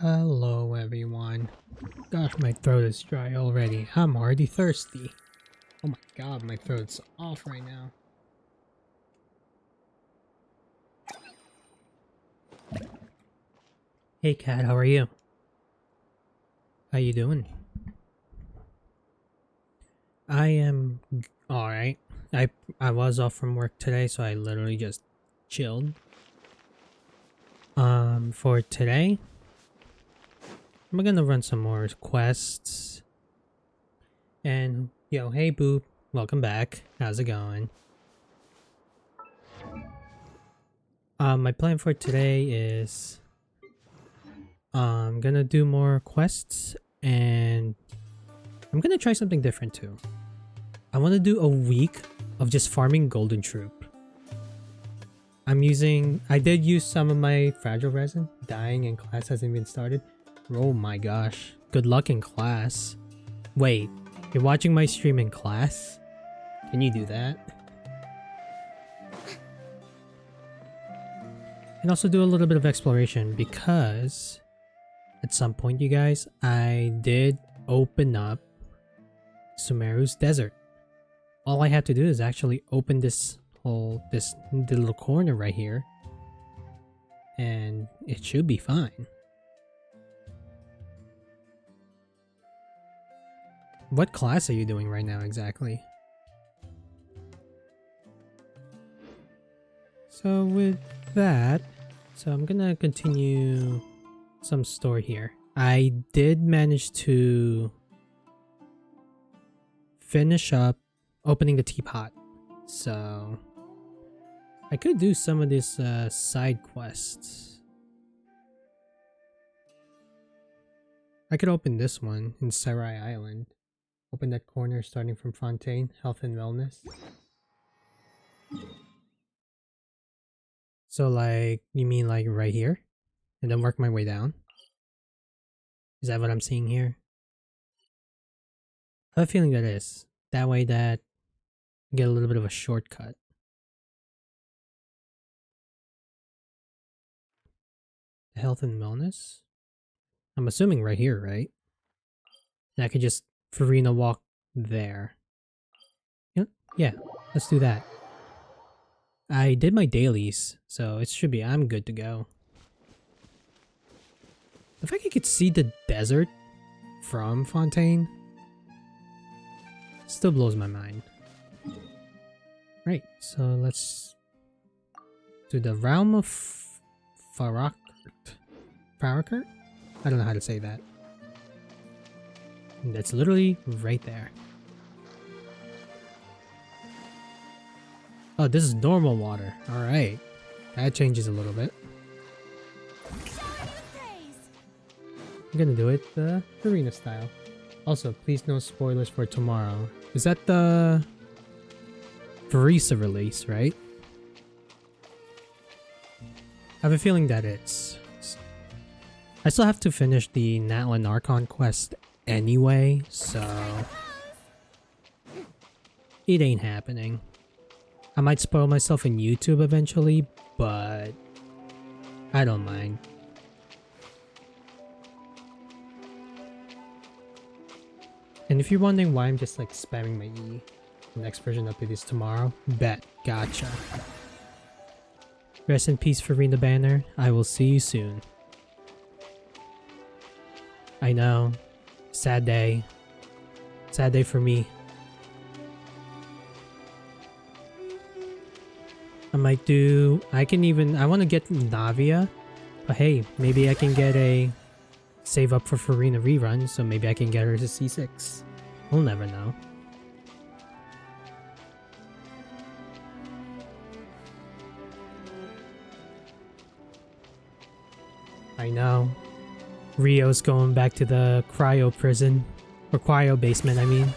Hello everyone. Gosh, my throat is dry already. I'm already thirsty. Oh my god, my throat's off right now. Hey cat, how are you? How you doing? I am alright. I was off from work today, so I literally just chilled. For today, I'm gonna run some more quests. And yo, hey Boop, welcome back. How's it going? My plan for today is I'm gonna do more quests and I'm gonna try something different too. I want to do a week of just farming golden troop. I did use some of my fragile resin. Dying in class hasn't even started. Oh my gosh. Good luck in class. Wait, you're watching my stream in class? Can you do that? And also do a little bit of exploration because at some point, you guys, I did open up Sumeru's desert. All I have to do is actually open this little corner right here, and it should be fine. What class are you doing right now exactly? So with that, I'm gonna continue some story here. I did manage to finish up opening the teapot, so I could do some of these side quests. I could open this one in Sarai Island. Open that corner starting from Fontaine, Health and Wellness. So like, you mean like right here? And then work my way down? Is that what I'm seeing here? I have a feeling that is. That way that I get a little bit of a shortcut. Health and Wellness? I'm assuming right here, right? And I could just Farina walk there. Yeah, let's do that. I did my dailies, so it should be, I'm good to go. The fact I could see the desert from Fontaine still blows my mind. Right, so let's do the realm of Farakert. Farakert? I don't know how to say that. And that's literally right there. Oh, this is normal water. Alright. That changes a little bit. I'm gonna do it the arena style. Also, please no spoilers for tomorrow. Is that the Verisa release, right? I have a feeling that it's... I still have to finish the Natlan Archon quest anyway, so... it ain't happening. I might spoil myself in YouTube eventually, but... I don't mind. And if you're wondering why I'm just like spamming my E, the next version update is tomorrow. Bet. Gotcha. Rest in peace, Farina Banner. I will see you soon. I know. Sad day. Sad day for me. I might do... I want to get Navia. But hey, maybe I can get a... save up for Farina rerun, so maybe I can get her to C6. We'll never know. I know. Rio's going back to the cryo prison. Or cryo basement, I mean.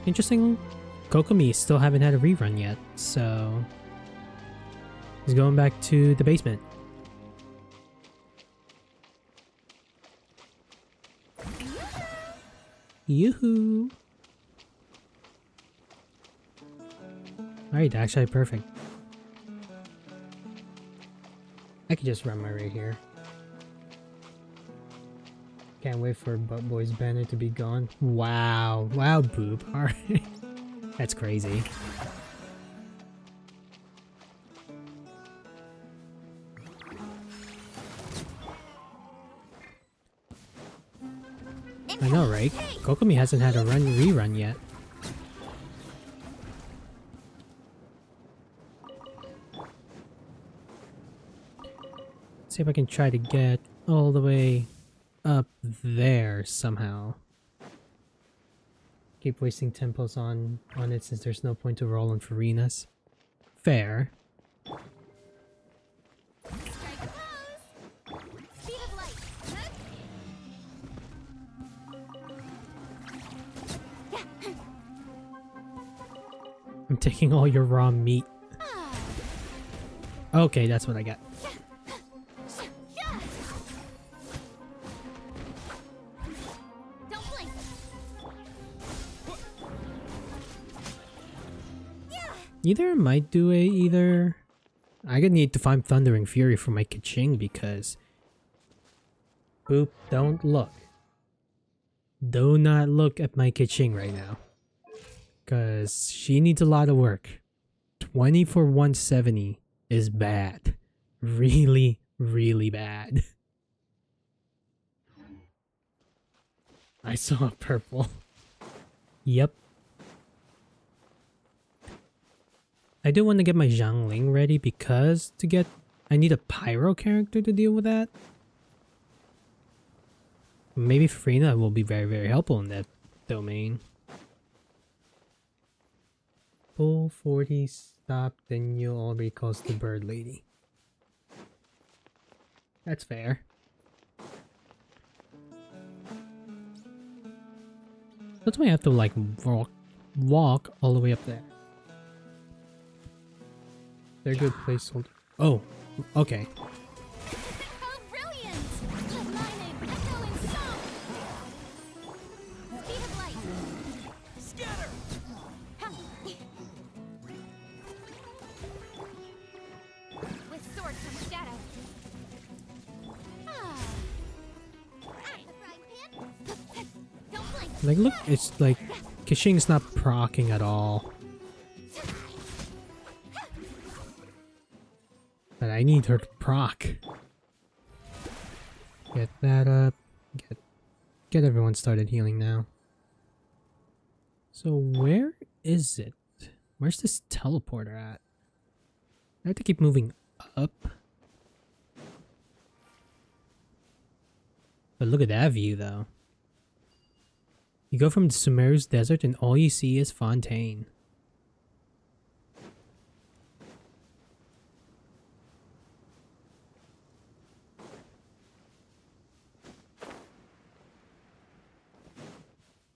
Interesting. Kokomi still haven't had a rerun yet, so... he's going back to the basement. Yoo-hoo! Alright, actually perfect. I could just run my raid here. Can't wait for Butt Boy's banner to be gone. Wow. Wow, Boop. Alright. That's crazy. I know, right? Kokomi hasn't had a rerun yet. Let's see if I can try to get all the way up there somehow. Keep wasting tempos on it since there's no point to roll on Farinas. Fair. I'm taking all your raw meat. Okay, that's what I got. Either I might do I gonna need to find Thundering Fury for my Kaching because Boop, don't look. Do not look at my Kaching right now. Cause she needs a lot of work. 20 for 170 is bad. Really, really bad. I saw a purple. Yep. I do want to get my Zhangling ready because I need a Pyro character to deal with that. Maybe Farina will be very, very helpful in that domain. Pull 40, stop, then you'll already cause the bird lady. That's fair. That's why I have to like walk all the way up there. They're good placeholder. Oh, okay. Like, look, it's like Kashing's not proccing at all. But I need her to proc. Get that up. Get everyone started healing now. So where is it? Where's this teleporter at? I have to keep moving up. But look at that view though. You go from Sumeru's desert and all you see is Fontaine.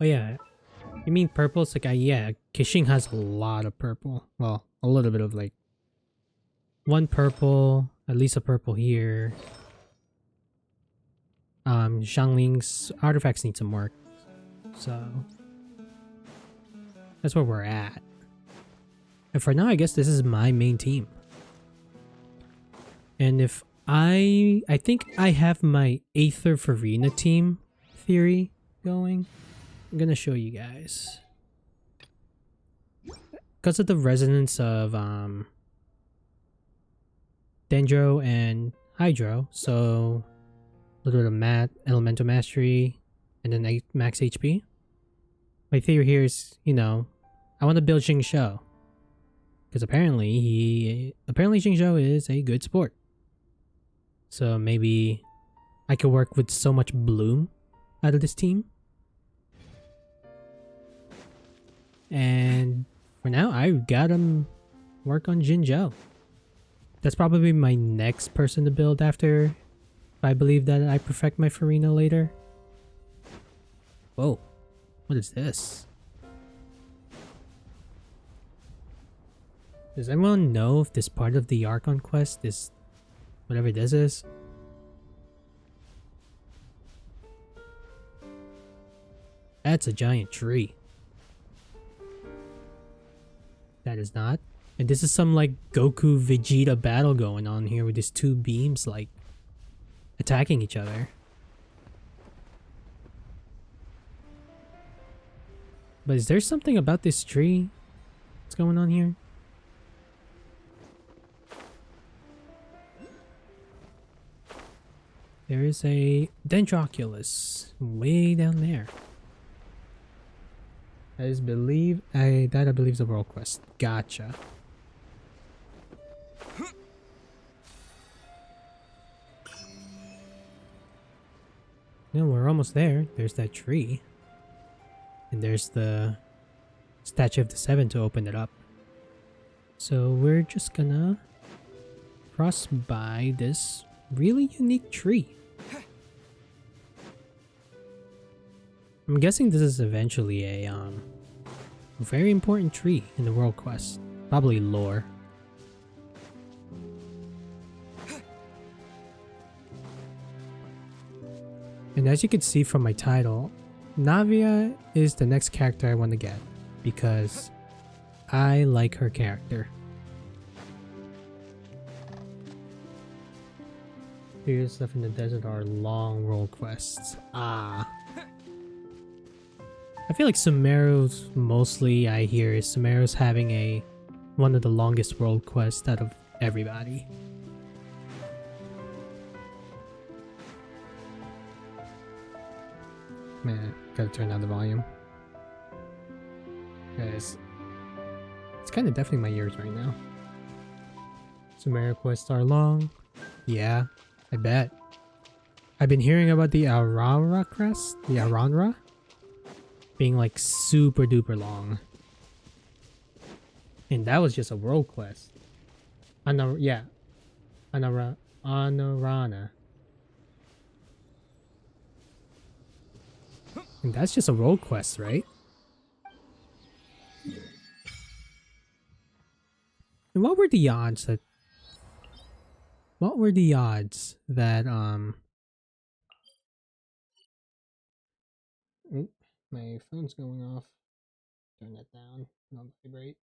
Oh yeah, you mean purple? It's like, yeah, Kishing has a lot of purple. Well, a little bit of like one purple, at least a purple here. Zhangling's artifacts need some work, so that's where we're at. And for now, I guess this is my main team. And if I think I have my Aether Farina team theory going. I'm gonna show you guys. Because of the resonance of Dendro and Hydro, so a little bit of Elemental Mastery, and then max HP. My theory here is, you know, I want to build Xingqiu. Because apparently Xingqiu is a good sport. So maybe I could work with so much bloom out of this team. And for now, I gotta work on Jinzhou. That's probably my next person to build after, if I believe that I perfect my Farina later. Whoa, what is this? Does anyone know if this part of the Archon quest is whatever this is? That's a giant tree. That is not. And this is some like Goku Vegeta battle going on here with these two beams like attacking each other. But is there something about this tree? What's going on here? There is a Dendroculus way down there. I believe is a world quest. Gotcha. No, we're almost there. There's that tree. And there's the Statue of the Seven to open it up. So we're just gonna cross by this really unique tree. I'm guessing this is eventually a very important tree in the world quest. Probably lore. And as you can see from my title, Navia is the next character I want to get because I like her character. Here's stuff in the desert are long world quests. Ah. I feel like Sumeru's mostly I hear is Sumeru's having one of the longest world quests out of everybody. Man, gotta turn down the volume. Guys, it's kind of deafening my ears right now. Sumeru quests are long. Yeah, I bet. I've been hearing about the Aurora crest, the Aranra, being like super duper long. And that was just a world quest. Yeah. Anorana. And that's just a world quest, right? And what were the odds that Oop, my phone's going off. Turn that down. Not vibrate.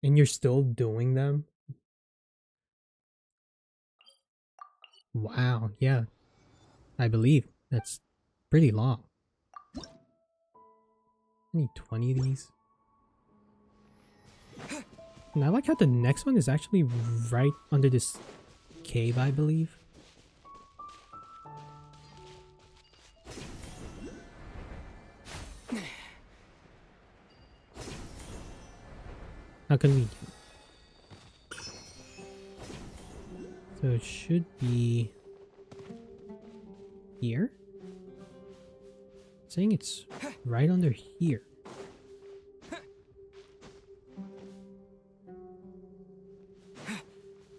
And you're still doing them? Wow, yeah. I believe. That's pretty long. I need 20 of these. And I like how the next one is actually right under this cave, I believe. How convenient. So it should be here. Saying it's right under here.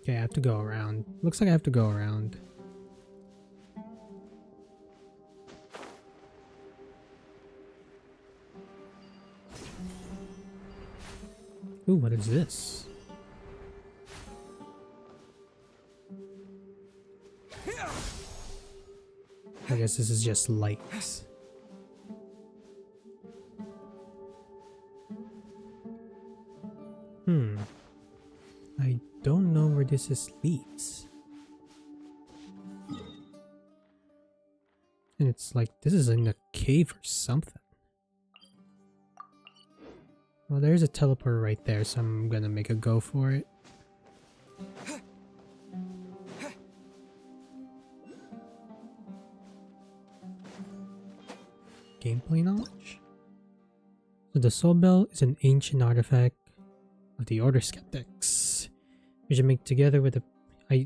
Okay, I have to go around. Looks like I have to go around. Ooh, what is this? I guess this is just lights. I don't know where this leads. And it's like, this is in a cave or something. Well, there's a teleporter right there, so I'm gonna make a go for it. Gameplay knowledge? So the Soul Bell is an ancient artifact of the Order Skeptics, which I make together with I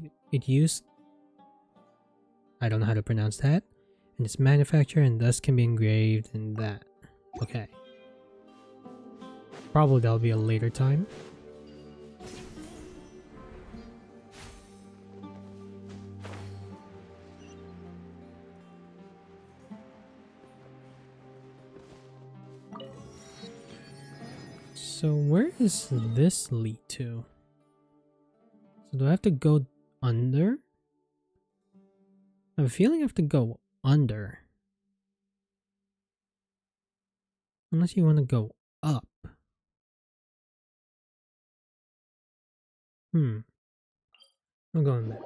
don't know how to pronounce that, and its manufacturer and thus can be engraved in that. Okay. Probably that'll be a later time. So where does this lead to? So do I have to go under? I have a feeling I have to go under. Unless you want to go up. I'm going back.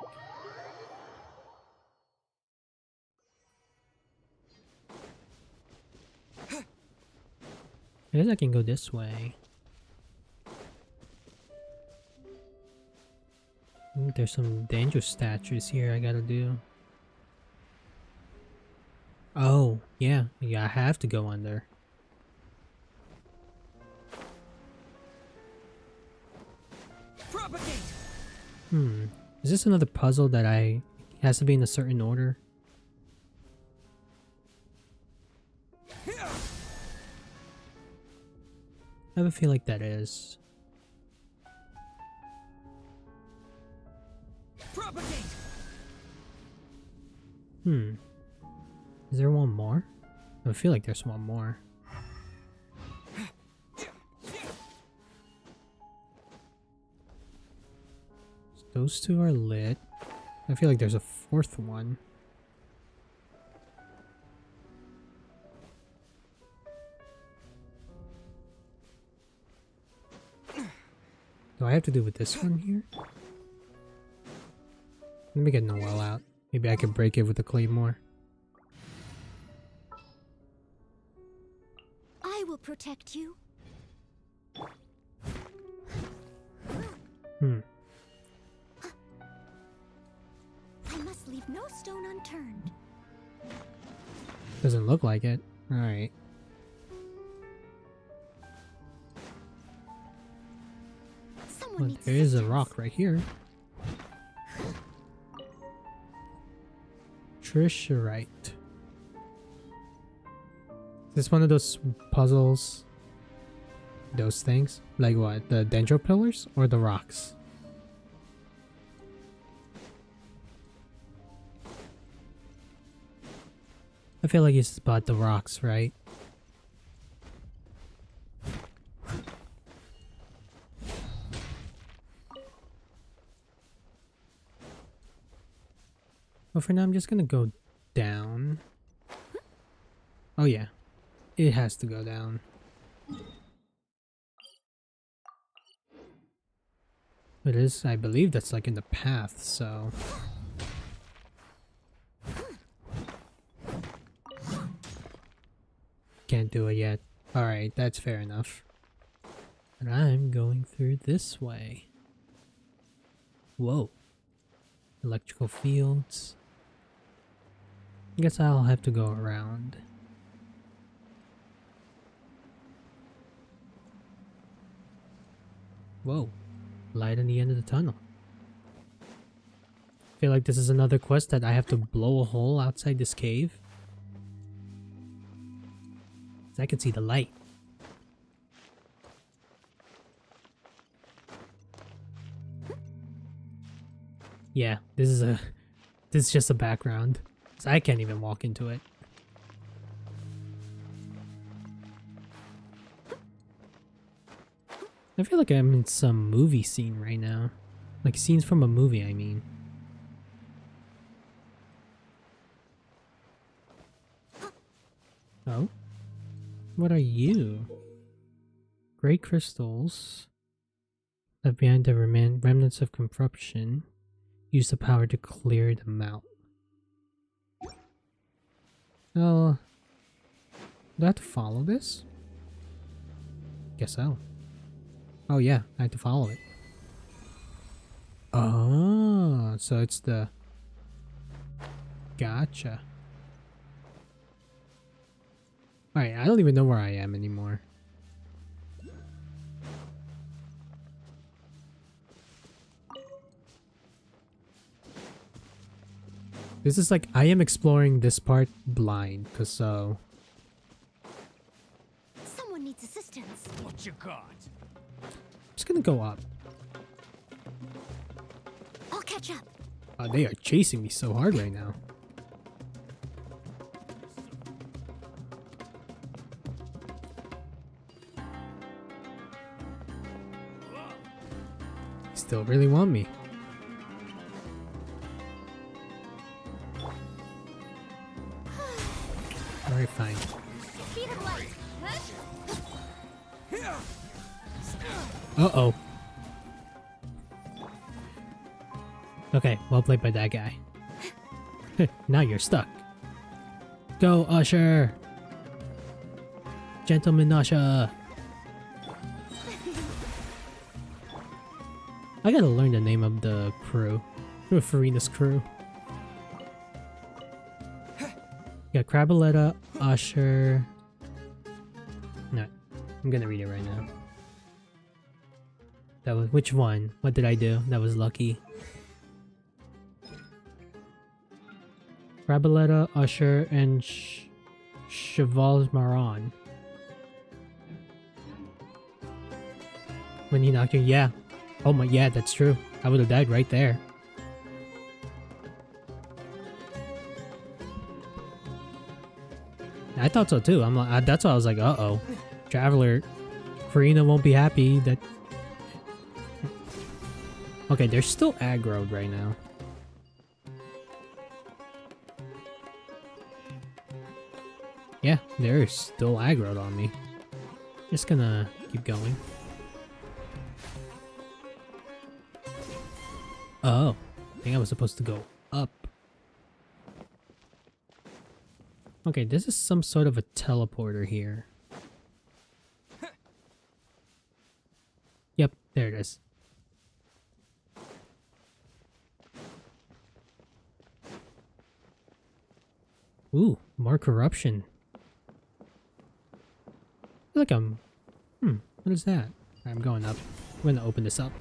I guess I can go this way. There's some dangerous statues here I gotta do. Oh, yeah. Yeah, I have to go under. Propagate. Is this another puzzle that has to be in a certain order? I have a feel like that is. Propagate. Is there one more? I feel like there's one more. Those two are lit. I feel like there's a fourth one. Do I have to do with this one here? Let me get Noelle out. Maybe I can break it with the claymore. I will protect you. I must leave no stone unturned. Doesn't look like it. Alright. Well, there is a rock right here. Trisherite. Is this one of those puzzles? Those things? Like what? The dendro pillars or the rocks? I feel like it's about the rocks, right? Well, for now, I'm just gonna go down. Oh yeah, it has to go down. It is, I believe that's like in the path, so... Can't do it yet. Alright, that's fair enough. But I'm going through this way. Whoa. Electrical fields. I guess I'll have to go around. Whoa. Light in the end of the tunnel. I feel like this is another quest that I have to blow a hole outside this cave. So I can see the light. Yeah, this is just a background. So I can't even walk into it. I feel like I'm in some movie scene right now. Like scenes from a movie, I mean. Oh? What are you? Gray crystals left behind the remnants of corruption. Use the power to clear them out. Oh. Do I have to follow this? Guess so. Oh yeah, I have to follow it. Oh, so it's the... Gotcha. Alright, I don't even know where I am anymore. This is like, I am exploring this part blind, cause so... Someone needs assistance. What you got? I'm just gonna go up. I'll catch up. They are chasing me so hard right now. They still really want me. fine. Speed of light. Uh-oh. Okay, well played by that guy. Now you're stuck. Go, Usher! Gentleman Usher! I gotta learn the name of the crew. Of Farina's crew. Got Crabaletta, Usher... No, I'm gonna read it right now. That was... Which one? What did I do? That was lucky. Crabaletta, Usher, and Cheval's Maron. When he knocked you, yeah. Oh my, yeah, that's true. I would have died right there. I thought so too. I'm like, that's why I was like, uh-oh. Traveler, Farina won't be happy that... Okay, they're still aggroed right now. Yeah, they're still aggroed on me. Just gonna keep going. Oh, I think I was supposed to go up. Okay, this is some sort of a teleporter here. Yep, there it is. Ooh, more corruption. I feel like I'm... what is that? I'm going up. I'm gonna open this up.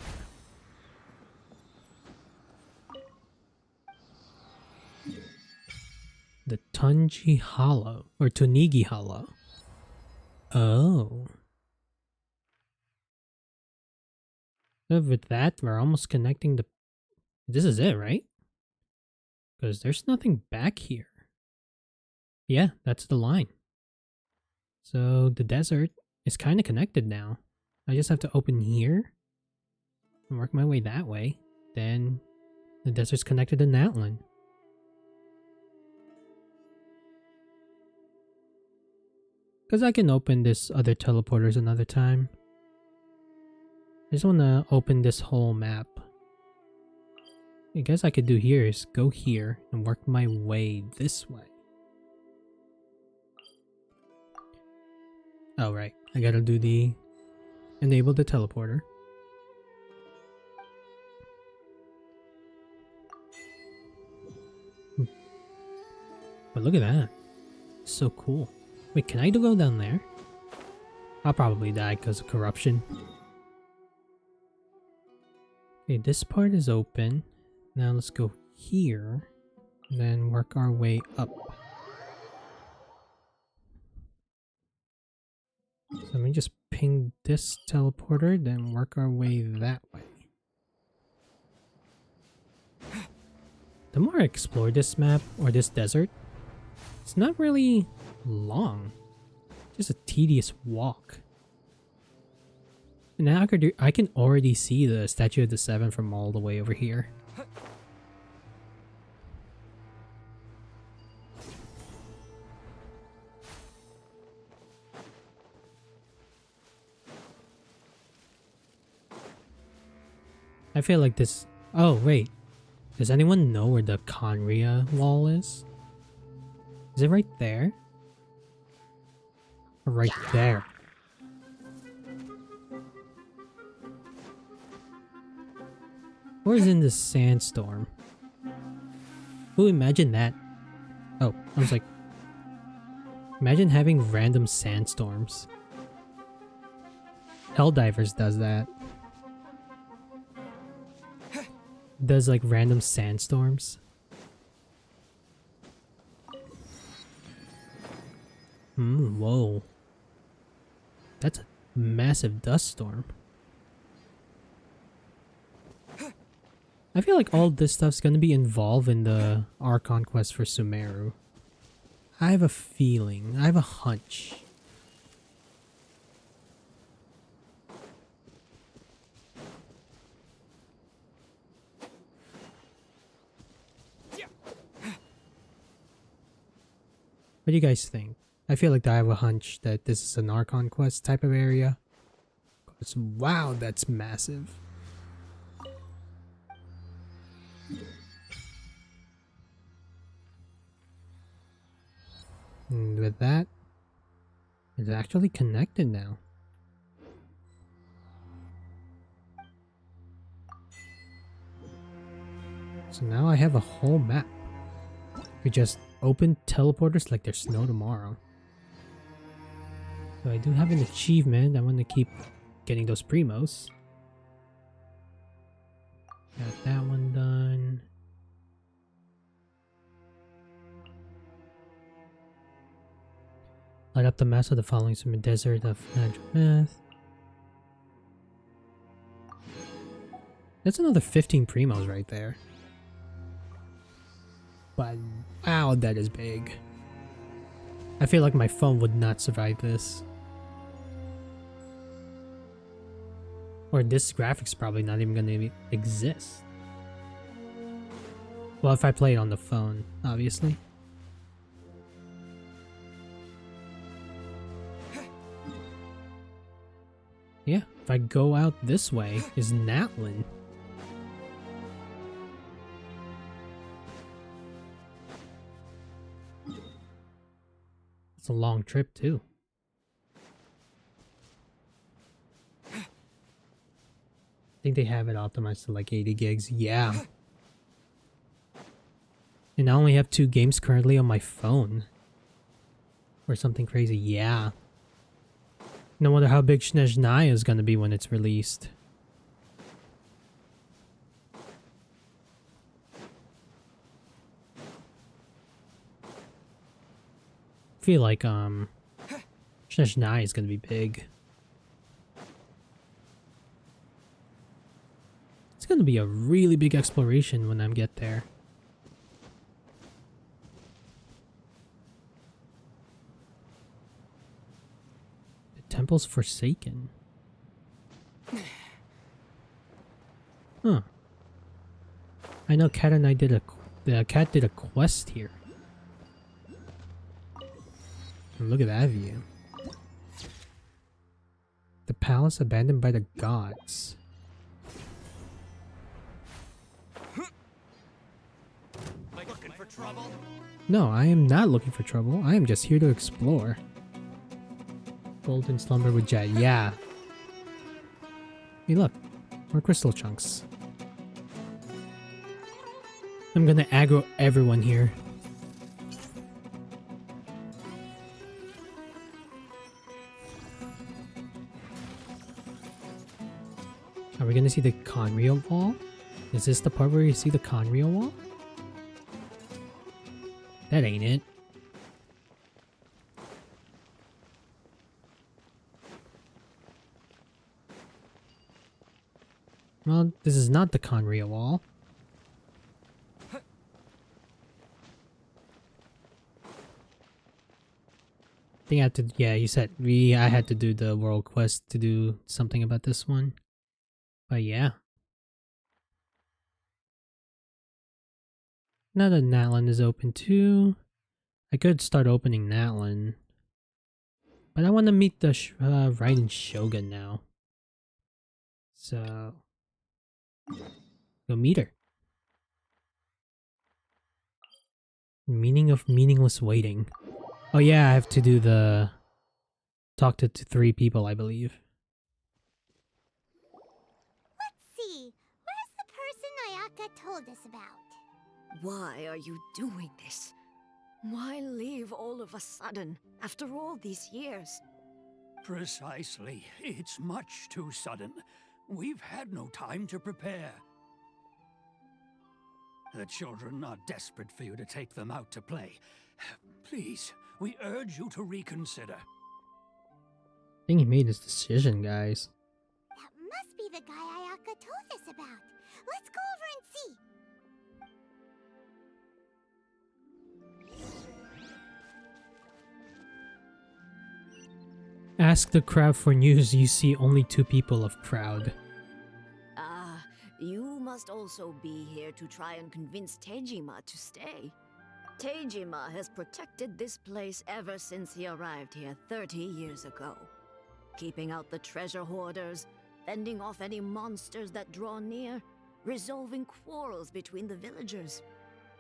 The Tunji Hollow. Or Tunigi Hollow. Oh. So with that, we're almost connecting the... This is it, right? Because there's nothing back here. Yeah, that's the line. So the desert is kind of connected now. I just have to open here and work my way that way. Then the desert's connected to Natlan. Because I can open this other teleporters another time. I just want to open this whole map. I guess I could do here is go here and work my way this way. Oh right, I gotta do the enable the teleporter. But look at that. It's so cool. Wait, can I go down there? I'll probably die because of corruption. Okay, this part is open. Now let's go here. And then work our way up. So let me just ping this teleporter, then work our way that way. The more I explore this map, or this desert, it's not really long. Just a tedious walk. And now I can already see the Statue of the Seven from all the way over here. I feel like this... Oh, wait. Does anyone know where the Conria wall is? Is it right there? Or right there? Or is it in the sandstorm? Ooh, imagine that. Oh, I was like... Imagine having random sandstorms. Helldivers does that. Does like random sandstorms. Whoa. That's a massive dust storm. I feel like all this stuff's gonna be involved in the Archon quest for Sumeru. I have a feeling. I have a hunch. What do you guys think? I feel like I have a hunch that this is an Archon quest type of area. 'Cause wow, that's massive. And with that, it's actually connected now. So now I have a whole map. We just open teleporters like there's no tomorrow. So I do have an achievement. I want to keep getting those primos. Got that one done. Light up the mass of the following from the desert of natural math. That's another 15 primos right there. But wow, that is big. I feel like my phone would not survive this. Or this graphics probably not even gonna exist. Well, if I play it on the phone, obviously. Yeah, if I go out this way, is Natlin. It's a long trip too. I think they have it optimized to like 80 gigs. Yeah. And I only have 2 games currently on my phone. Or something crazy. Yeah. No wonder how big Snezhnaya is gonna be when it's released. I feel like Snezhnaya is gonna be big. It's gonna be a really big exploration when I get there. The temple's forsaken. Huh. I know Cat and I did the cat did a quest here. And look at that view. The palace abandoned by the gods. Looking for trouble? No, I am not looking for trouble. I am just here to explore. Golden slumber with Jet. Yeah. Hey, look. More crystal chunks. I'm gonna aggro everyone here. Are we gonna see the Conrio wall? Is this the part where you see the Conrio wall? That ain't it. Well, this is not the Conrio wall. I think I had to, yeah, you said I had to do the world quest to do something about this one. But yeah. Now that Natlin is open too, I could start opening Natlin. But I want to meet the Raiden Shogun now. So, go meet her. Meaning of meaningless waiting. Oh yeah, I have to do the... Talk to 3 people, I believe. Let's see. Where's the person Ayaka told us about? Why are you doing this? Why leave all of a sudden, after all these years? Precisely. It's much too sudden. We've had no time to prepare. The children are desperate for you to take them out to play. Please, we urge you to reconsider. I think he made his decision, guys. That must be the guy Ayaka told us about. Let's go over and see. Ask the crowd for news. You see only 2 people of crowd. Ah, you must also be here to try and convince Tejima to stay. Teijima has protected this place ever since he arrived here 30 years ago. Keeping out the treasure hoarders, fending off any monsters that draw near, resolving quarrels between the villagers.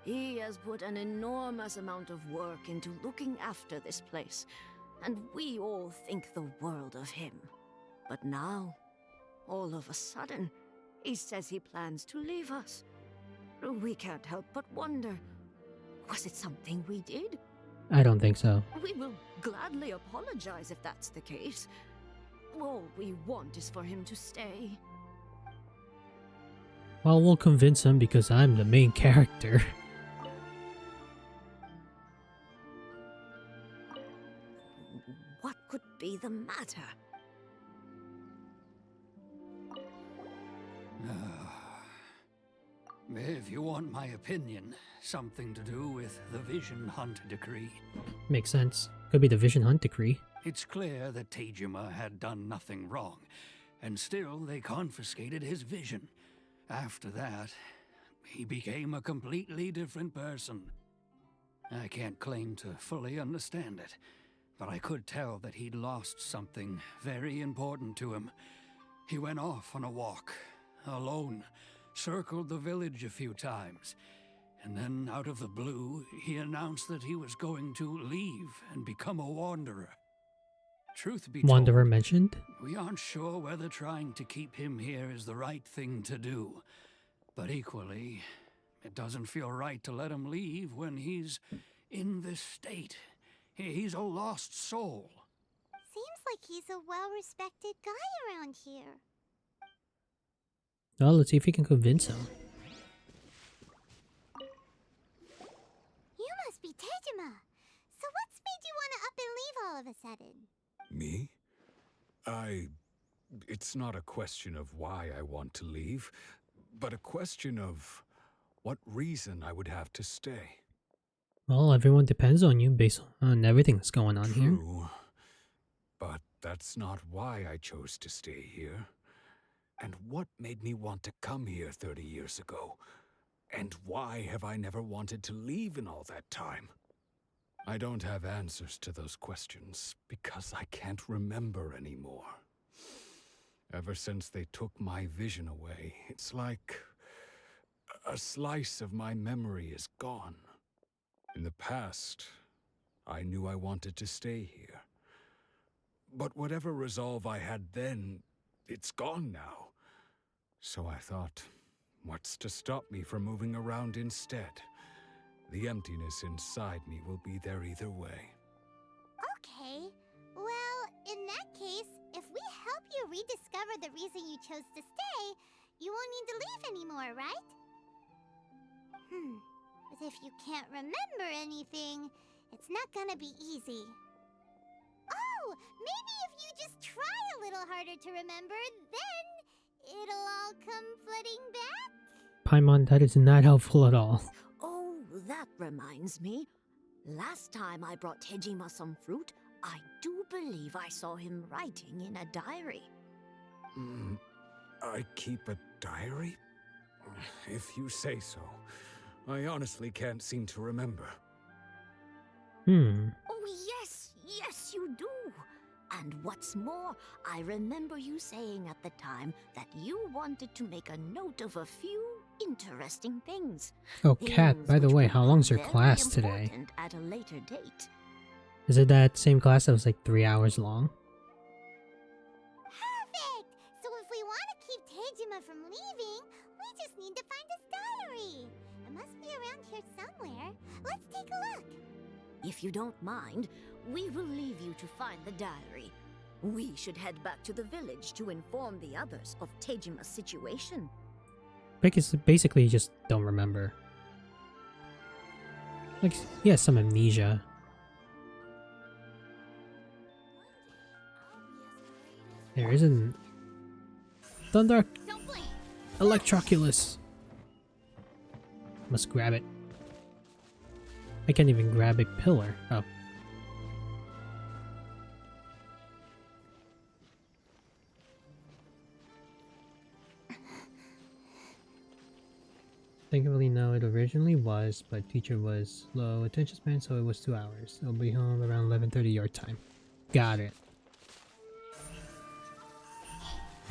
He has put an enormous amount of work into looking after this place, and we all think the world of him. But now, all of a sudden, he says he plans to leave us. We can't help but wonder, was it something we did? I don't think so. We will gladly apologize if that's the case. All we want is for him to stay. Well, we'll convince him because I'm the main character. What could be the matter? If you want my opinion, something to do with the Vision Hunt decree. Makes sense. Could be the Vision Hunt decree. It's clear that Teijima had done nothing wrong, and still they confiscated his vision. After that, he became a completely different person. I can't claim to fully understand it, but I could tell that he'd lost something very important to him. He went off on a walk, alone, circled the village a few times, and then out of the blue, he announced that he was going to leave and become a wanderer. Truth be Wanderer told, mentioned? we aren't sure whether trying to keep him here is the right thing to do. But equally, it doesn't feel right to let him leave when he's in this state. He's a lost soul. Seems like he's a well-respected guy around here. Well, let's see if we can convince him. You must be Tejima. So what's made you want to up and leave all of a sudden? Me? It's not a question of why I want to leave, but a question of what reason I would have to stay. Well, everyone depends on you based on everything that's going on here. True, but that's not why I chose to stay here. And what made me want to come here 30 years ago? And why have I never wanted to leave in all that time? I don't have answers to those questions because I can't remember anymore. Ever since they took my vision away, it's like a slice of my memory is gone. In the past, I knew I wanted to stay here. But whatever resolve I had then, it's gone now. So I thought, what's to stop me from moving around instead? The emptiness inside me will be there either way. Okay. Well, in that case, if we help you rediscover the reason you chose to stay, you won't need to leave anymore, right? But if you can't remember anything, it's not gonna be easy. Oh, maybe if you just try a little harder to remember, then it'll all come flooding back? Paimon, that is not helpful at all. Oh, that reminds me. Last time I brought Tejima some fruit, I do believe I saw him writing in a diary. I keep a diary? If you say so. I honestly can't seem to remember. Oh, yes, you do. And what's more, I remember you saying at the time that you wanted to make a note of a few interesting things. Oh, Kat, Things by the which way, would how be long's your very class today? important at a later date. Is it that same class that was like 3 hours long? Perfect! So if we want to keep Tejima from leaving, we just need to find his diary. It must be around here somewhere. Let's take a look. If you don't mind, we will leave you to find the diary. We should head back to the village to inform the others of Tejima's situation. Because basically, you just don't remember. Like, he has some amnesia. There isn't... Thunder! Don't blink. Electroculus! Must grab it. I can't even grab a pillar. Oh. Thankfully, no, it originally was, but teacher was low attention span, so it was 2 hours. I'll be home around 11:30 your time. Got it.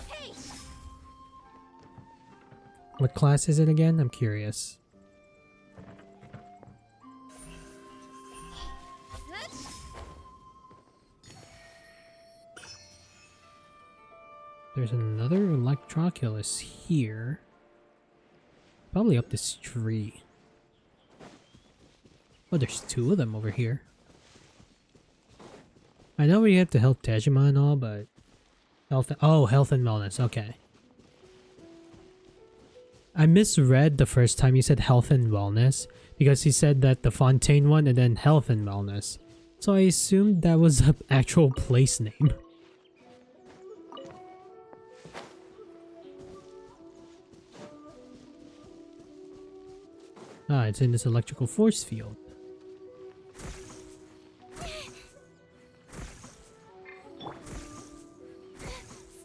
Hey! What class is it again? I'm curious. There's another Electroculus here. Probably up this tree. Oh, there's 2 of them over here. I know we have to help Tejima and all, but... health and wellness, okay. I misread the first time you said health and wellness, because he said that the Fontaine one and then health and wellness. So I assumed that was an actual place name. Ah, it's in this electrical force field.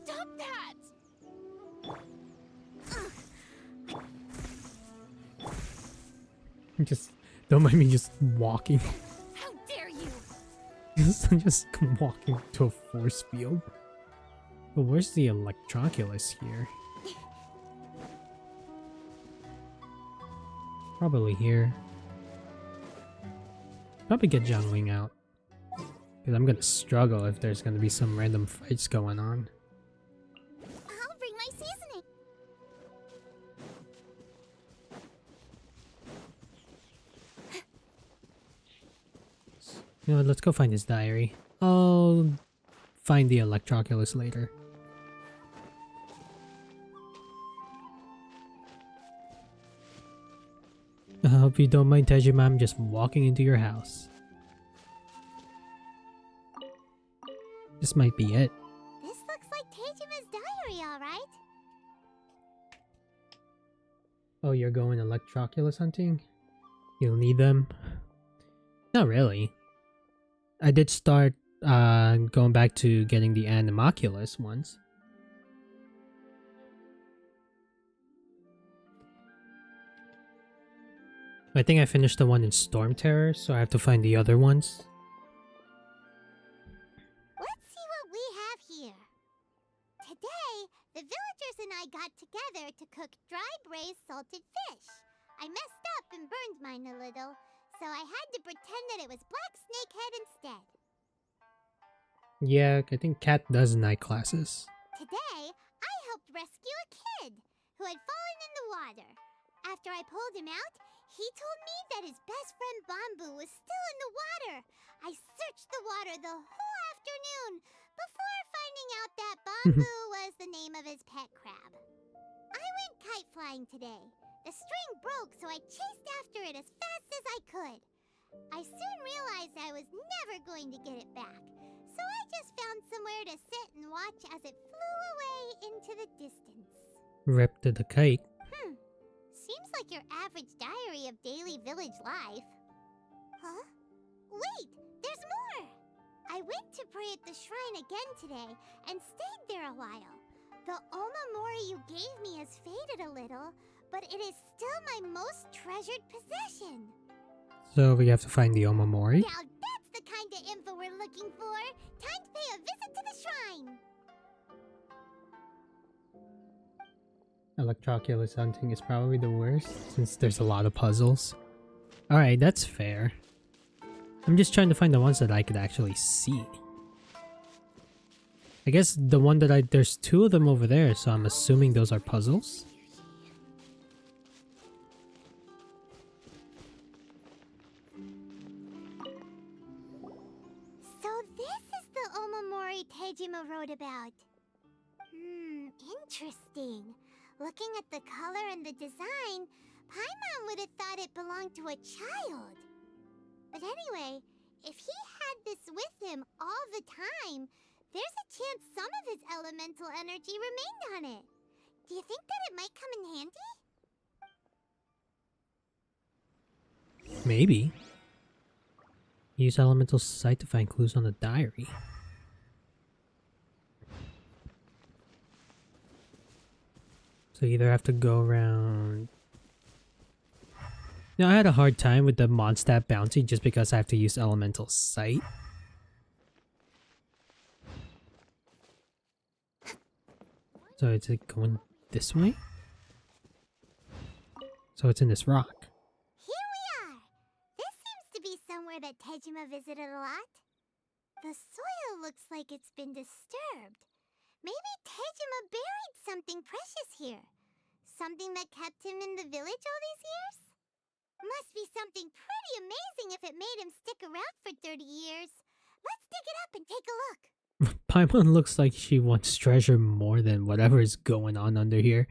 Stop that! Just don't mind me just walking. How dare you! just walking to a force field. But where's the Electroculus here? Probably here. Probably get John Wing out. Because I'm gonna struggle if there's gonna be some random fights going on. I'll bring my seasoning. You know what, let's go find his diary. I'll find the Electroculus later. I hope you don't mind, Tejima, I'm just walking into your house. This might be it. This looks like Tejima's diary, alright? Oh, you're going Electroculus hunting? You'll need them? Not really. I did start going back to getting the Animoculus once. I think I finished the one in Storm Terror, so I have to find the other ones. Let's see what we have here. Today, the villagers and I got together to cook dry braised salted fish. I messed up and burned mine a little, so I had to pretend that it was black snakehead instead. Yeah, I think Kat does night classes. Today, I helped rescue a kid who had fallen in the water. After I pulled him out, he told me that his best friend Bamboo was still in the water. I searched the water the whole afternoon before finding out that Bamboo was the name of his pet crab. I went kite flying today. The string broke, so I chased after it as fast as I could. I soon realized I was never going to get it back, so I just found somewhere to sit and watch as it flew away into the distance. Rip to the kite. Seems like your average diary of daily village life. Huh? Wait, there's more! I went to pray at the shrine again today and stayed there a while. The Omamori you gave me has faded a little, but it is still my most treasured possession. So we have to find the Omamori. Now that's the kind of info we're looking for. Time to pay a visit to the shrine. Electroculus hunting is probably the worst, since there's a lot of puzzles. Alright, that's fair. I'm just trying to find the ones that I could actually see. I guess the one that there's 2 of them over there, so I'm assuming those are puzzles. So this is the Omamori Tejima wrote about. Interesting. Looking at the color and the design, Paimon would have thought it belonged to a child. But anyway, if he had this with him all the time, there's a chance some of his elemental energy remained on it. Do you think that it might come in handy? Maybe. Use elemental sight to find clues on the diary. So you either have to go around Now, I had a hard time with the Mondstadt bounty just because I have to use Elemental Sight. So it's like going this way? So it's in this rock. Here we are! This seems to be somewhere that Tejima visited a lot. The soil looks like it's been disturbed. Maybe Tejima buried something precious here. Something that kept him in the village all these years? Must be something pretty amazing if it made him stick around for 30 years. Let's dig it up and take a look. Paimon looks like she wants treasure more than whatever is going on under here.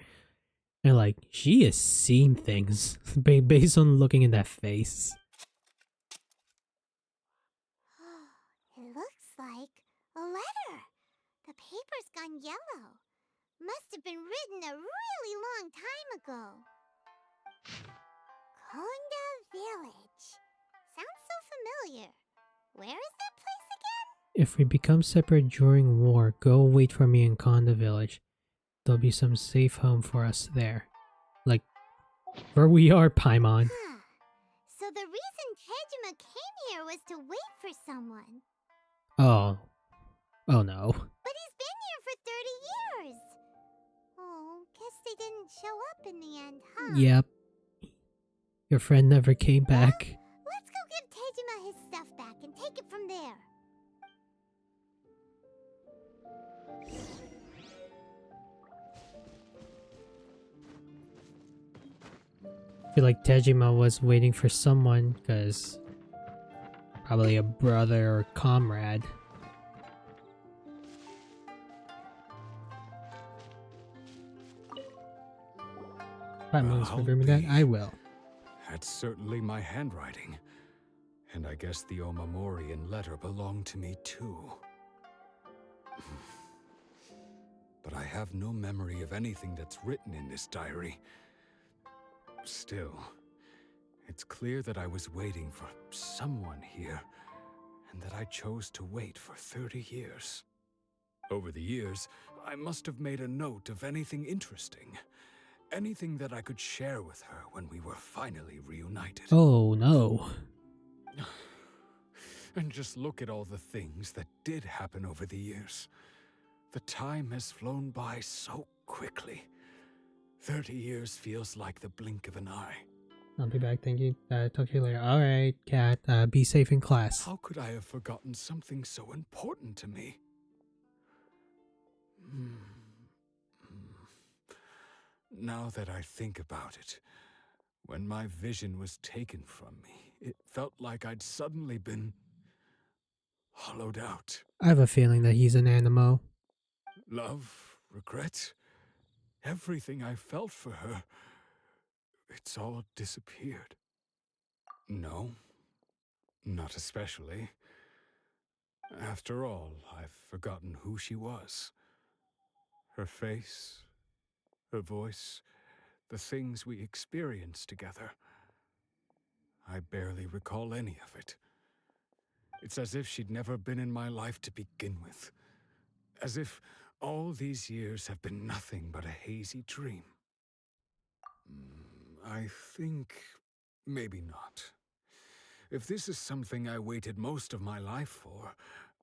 And like, she has seen things based on looking in that face. It looks like a letter. The paper's gone yellow. Must have been written a really long time ago. Konda Village. Sounds so familiar. Where is that place again? If we become separate during war, go wait for me in Konda Village. There'll be some safe home for us there. Like, where we are, Paimon. Huh. So the reason Tejima came here was to wait for someone. Oh. Oh no. But he's been here for 30 years. Oh, guess they didn't show up in the end, huh? Yep. Your friend never came back. Let's go give Tejima his stuff back and take it from there. I feel like Tejima was waiting for someone, because probably a brother or comrade. Paimon's Well, confirming that? I will. That's certainly my handwriting. And I guess the Omamorian letter belonged to me too. But I have no memory of anything that's written in this diary. Still, it's clear that I was waiting for someone here, and that I chose to wait for 30 years. Over the years, I must have made a note of anything interesting. Anything that I could share with her when we were finally reunited. Oh no. And just look at all the things that did happen over the years. The time has flown by so quickly. 30 years feels like the blink of an eye. I'll be back, thank you. Talk to you later. Alright, Cat. Be safe in class. How could I have forgotten something so important to me? Now that I think about it, when my vision was taken from me, it felt like I'd suddenly been hollowed out. I have a feeling that he's an Animo. Love, regret, everything I felt for her, it's all disappeared. No, not especially. After all, I've forgotten who she was. Her face, her voice, the things we experienced together. I barely recall any of it. It's as if she'd never been in my life to begin with. As if all these years have been nothing but a hazy dream. I think maybe not. If this is something I waited most of my life for,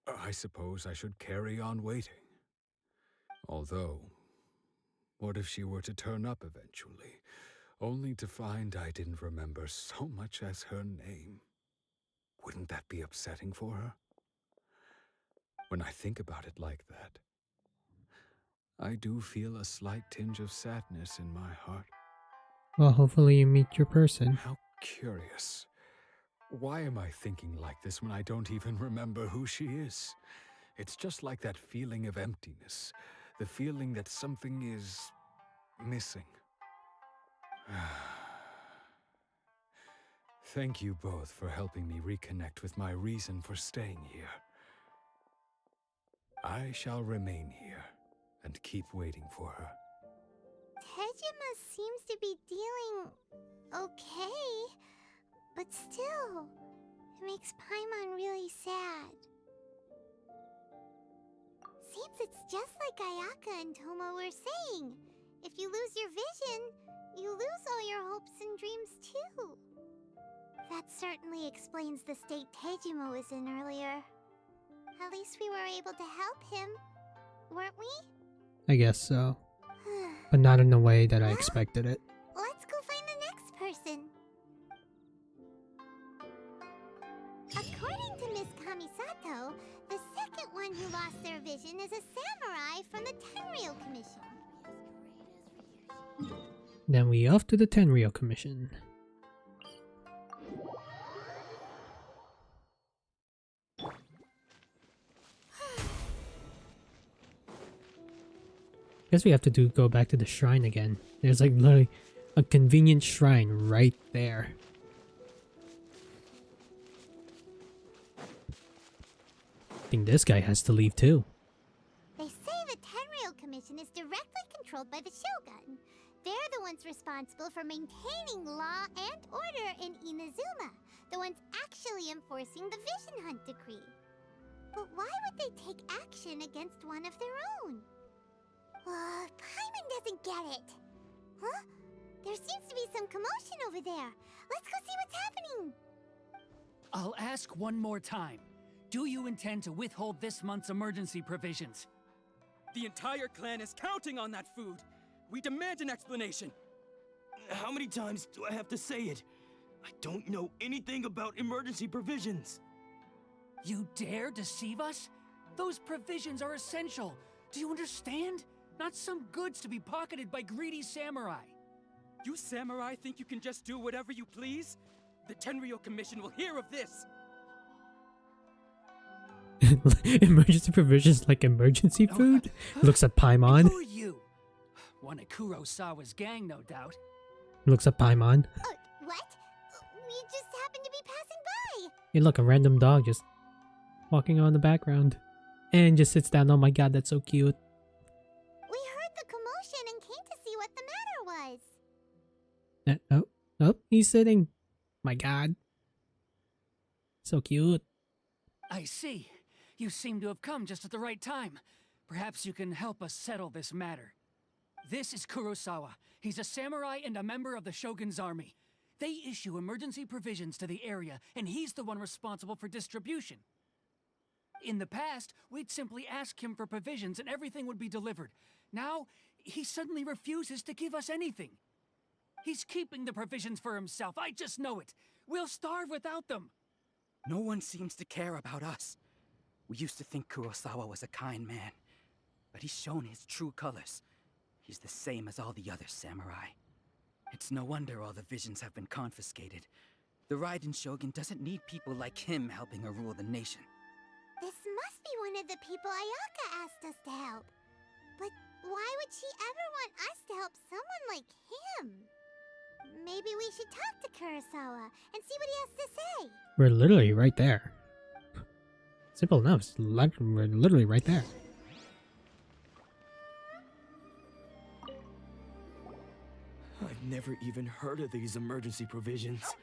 I suppose I should carry on waiting. Although, what if she were to turn up eventually, only to find I didn't remember so much as her name? Wouldn't that be upsetting for her? When I think about it like that, I do feel a slight tinge of sadness in my heart. Well, hopefully you meet your person. How curious. Why am I thinking like this when I don't even remember who she is? It's just like that feeling of emptiness, the feeling that something is missing. Thank you both for helping me reconnect with my reason for staying here. I shall remain here and keep waiting for her. Tejima seems to be dealing okay, but still, it makes Paimon really sad. Seems it's just like Ayaka and Toma were saying. If you lose your vision, you lose all your hopes and dreams too. That certainly explains the state Teijima was in earlier. At least we were able to help him, weren't we? I guess so. But not in the way that I expected it. Let's go find the next person. According to Miss Kamisato, the second one who lost their vision is a samurai from the Tenryou Commission. Then we off to the Tenryou Commission. Guess we have to go back to the shrine again. There's like literally a convenient shrine right there. I think this guy has to leave too. They say the Tenryou Commission is directly controlled by the Shogun. They're the ones responsible for maintaining law and order in Inazuma, the ones actually enforcing the Vision Hunt Decree. But why would they take action against one of their own? Paimon doesn't get it. Huh? There seems to be some commotion over there. Let's go see what's happening. I'll ask one more time. Do you intend to withhold this month's emergency provisions? The entire clan is counting on that food. We demand an explanation. How many times do I have to say it? I don't know anything about emergency provisions. You dare deceive us? Those provisions are essential. Do you understand? Not some goods to be pocketed by greedy samurai. You samurai think you can just do whatever you please? The Tenryou Commission will hear of this. Emergency provisions like emergency food? Looks at Paimon. Who are you? One of Kurosawa's gang, no doubt. Looks at Paimon. What? We just happened to be passing by. Hey look, a random dog just walking on the background. And just sits down. Oh my god, that's so cute. We heard the commotion and came to see what the matter was. Oh, he's sitting. My god. So cute. I see. You seem to have come just at the right time. Perhaps you can help us settle this matter. This is Kurosawa. He's a samurai and a member of the Shogun's army. They issue emergency provisions to the area, and he's the one responsible for distribution. In the past, we'd simply ask him for provisions and everything would be delivered. Now, he suddenly refuses to give us anything. He's keeping the provisions for himself, I just know it. We'll starve without them. No one seems to care about us. We used to think Kurosawa was a kind man, but he's shown his true colors. He's the same as all the other samurai. It's no wonder all the visions have been confiscated. The Raiden Shogun doesn't need people like him helping her rule the nation. This must be one of the people Ayaka asked us to help. But why would she ever want us to help someone like him? Maybe we should talk to Kurosawa and see what he has to say. We're literally right there. Simple enough. We're literally right there. I've never even heard of these emergency provisions.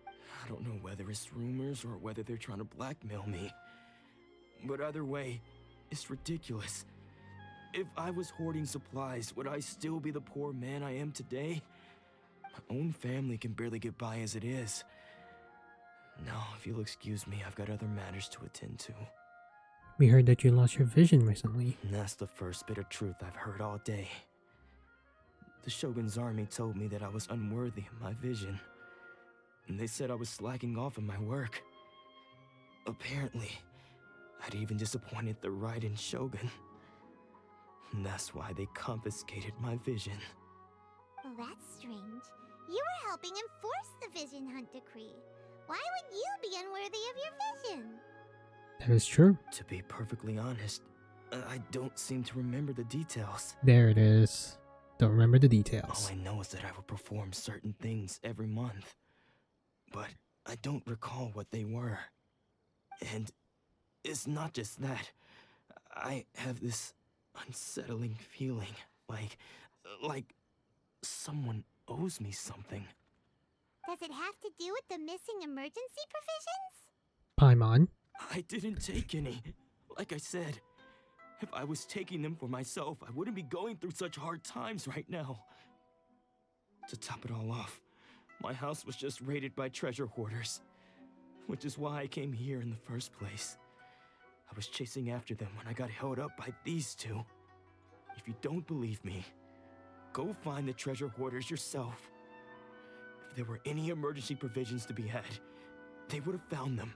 I don't know whether it's rumors or whether they're trying to blackmail me. But either way, it's ridiculous. If I was hoarding supplies, would I still be the poor man I am today? My own family can barely get by as it is. Now, if you'll excuse me, I've got other matters to attend to. We heard that you lost your vision recently. And that's the first bit of truth I've heard all day. The Shogun's army told me that I was unworthy of my vision. And they said I was slacking off in my work. Apparently, I'd even disappointed the Raiden Shogun. And that's why they confiscated my vision. Well, that's strange. You were helping enforce the Vision Hunt Decree. Why would you be unworthy of your vision? That is true. To be perfectly honest, I don't seem to remember the details. There it is. Don't remember the All details. I know is that I would perform certain things every month. But I don't recall what they were. And it's not just that. I have this unsettling feeling, like someone owes me something. Does it have to do with the missing emergency provisions? Paimon. I didn't take any. Like I said, if I was taking them for myself, I wouldn't be going through such hard times right now. To top it all off, My house was just raided by treasure hoarders, which is why I came here in the first place. I was chasing after them when I got held up by these two. If you don't believe me, go find the treasure hoarders yourself. If there were any emergency provisions to be had, they would have found them.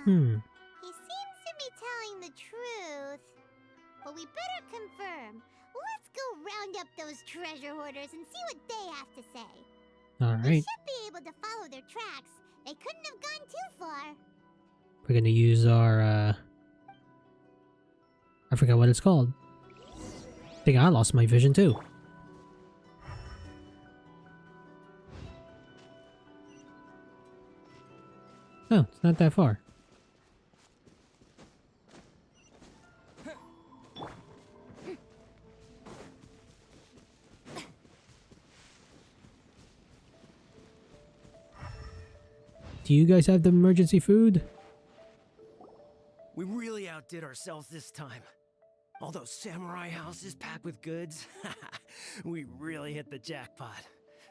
Hmm. He seems to be telling the truth. But we better confirm. Let's go round up those treasure hoarders and see what they have to say. We Alright. should be able to follow their tracks. They couldn't have gone too far. We're gonna use our, I forgot what it's called. I think I lost my vision too. Oh, it's not that far. Do you guys have the emergency food? We really outdid ourselves this time. All those samurai houses packed with goods. We really hit the jackpot.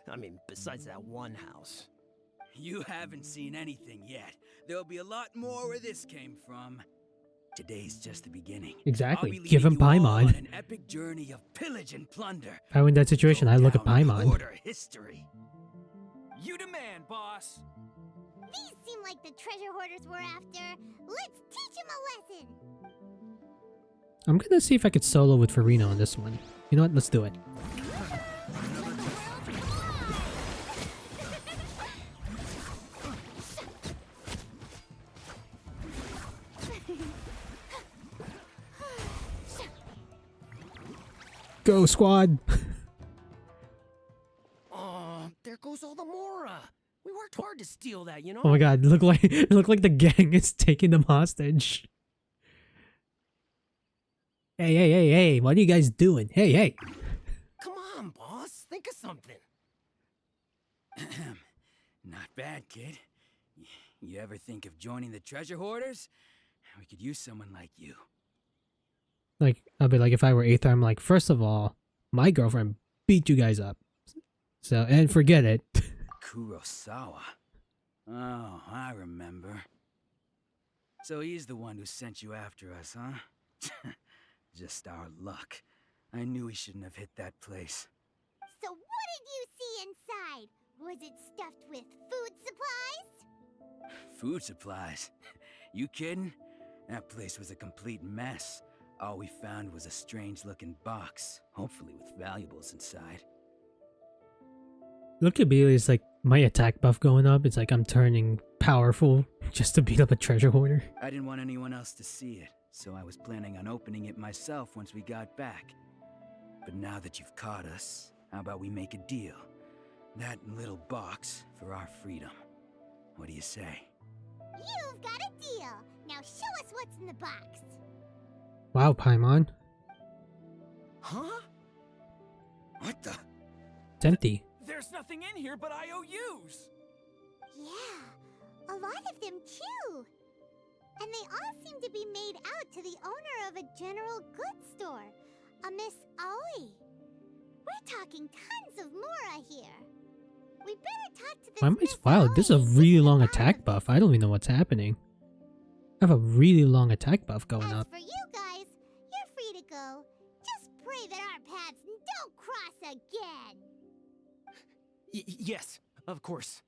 I mean, besides that one house. You haven't seen anything yet. There'll be a lot more where this came from. Today's just the beginning. Exactly. I'll be Give him leading you all Paimon. on an epic journey of pillage and plunder. If I were in that situation, I'd look at Go down Paimon. Hoarder history. You demand, boss. These seem like the treasure hoarders we're after. Let's teach them a lesson. I'm gonna see if I could solo with Farina on this one. You know what? Let's do it. Go squad! Oh, there goes all the Mora. We worked hard to steal that, you know? Oh my god, it looked like the gang is taking them hostage. Hey, what are you guys doing? Hey. Come on, boss. Think of something. Not bad, kid. You ever think of joining the treasure hoarders? We could use someone like you. Like, I'll be like, if I were Aether, I'm like, first of all, my girlfriend beat you guys up. So, and forget it. Kurosawa. Oh, I remember. So he's the one who sent you after us, huh? Just our luck. I knew he shouldn't have hit that place. So what did you see inside? Was it stuffed with food supplies? Food supplies? You kidding? That place was a complete mess. All we found was a strange-looking box, hopefully with valuables inside. Look at me, it's like my attack buff going up. It's like I'm turning powerful just to beat up a treasure hoarder. I didn't want anyone else to see it, so I was planning on opening it myself once we got back. But now that you've caught us, how about we make a deal? That little box for our freedom. What do you say? You've got a deal. Now show us what's in the box. Wow, Paimon. Huh? What the? It's empty. There's nothing in here but IOUs. Yeah, a lot of them too. And they all seem to be made out to the owner of a general goods store, a Miss Aoi. We're talking tons of Mora here. We better talk to this Miss Wow, Aoi this is a and see really what's long about attack this. buff. I don't even know what's happening. I have a really long attack buff going As up. for you guys, you're free to go. Just pray that our paths don't cross again. Yes, of course.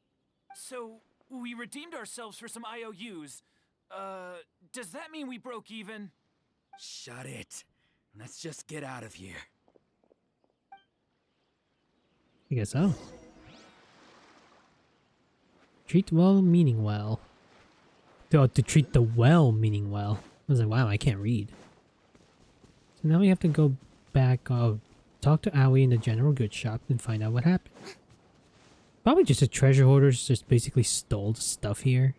So, we redeemed ourselves for some IOUs. Does that mean we broke even? Shut it. Let's just get out of here. I guess so. Treat well, meaning well. To treat the well, meaning well. I was like, wow, I can't read. So now we have to go back, talk to Aoi in the general goods shop and find out what happened. Probably just the treasure hoarders just basically stole the stuff here.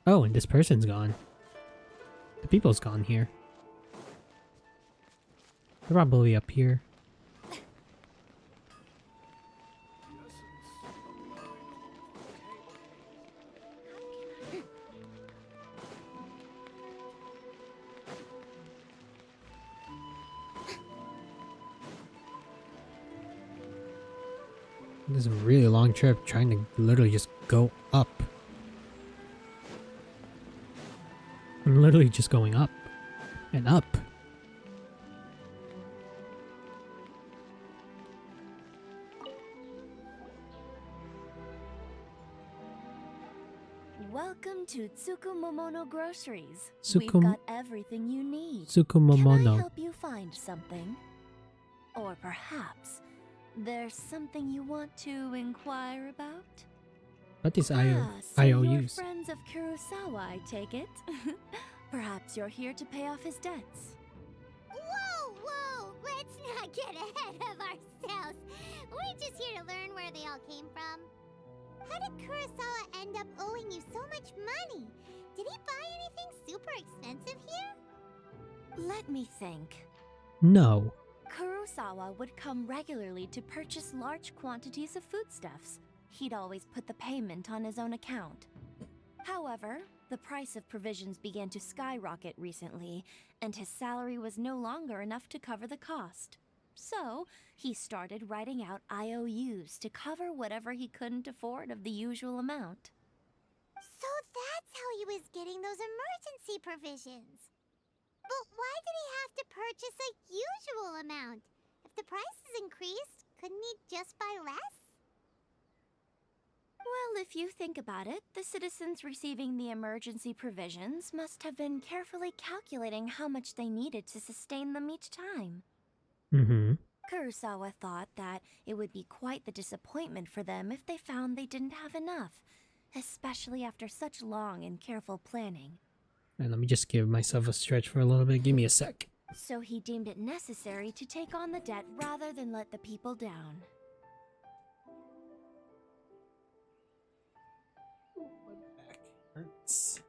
Oh, and this person's gone. The people's gone here. They're probably up here. This is a really long trip trying to literally just go up. I'm literally just going up and up. Welcome to Tsukumomono Groceries. We've Tsukum- got everything you need. Tsukumomono. Can I help you find something? Or perhaps there's something you want to inquire about? What is So you're IOUs? friends of Kurosawa, I take it. Perhaps you're here to pay off his debts. Whoa, whoa! Let's not get ahead of ourselves. We're just here to learn where they all came from. How did Kurosawa end up owing you so much money? Did he buy anything super expensive here? Let me think. No. Kurosawa would come regularly to purchase large quantities of foodstuffs. He'd always put the payment on his own account. However, the price of provisions began to skyrocket recently, and his salary was no longer enough to cover the cost. So, he started writing out IOUs to cover whatever he couldn't afford of the usual amount. So that's how he was getting those emergency provisions. But why did he have to purchase a usual amount? If the prices increased, couldn't he just buy less? Well, if you think about it, the citizens receiving the emergency provisions must have been carefully calculating how much they needed to sustain them each time. Mm-hmm. Kurosawa thought that it would be quite the disappointment for them if they found they didn't have enough, especially after such long and careful planning. And let me just give myself a stretch for a little bit. Give me a sec. So he deemed it necessary to take on the debt rather than let the people down. My back hurts.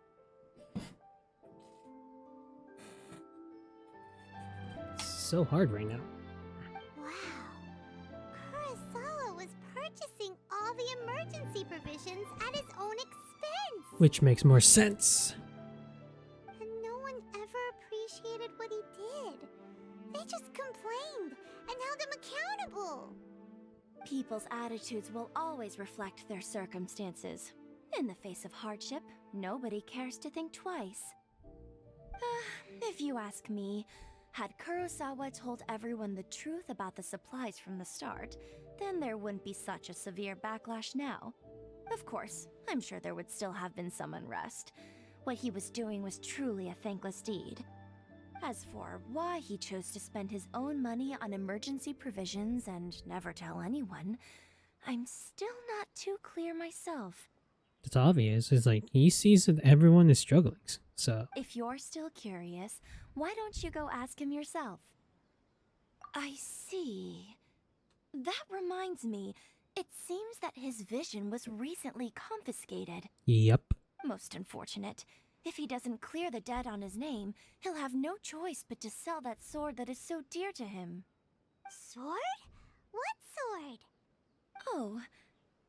So hard right now. Wow. Kurosawa was purchasing all the emergency provisions at his own expense. Which makes more sense. And no one ever appreciated what he did. They just complained and held him accountable. People's attitudes will always reflect their circumstances. In the face of hardship, nobody cares to think twice. If you ask me, had Kurosawa told everyone the truth about the supplies from the start, then there wouldn't be such a severe backlash now. Of course, I'm sure there would still have been some unrest. What he was doing was truly a thankless deed. As for why he chose to spend his own money on emergency provisions and never tell anyone, I'm still not too clear myself. It's obvious. It's like he sees that everyone is struggling. So If you're still curious, why don't you go ask him yourself? I see. That reminds me, it seems that his vision was recently confiscated. yep. Most unfortunate. If he doesn't clear the debt on his name, he'll have no choice but to sell that sword that is so dear to him. Sword? What sword? Oh,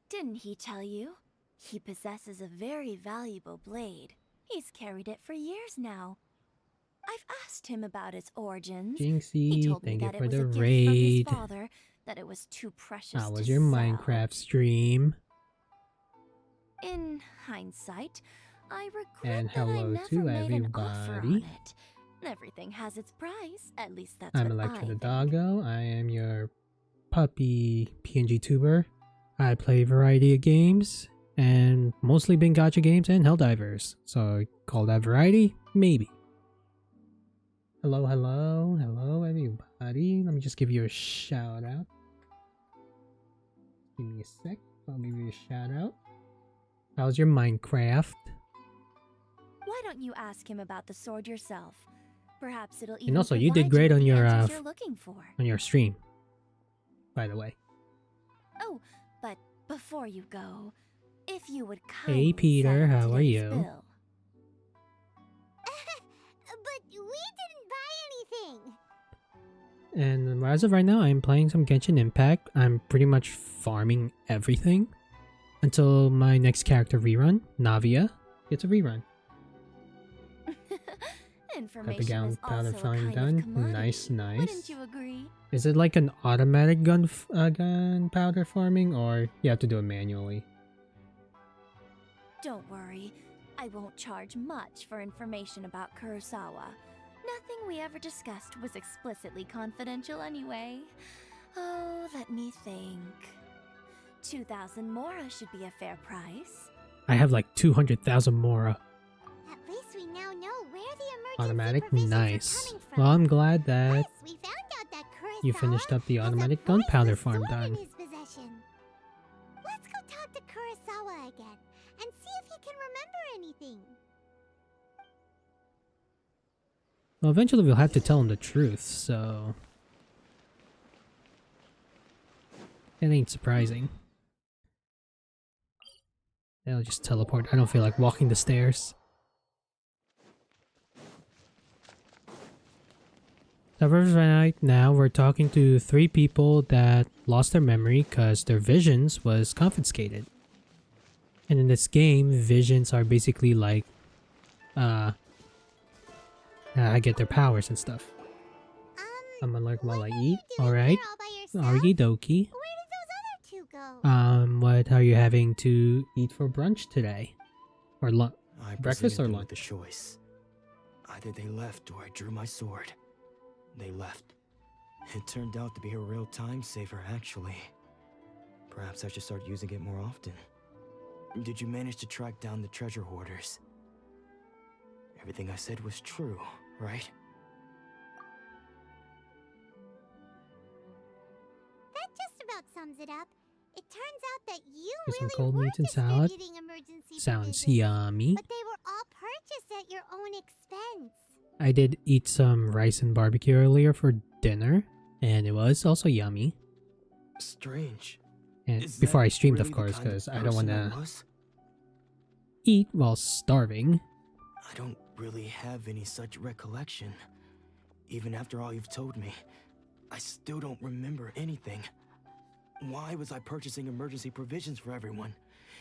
didn't he tell you? He possesses a very valuable blade. He's carried it for years now. I've asked him about its origins. He Jinxie, told me thank you that it for was a the gift raid. from his father, that it was too precious How to was your sell. Minecraft stream? In hindsight, I regret And that I hello never to made an offer on everybody. it. Everything has its price. At least that's I'm what Electra I the think. Doggo. I am your puppy PNG tuber. I play a variety of games, and mostly been gacha games and Helldivers. So call that variety? Maybe. Hello, hello, hello everybody. Let me just give you a shout out. Give me a sec. I'll give you a shout out. How's your Minecraft? Why don't you ask him about the sword yourself? Perhaps it'll even And also, you did provide great with on the your answers you're looking for. on your stream. By the way. Oh, but before you go, if you would kindly Hey Peter, settle how are today's you? bill. But we didn't buy anything. And as of right now, I'm playing some Genshin Impact. I'm pretty much farming everything until my next character rerun, Navia, gets a rerun. Information is gunpowder also a flying kind gun. of commodity. Nice, nice. Wouldn't you agree? Is it like an automatic gunpowder farming, or you have to do it manually? Don't worry, I won't charge much for information about Kurosawa. Nothing we ever discussed was explicitly confidential anyway. Oh, let me think. 2,000 mora should be a fair price. I have like 200,000 mora. At least we now know where the emergency Automatic, provisions nice. are coming from. Well, I'm glad that Plus, we found out that you Kurosawa finished up the has a automatic gunpowder priceless farm sword done. in his possession. Let's go talk to Kurosawa again and see if he can remember anything. Well, eventually we'll have to tell him the truth, so it ain't surprising. I'll just teleport. I don't feel like walking the stairs. So right now we're talking to 3 people that lost their memory because their visions was confiscated. And in this game, visions are basically like I get their powers and stuff. I'm gonna learn while I eat. Alright. Okie dokie. Where did those other 2 go? What are you having to eat for brunch today? Or breakfast or presented them lunch? with a choice. Either they left or I drew my sword. They left. It turned out to be a real time saver, actually. Perhaps I should start using it more often. Did you manage to track down the treasure hoarders? Everything I said was true, right? That just about sums it up. It turns out that you Get some really cold were meats and salad. distributing emergency Sounds provisions, yummy. but they were all purchased at your own expense. I did eat some rice and barbecue earlier for dinner, and it was also yummy. Strange. And Is before that I streamed, really of the course, kind of because I don't want person I to was? eat while starving. I don't really have any such recollection. Even after all you've told me, I still don't remember anything. Why was I purchasing emergency provisions for everyone?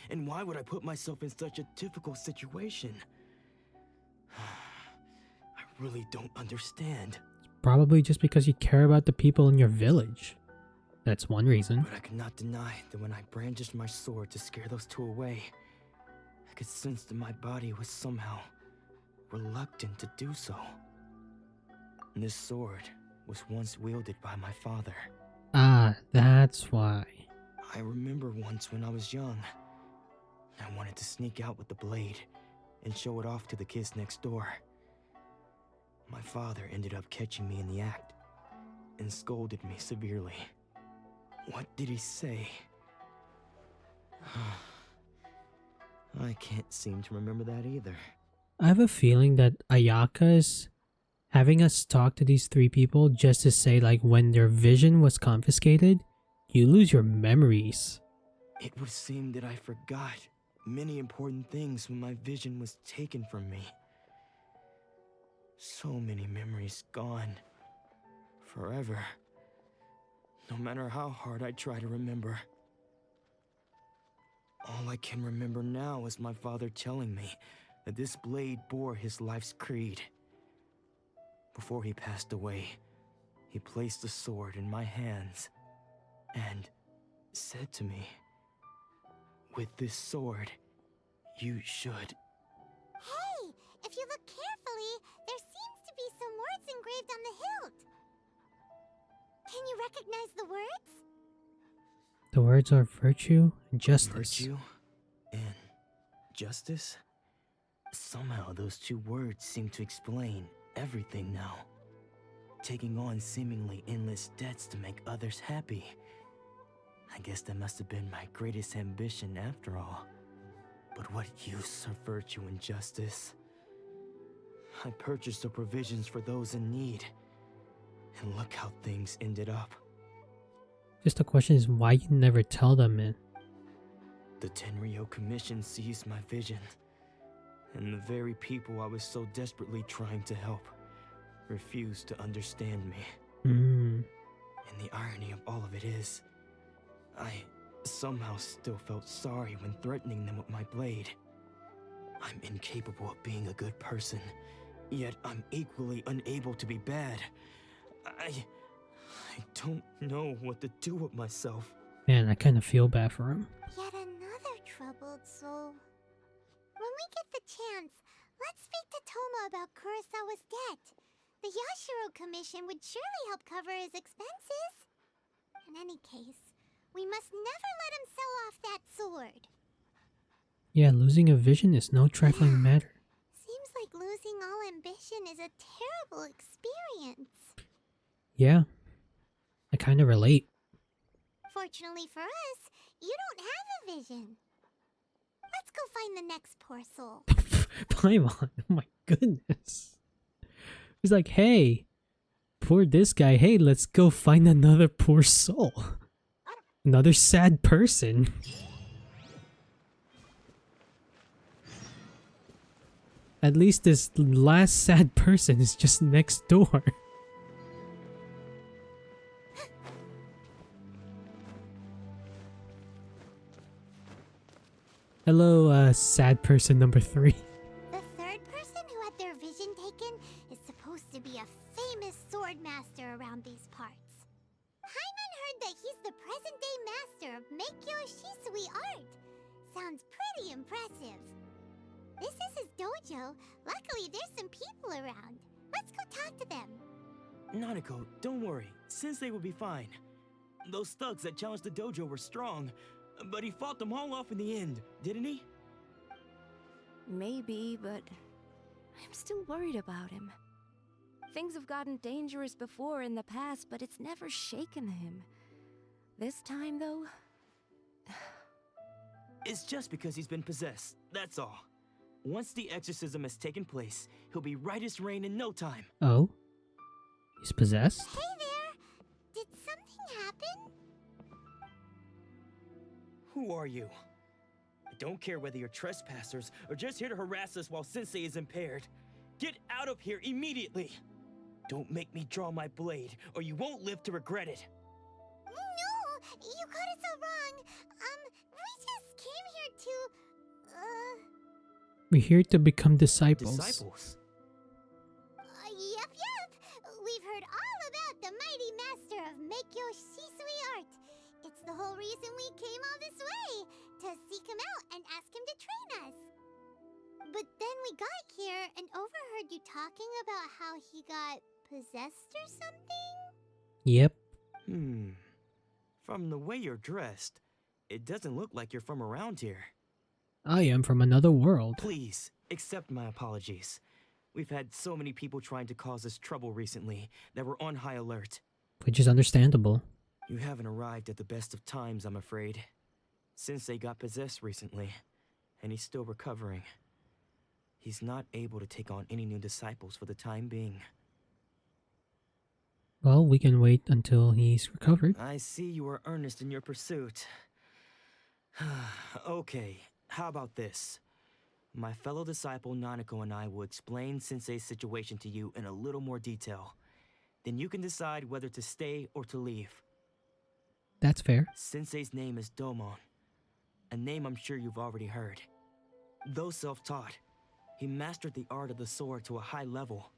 And why would I put myself in such a difficult situation? I really don't understand. Probably just because you care about the people in your village. That's one reason. But I cannot deny that when I brandished my sword to scare those 2 away, I could sense that my body was somehow reluctant to do so. This sword was once wielded by my father. Ah, that's why. I remember once when I was young, I wanted to sneak out with the blade and show it off to the kids next door. My father ended up catching me in the act and scolded me severely. What did he say? I can't seem to remember that either. I have a feeling that Ayaka is having us talk to these 3 people just to say, like, when their vision was confiscated, you lose your memories. It would seem that I forgot many important things when my vision was taken from me. So many memories gone. Forever. No matter how hard I try to remember. All I can remember now is my father telling me that this blade bore his life's creed. Before he passed away, he placed the sword in my hands and said to me, "With this sword, you should..." Hey, if you look carefully, there seems to be some words engraved on the hilt. Can you recognize the words? The words are virtue and justice. Virtue and justice? Somehow those 2 words seem to explain everything now. Taking on seemingly endless debts to make others happy. I guess that must have been my greatest ambition after all. But what use are virtue and justice? I purchased the provisions for those in need. And look how things ended up. Just the question is why you never tell them, man. The Tenryo Commission seized my vision. And the very people I was so desperately trying to help refused to understand me. And the irony of all of it is, I somehow still felt sorry when threatening them with my blade. I'm incapable of being a good person, Yet I'm equally unable to be bad. I don't know what to do with myself. Man, I kind of feel bad for him. Yet another troubled soul. When we get the chance, let's speak to Toma about Kurosawa's debt. The Yashiro Commission would surely help cover his expenses. In any case, we must never let him sell off that sword. Yeah, losing a vision is no trifling matter. Seems like losing all ambition is a terrible experience. Yeah, I kind of relate. Fortunately for us, you don't have a vision. Let's go find the next poor soul. Paimon, oh my goodness. He's like, hey, poor this guy. Hey, let's go find another poor soul. Another sad person. At least this last sad person is just next door. Hello, sad person number 3. The third person who had their vision taken is supposed to be a famous sword master around these parts. Hyman heard that he's the present-day master of Meikyo Shisui art. Sounds pretty impressive. This is his dojo. Luckily, there's some people around. Let's go talk to them. Nanako, don't worry. Sensei will be fine. Those thugs that challenged the dojo were strong, but he fought them all off in the end, didn't he? Maybe, but I'm still worried about him. Things have gotten dangerous before in the past, but it's never shaken him. This time, though... It's just because he's been possessed, that's all. Once the exorcism has taken place, he'll be right as rain in no time. Oh? He's possessed? Hey there! Did something happen? Who are you? I don't care whether you're trespassers or just here to harass us while Sensei is impaired. Get out of here immediately! Don't make me draw my blade, or you won't live to regret it. No! You got it so wrong. We just came here to... We're here to become disciples. Disciples? Yep. We've heard all about the mighty master of Meikyo Shisui art. It's the whole reason we came all this way, to seek him out and ask him to train us. But then we got here and overheard you talking about how he got possessed or something? Yep. From the way you're dressed, it doesn't look like you're from around here. I am from another world. Please, accept my apologies. We've had so many people trying to cause us trouble recently that we're on high alert. Which is understandable. You haven't arrived at the best of times, I'm afraid. Sensei got possessed recently, and he's still recovering. He's not able to take on any new disciples for the time being. Well, we can wait until he's recovered. I see you are earnest in your pursuit. Okay, how about this? My fellow disciple Nanako and I will explain Sensei's situation to you in a little more detail. Then you can decide whether to stay or to leave. That's fair. Sensei's name is Domon, a name I'm sure you've already heard. Though self-taught, he mastered the art of the sword to a high level.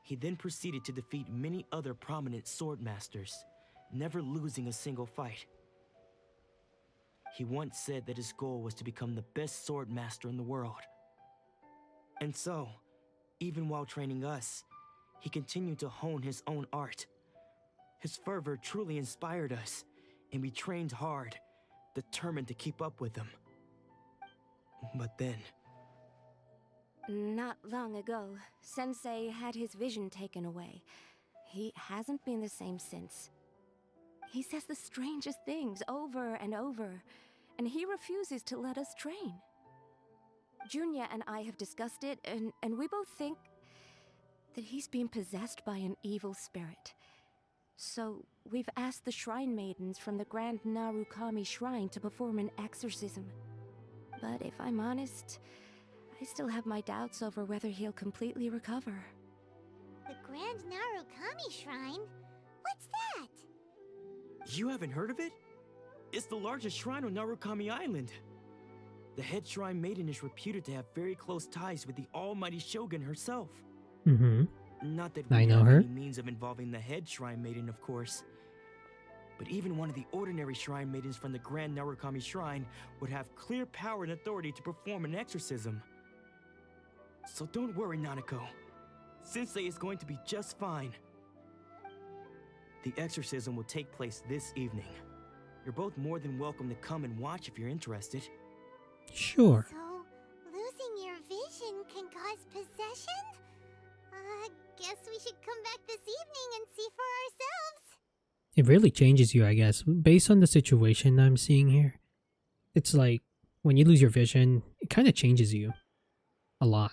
He then proceeded to defeat many other prominent sword masters, never losing a single fight. He once said that his goal was to become the best sword master in the world. And so, even while training us, he continued to hone his own art. His fervor truly inspired us, and we trained hard, determined to keep up with him. But then... Not long ago, Sensei had his vision taken away. He hasn't been the same since. He says the strangest things over and over, and he refuses to let us train. Junya and I have discussed it, and we both think that he's been possessed by an evil spirit. So, we've asked the shrine maidens from the Grand Narukami Shrine to perform an exorcism. But if I'm honest, I still have my doubts over whether he'll completely recover. The Grand Narukami Shrine? What's that? You haven't heard of it? It's the largest shrine on Narukami Island. The head shrine maiden is reputed to have very close ties with the almighty Shogun herself. Mm-hmm. Not that I we know have her. any means of involving the head Shrine Maiden, of course. But even one of the ordinary Shrine Maidens from the Grand Narukami Shrine would have clear power and authority to perform an exorcism. So don't worry, Nanako. Sensei is going to be just fine. The exorcism will take place this evening. You're both more than welcome to come and watch if you're interested. Sure. So, losing your vision can cause possession? Guess we should come back this evening and see for ourselves. It really changes you, I guess. Based on the situation I'm seeing here, it's like when you lose your vision, it kind of changes you a lot.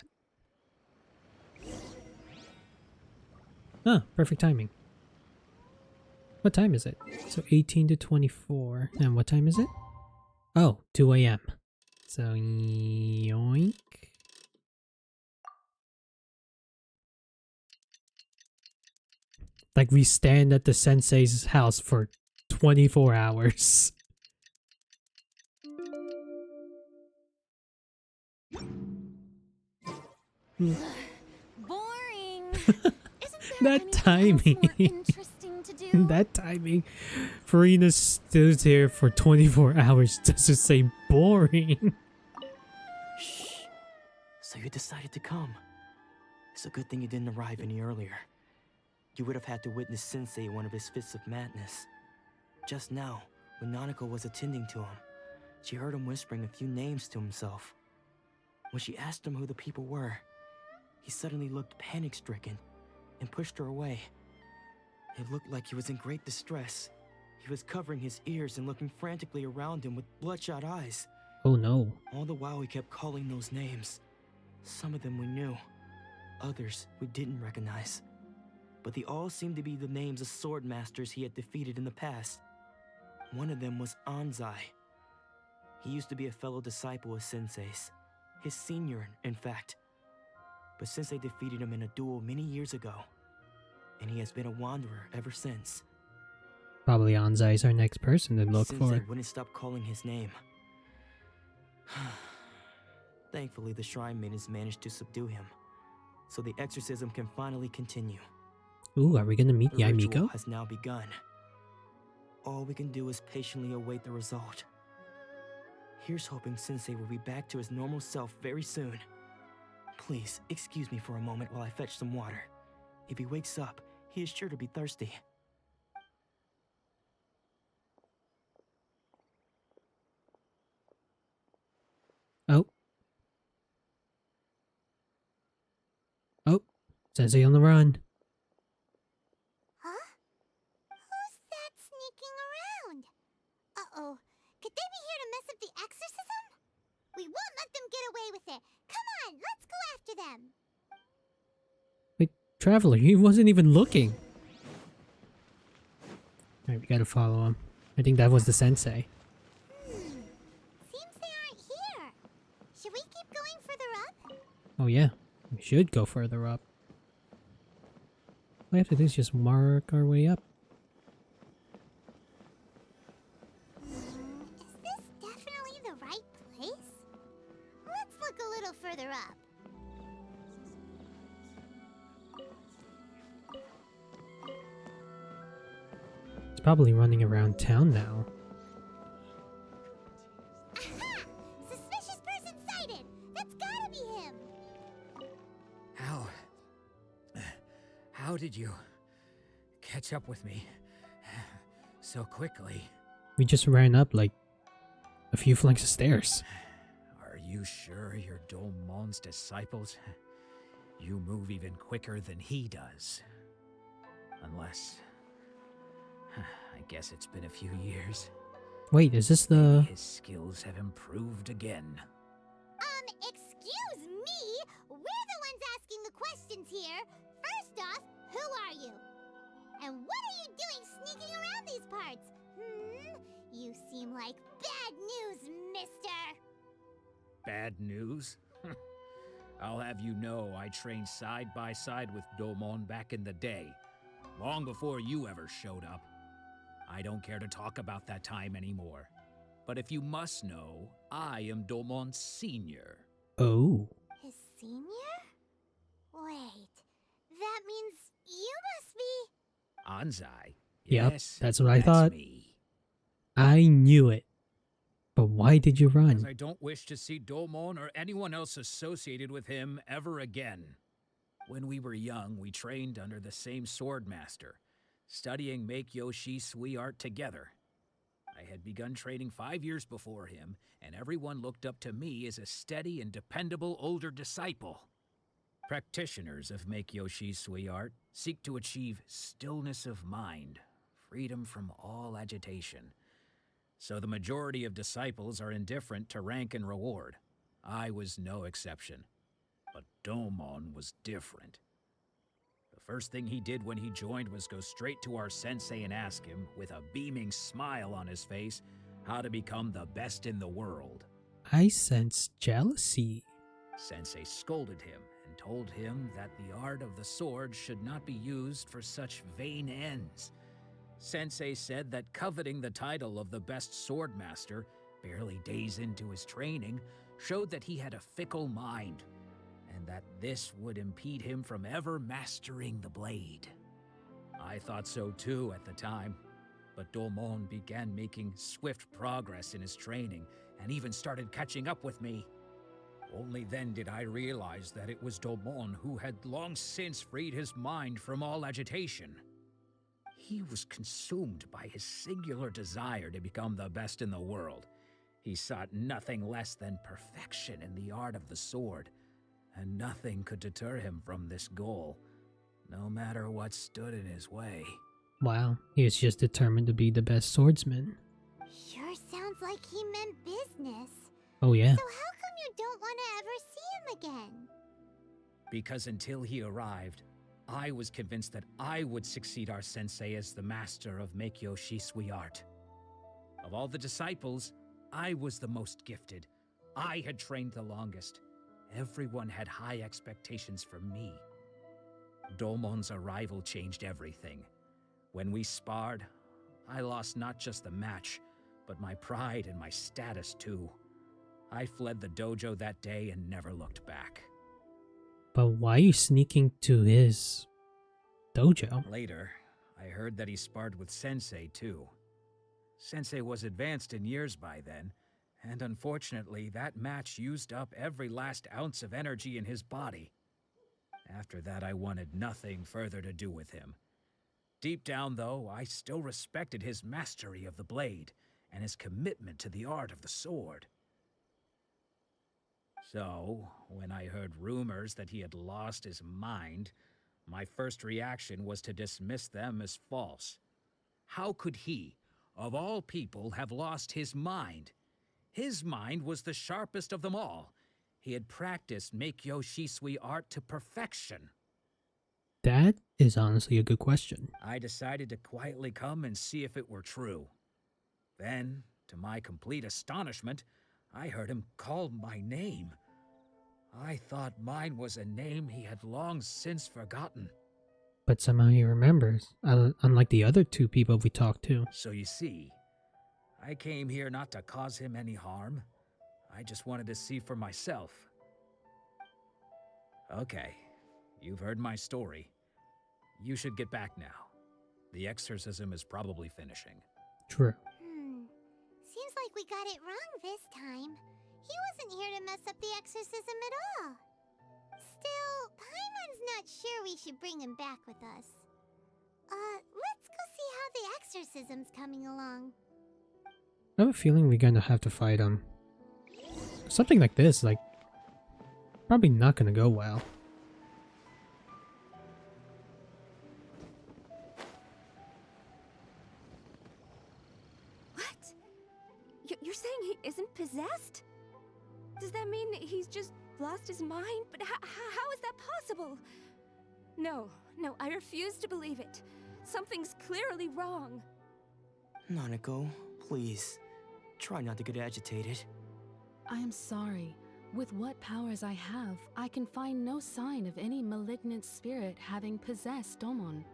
Ah, perfect timing. What time is it? So 18 to 24. And what time is it? Oh, 2 a.m. So yoink. Like we stand at the sensei's house for 24 hours. Boring. Isn't there That anything timing. else more interesting to do? That timing. Farina stood here for 24 hours just to say boring. Shh. So you decided to come. It's a good thing you didn't arrive any earlier. You would have had to witness Sensei in one of his fits of madness. Just now, when Nanako was attending to him, she heard him whispering a few names to himself. When she asked him who the people were, he suddenly looked panic-stricken and pushed her away. It looked like he was in great distress. He was covering his ears and looking frantically around him with bloodshot eyes. Oh no. All the while he kept calling those names. Some of them we knew, others we didn't recognize. But they all seemed to be the names of sword masters he had defeated in the past. One of them was Anzai. He used to be a fellow disciple of Sensei's, his senior, in fact. But Sensei defeated him in a duel many years ago, and he has been a wanderer ever since. Probably Anzai is our next person to look Sensei for. wouldn't stop calling his name. Thankfully, the Shrine Maidens managed to subdue him, so the exorcism can finally continue. Ooh, are we gonna meet The ritual Yaimiko? has now begun. All we can do is patiently await the result. Here's hoping Sensei will be back to his normal self very soon. Please, excuse me for a moment while I fetch some water. If he wakes up, he is sure to be thirsty. Oh. Oh. Sensei on the run. Huh? Who's that sneaking around? Uh-oh. Could they be here to mess up the exorcism? We won't let them get away with it. Come on, let's go after them. Wait, Traveler, he wasn't even looking. Alright, we gotta follow him. I think that was the sensei. Seems they aren't here. Should we keep going further up? Oh yeah, we should go further up. All we have to do is just mark our way up. Is this definitely the right place? Let's look a little further up. It's probably running around town now. Aha! Suspicious person sighted! That's gotta be him! How did you catch up with me so quickly? We just ran up like a few flights of stairs. Are you sure you're Domon's disciples? You move even quicker than he does. Unless... I guess it's been a few years. Wait, is this the... His skills have improved again. Excuse me? We're the ones asking the questions here. First off, who are you? And what are you doing sneaking around these parts? You seem like bad news, mister. Bad news? I'll have you know I trained side by side with Domon back in the day, long before you ever showed up. I don't care to talk about that time anymore. But if you must know, I am Domon's senior. Oh. His senior? Wait, that means you must be... Anzai? Yep, Yes, that's what I thought. me. I knew it. But why did you Because run? I don't wish to see Domon or anyone else associated with him ever again. When we were young, we trained under the same sword master, studying Make-Yoshi Sui art together. I had begun training 5 years before him, and everyone looked up to me as a steady and dependable older disciple. Practitioners of Make-Yoshi Sui art seek to achieve stillness of mind, freedom from all agitation. So the majority of disciples are indifferent to rank and reward. I was no exception. But Domon was different. The first thing he did when he joined was go straight to our sensei and ask him, with a beaming smile on his face, how to become the best in the world. I sense jealousy. Sensei scolded him and told him that the art of the sword should not be used for such vain ends. Sensei said that coveting the title of the best sword master, barely days into his training, showed that he had a fickle mind, and that this would impede him from ever mastering the blade. I thought so too at the time, but Domon began making swift progress in his training and even started catching up with me. Only then did I realize that it was Domon who had long since freed his mind from all agitation. He was consumed by his singular desire to become the best in the world. He sought nothing less than perfection in the art of the sword, and nothing could deter him from this goal, no matter what stood in his way. Wow, he was just determined to be the best swordsman. Sure sounds like he meant business. Oh yeah. So how come you don't want to ever see him again? Because until he arrived, I was convinced that I would succeed our sensei as the master of Make-Yoshi Sui art. Of all the disciples, I was the most gifted. I had trained the longest. Everyone had high expectations from me. Domon's arrival changed everything. When we sparred, I lost not just the match, but my pride and my status too. I fled the dojo that day and never looked back. But why are you sneaking to his dojo? Later, I heard that he sparred with Sensei too. Sensei was advanced in years by then, and unfortunately that match used up every last ounce of energy in his body. After that, I wanted nothing further to do with him. Deep down though, I still respected his mastery of the blade and his commitment to the art of the sword. So, when I heard rumors that he had lost his mind, my first reaction was to dismiss them as false. How could he, of all people, have lost his mind? His mind was the sharpest of them all. He had practiced Make-Yoshi Sui art to perfection. That is honestly a good question. I decided to quietly come and see if it were true. Then, to my complete astonishment, I heard him call my name. I thought mine was a name he had long since forgotten. But somehow he remembers, unlike the other two people we talked to. So you see, I came here not to cause him any harm. I just wanted to see for myself. Okay, you've heard my story. You should get back now. The exorcism is probably finishing. True. Seems like we got it wrong this time. He wasn't here to mess up the exorcism at all. Still, Paimon's not sure we should bring him back with us. Let's go see how the exorcism's coming along. I have a feeling we're gonna have to fight him. Something like this, like, probably not gonna go well. What? You're saying he isn't possessed? Does that mean he's just lost his mind? But how is that possible? No, I refuse to believe it. Something's clearly wrong. Nanako, please. Try not to get agitated. I am sorry. With what powers I have, I can find no sign of any malignant spirit having possessed Domon.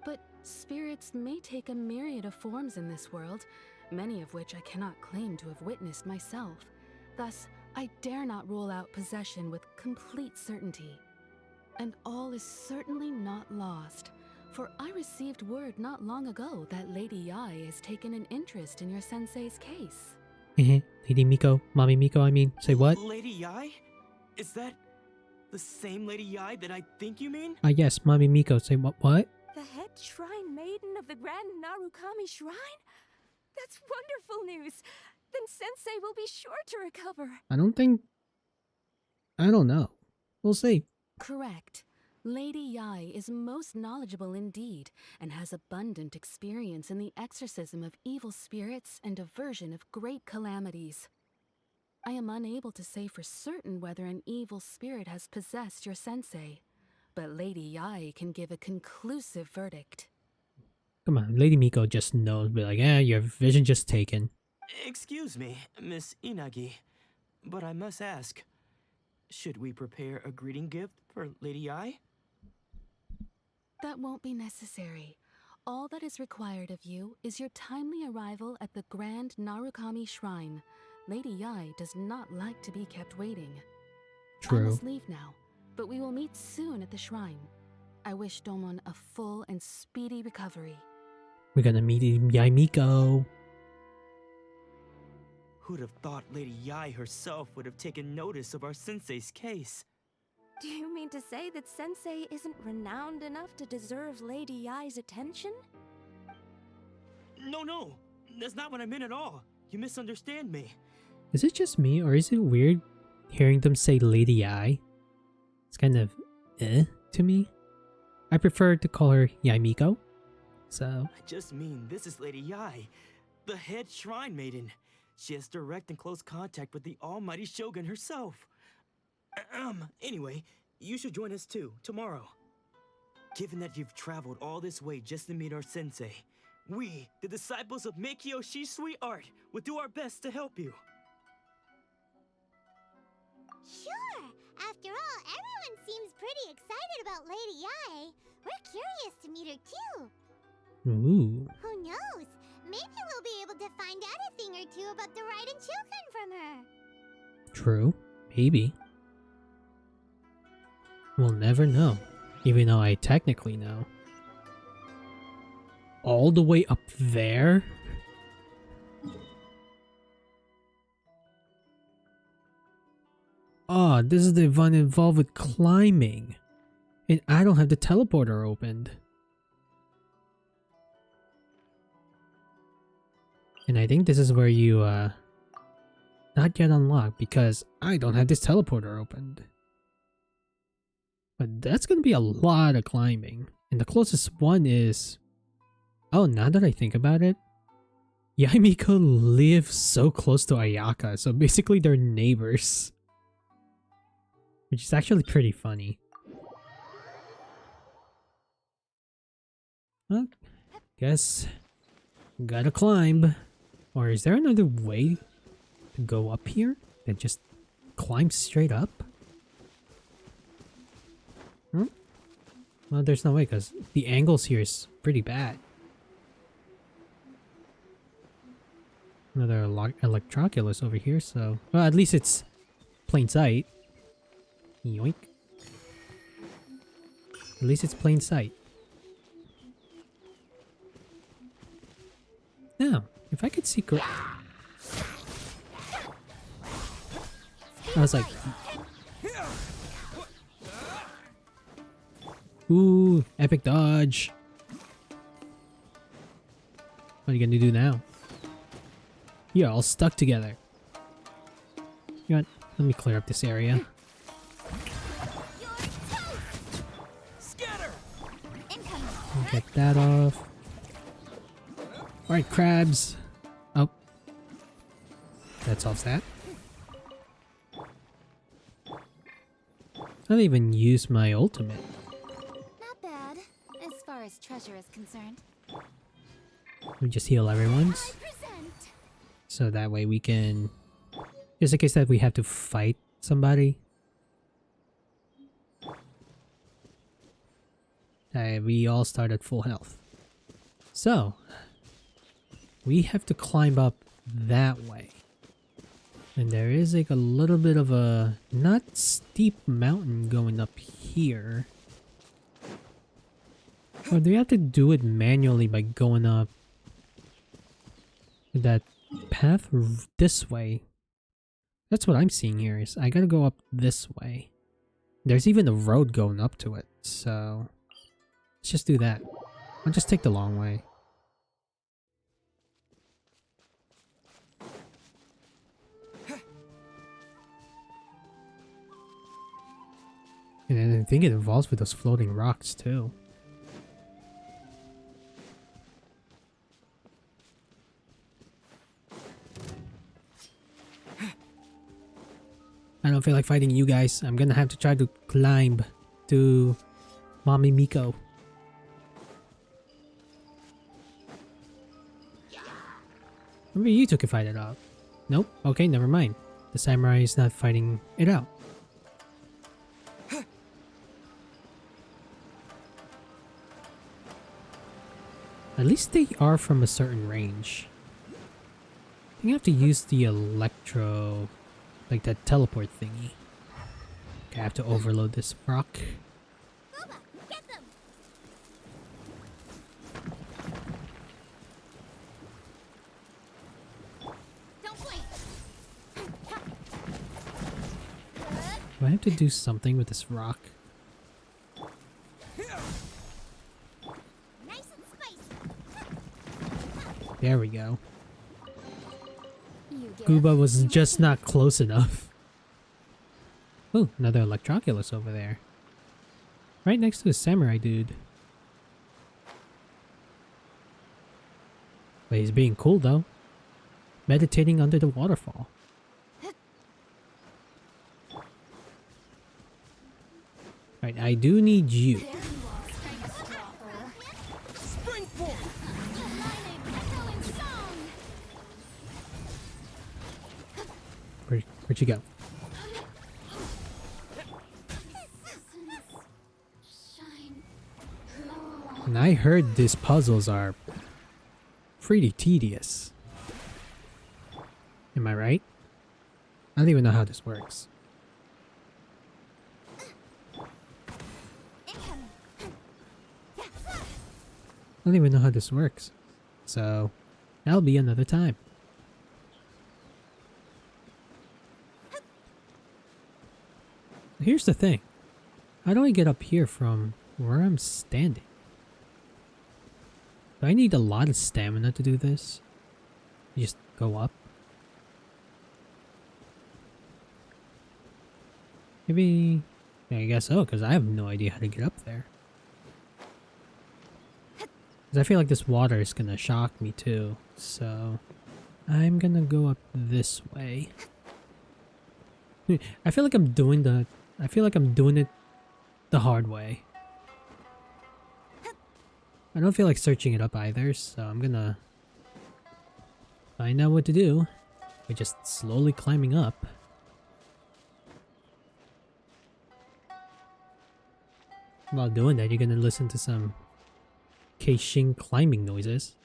But spirits may take a myriad of forms in this world, many of which I cannot claim to have witnessed myself. Thus, I dare not rule out possession with complete certainty. And all is certainly not lost, for I received word not long ago that Lady Yai has taken an interest in your sensei's case. Lady Miko, Mommy Miko, I mean, say what? Lady Yai? Is that the same Lady Yai that I think you mean? Yes, Mommy Miko, say what? The head shrine maiden of the Grand Narukami Shrine? That's wonderful news! Then Sensei will be sure to recover. I don't know. We'll see. Correct. Lady Yai is most knowledgeable indeed, and has abundant experience in the exorcism of evil spirits and aversion of great calamities. I am unable to say for certain whether an evil spirit has possessed your sensei, but Lady Yai can give a conclusive verdict. Come on, Lady Miko just knows, be like, your vision just taken. Excuse me, Miss Inagi, but I must ask, should we prepare a greeting gift for Lady Yai? That won't be necessary. All that is required of you is your timely arrival at the Grand Narukami Shrine. Lady Yai does not like to be kept waiting. True. I must leave now, but we will meet soon at the shrine. I wish Domon a full and speedy recovery. We're gonna meet Yai Miko. Who'd have thought Lady Yai herself would have taken notice of our sensei's case? Do you mean to say that Sensei isn't renowned enough to deserve Lady Yai's attention? No, that's not what I meant at all. You misunderstand me. Is it just me, or is it weird hearing them say Lady Yai? It's kind of to me. I prefer to call her Yai Miko. So I just mean this is Lady Yai, the head shrine maiden. She has direct and close contact with the almighty Shogun herself. Anyway, you should join us too, tomorrow. Given that you've traveled all this way just to meet our sensei, we, the disciples of Meikyo Shisui Art, will do our best to help you. Sure! After all, everyone seems pretty excited about Lady Yai. We're curious to meet her too. ooh. Who knows? Maybe we'll be able to find out a thing or two about the Raiden children from her. True. Maybe. We'll never know. Even though I technically know. All the way up there? Oh, this is the one involved with climbing. And I don't have the teleporter opened. And I think this is where you, not yet unlocked because I don't have this teleporter opened. But that's gonna be a lot of climbing. And the closest one is... Oh, now that I think about it, Yai Miko lives so close to Ayaka, so basically they're neighbors. Which is actually pretty funny. Well, guess gotta climb. Or is there another way to go up here that just climbs straight up? Hmm? Well, there's no way because the angles here is pretty bad. Another Electroculus over here, so... Well, at least it's plain sight. Yoink. At least it's plain sight. Now, if I could see... I was like... Ooh, epic dodge. What are you gonna do now? You're all stuck together. You know what? Let me clear up this area. Get that off. Alright, crabs. Oh. That solves that. I don't even use my ultimate. Not bad, as far as treasure is concerned. Let me just heal everyone's. So that way we can... Just in case that we have to fight somebody. We all start at full health. So, we have to climb up that way. And there is like a little bit of a not steep mountain going up here. Or do you have to do it manually by going up that path this way? That's what I'm seeing here is I gotta go up this way. There's even a road going up to it, so let's just do that. I'll just take the long way. And then I think it involves with those floating rocks too. I don't feel like fighting you guys. I'm gonna have to try to climb to Mommy Miko. Maybe you two can fight it out. Nope. Okay, never mind. The samurai is not fighting it out. At least they are from a certain range. I think I have to use the electro, like that teleport thingy. Okay, I have to overload this rock. Booba, get them! Don't blink! Do I have to do something with this rock? Nice and spicy! There we go. You give, Gooba was you just receive. not close enough. Ooh, another Electroculus over there. Right next to the samurai dude. But he's being cool though. Meditating under the waterfall. Right, I do need you. Where'd you go? And I heard these puzzles are pretty tedious. Am I right? I don't even know how this works. I don't even know how this works. So, that'll be another time. Here's the thing. How do I get up here from where I'm standing? Do I need a lot of stamina to do this? You just go up? Maybe... Yeah, I guess so, because I have no idea how to get up there. Because I feel like this water is gonna shock me too, so... I'm gonna go up this way. I feel like I'm doing the... I feel like I'm doing it the hard way. I don't feel like searching it up either, so I'm gonna find out what to do by just slowly climbing up. While doing that, you're gonna listen to some Keishin climbing noises.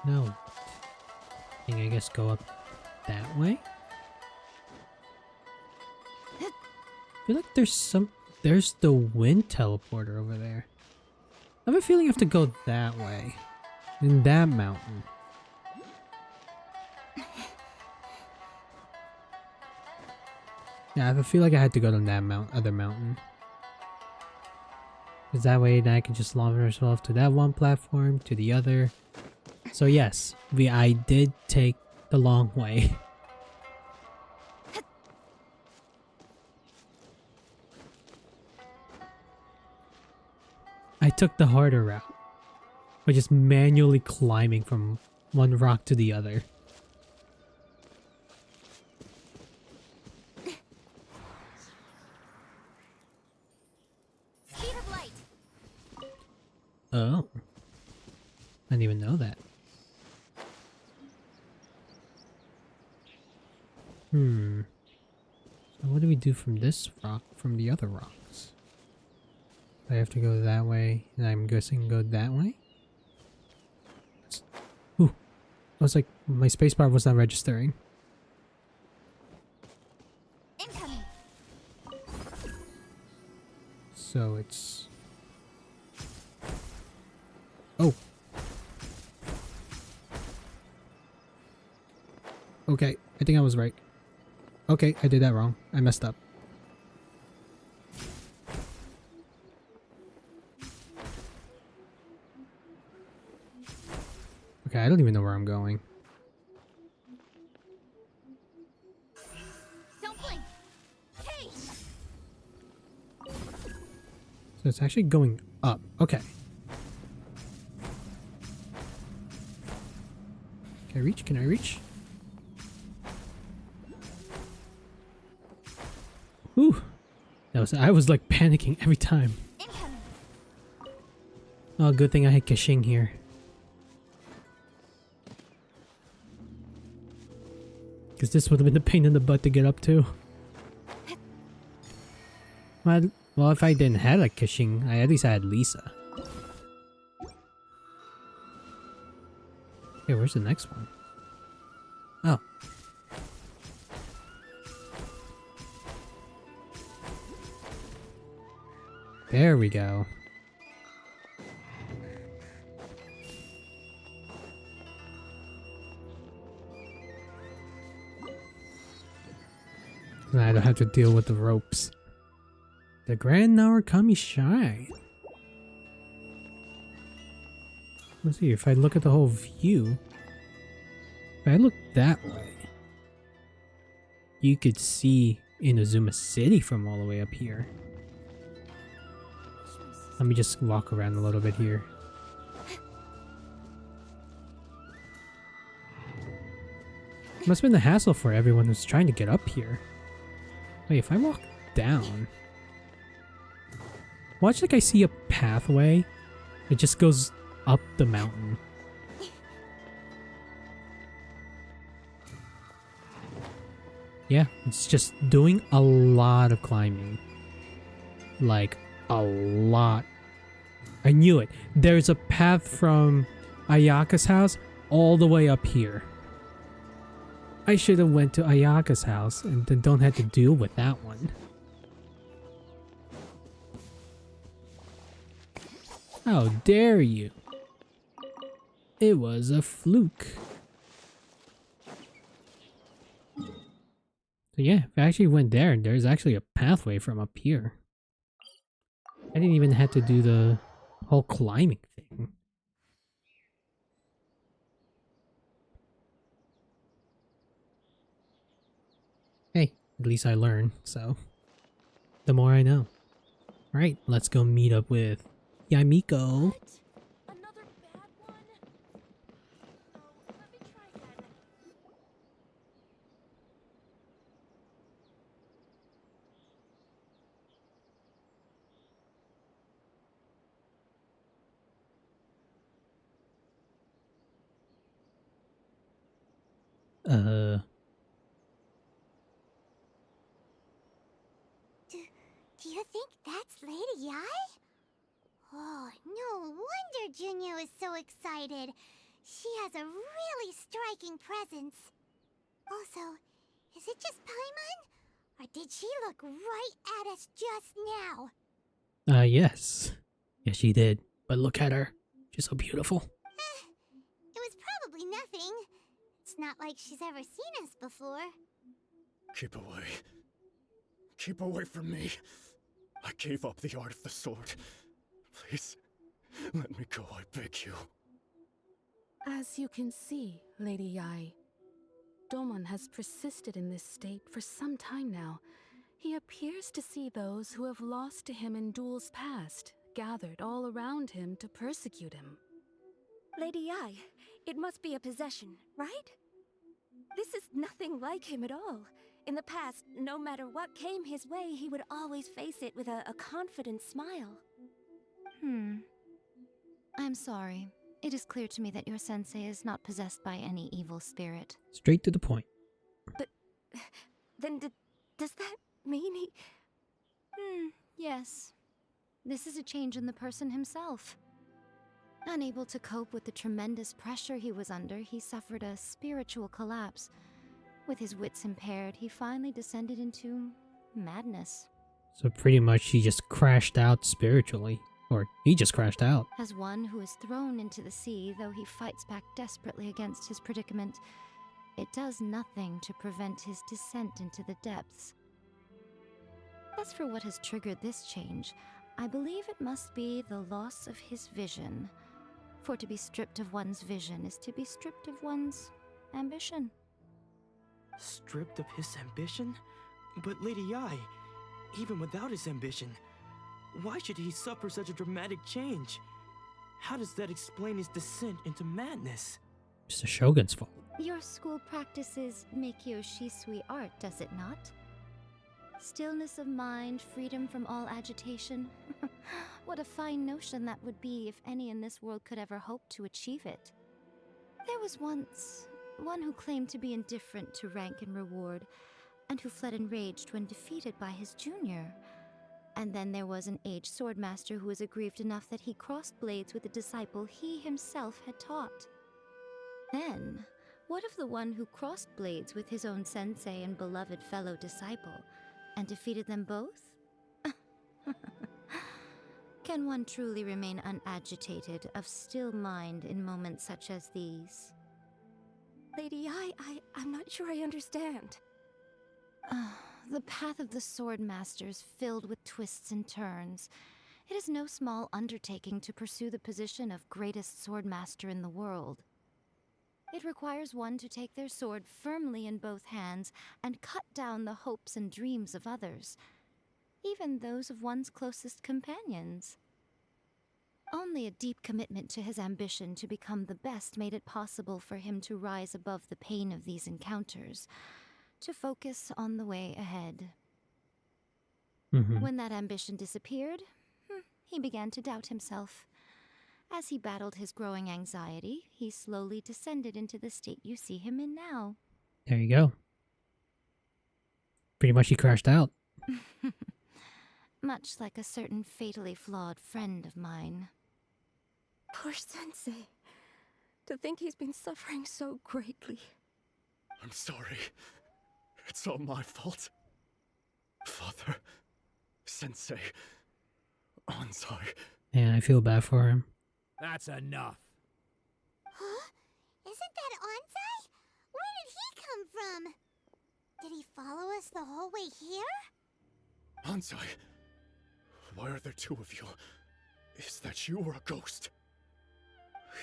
No. I think I guess go up that way? I feel like there's the wind teleporter over there. I have a feeling I have to go that way. In that mountain. Yeah, I have a feel like I had to go to that other mountain. Because that way then I can just launch myself to that one platform, to the other. So yes, I did take the long way. I took the harder route. By just manually climbing from one rock to the other. Speed of light. Oh. I didn't even know that. Hmm. So what do we do from this rock, from the other rocks? I have to go that way, and I'm guessing go that way? Ooh. I was like, my spacebar was not registering. Incoming. So it's... Oh. Okay, I think I was right. Okay, I did that wrong. I messed up. Okay, I don't even know where I'm going. Don't blink. Hey. So it's actually going up. Okay. Can I reach? Can I reach? Whew. I was like panicking every time. Incoming. Oh, good thing I had Kashing here. Because this would have been a pain in the butt to get up to. Well, if I didn't have like Kashing, I at least had Lisa. Okay, where's the next one? Oh. There we go. I don't have to deal with the ropes. The Grand Narukami Shrine. Let's see, if I look at the whole view, if I look that way, you could see Inazuma City from all the way up here. Let me just walk around a little bit here. Must have been a hassle for everyone who's trying to get up here. Wait, if I walk down... Watch like I see a pathway. It just goes up the mountain. Yeah, it's just doing a lot of climbing. Like, a lot. I knew it. There's a path from Ayaka's house all the way up here. I should have went to Ayaka's house and then don't have to deal with that one. How dare you? It was a fluke. So yeah, if I actually went there, and there's actually a pathway from up here. I didn't even have to do the whole climbing thing. Hey, at least I learned, so the more I know. Alright, let's go meet up with Yamiko. Another bad one? Oh, let me try again. Do you think that's Lady Yai? Oh, no wonder Junyo is so excited. She has a really striking presence. Also, is it just Paimon? Or did she look right at us just now? Yes. Yes, she did. But look at her. She's so beautiful. It was probably nothing. It's not like she's ever seen us before. Keep away. Keep away from me. I gave up the art of the sword. Please, let me go, I beg you. As you can see, Lady Yai, Domon has persisted in this state for some time now. He appears to see those who have lost to him in duels past, gathered all around him to persecute him. Lady Yai, it must be a possession, right? This is nothing like him at all. In the past, no matter what came his way, he would always face it with a confident smile. I'm sorry. It is clear to me that your sensei is not possessed by any evil spirit. Straight to the point. Then does that mean he... Yes. This is a change in the person himself. Unable to cope with the tremendous pressure he was under, he suffered a spiritual collapse. With his wits impaired, he finally descended into madness. So pretty much he just crashed out spiritually. Or he just crashed out. As one who is thrown into the sea, though he fights back desperately against his predicament, it does nothing to prevent his descent into the depths. As for what has triggered this change, I believe it must be the loss of his vision. For to be stripped of one's vision is to be stripped of one's ambition. Stripped of his ambition? But Lady Ai, even without his ambition, why should he suffer such a dramatic change? How does that explain his descent into madness? It's the Shogun's fault. Your school practices Meikyo Shisui art, does it not? Stillness of mind, freedom from all agitation. What a fine notion that would be if any in this world could ever hope to achieve it. There was once one who claimed to be indifferent to rank and reward, and who fled enraged when defeated by his junior. And then there was an aged swordmaster who was aggrieved enough that he crossed blades with a disciple he himself had taught. Then, what of the one who crossed blades with his own sensei and beloved fellow disciple, and defeated them both? Can one truly remain unagitated, of still mind in moments such as these? Lady Ai, I'm not sure I understand. The path of the Swordmaster is filled with twists and turns. It is no small undertaking to pursue the position of greatest Swordmaster in the world. It requires one to take their sword firmly in both hands and cut down the hopes and dreams of others, even those of one's closest companions. Only a deep commitment to his ambition to become the best made it possible for him to rise above the pain of these encounters, to focus on the way ahead. When that ambition disappeared, he began to doubt himself. As he battled his growing anxiety, he slowly descended into the state you see him in now. There you go. Pretty much he crashed out. Much like a certain fatally flawed friend of mine. Poor Sensei. To think he's been suffering so greatly. I'm sorry. It's all my fault. Father, Sensei, Onsai. And I feel bad for him. That's enough. Huh? Isn't that Onsai? Where did he come from? Did he follow us the whole way here? Onsai, why are there two of you? Is that you or a ghost?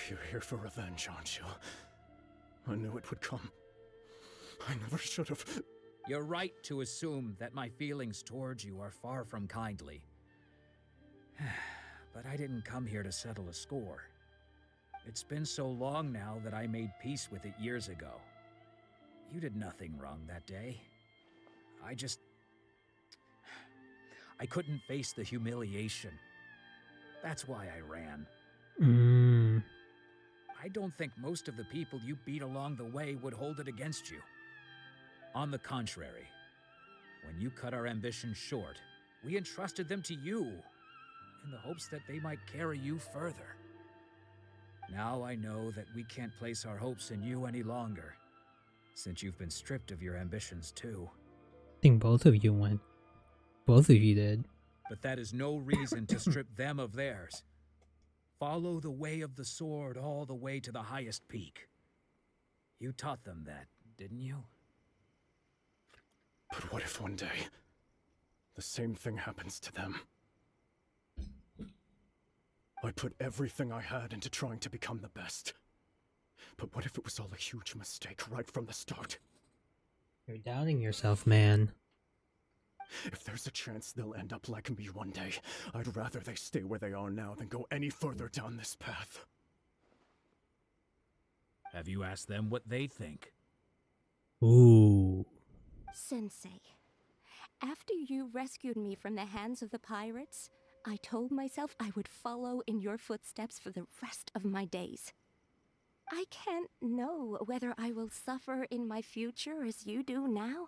You're here for revenge, aren't you? I knew it would come. I never should have. You're right to assume that my feelings towards you are far from kindly. But I didn't come here to settle a score. It's been so long now that I made peace with it years ago. You did nothing wrong that day. I couldn't face the humiliation. That's why I ran. I don't think most of the people you beat along the way would hold it against you. On the contrary, when you cut our ambitions short, we entrusted them to you, in the hopes that they might carry you further. Now I know that we can't place our hopes in you any longer, since you've been stripped of your ambitions too. I think both of you went. Both of you did. But that is no reason to strip them of theirs. Follow the way of the sword all the way to the highest peak. You taught them that, didn't you? But what if one day, the same thing happens to them? I put everything I had into trying to become the best. But what if it was all a huge mistake right from the start? You're doubting yourself, man. If there's a chance they'll end up like me one day, I'd rather they stay where they are now than go any further down this path. Have you asked them what they think? Ooh. Sensei, after you rescued me from the hands of the pirates, I told myself I would follow in your footsteps for the rest of my days. I can't know whether I will suffer in my future as you do now.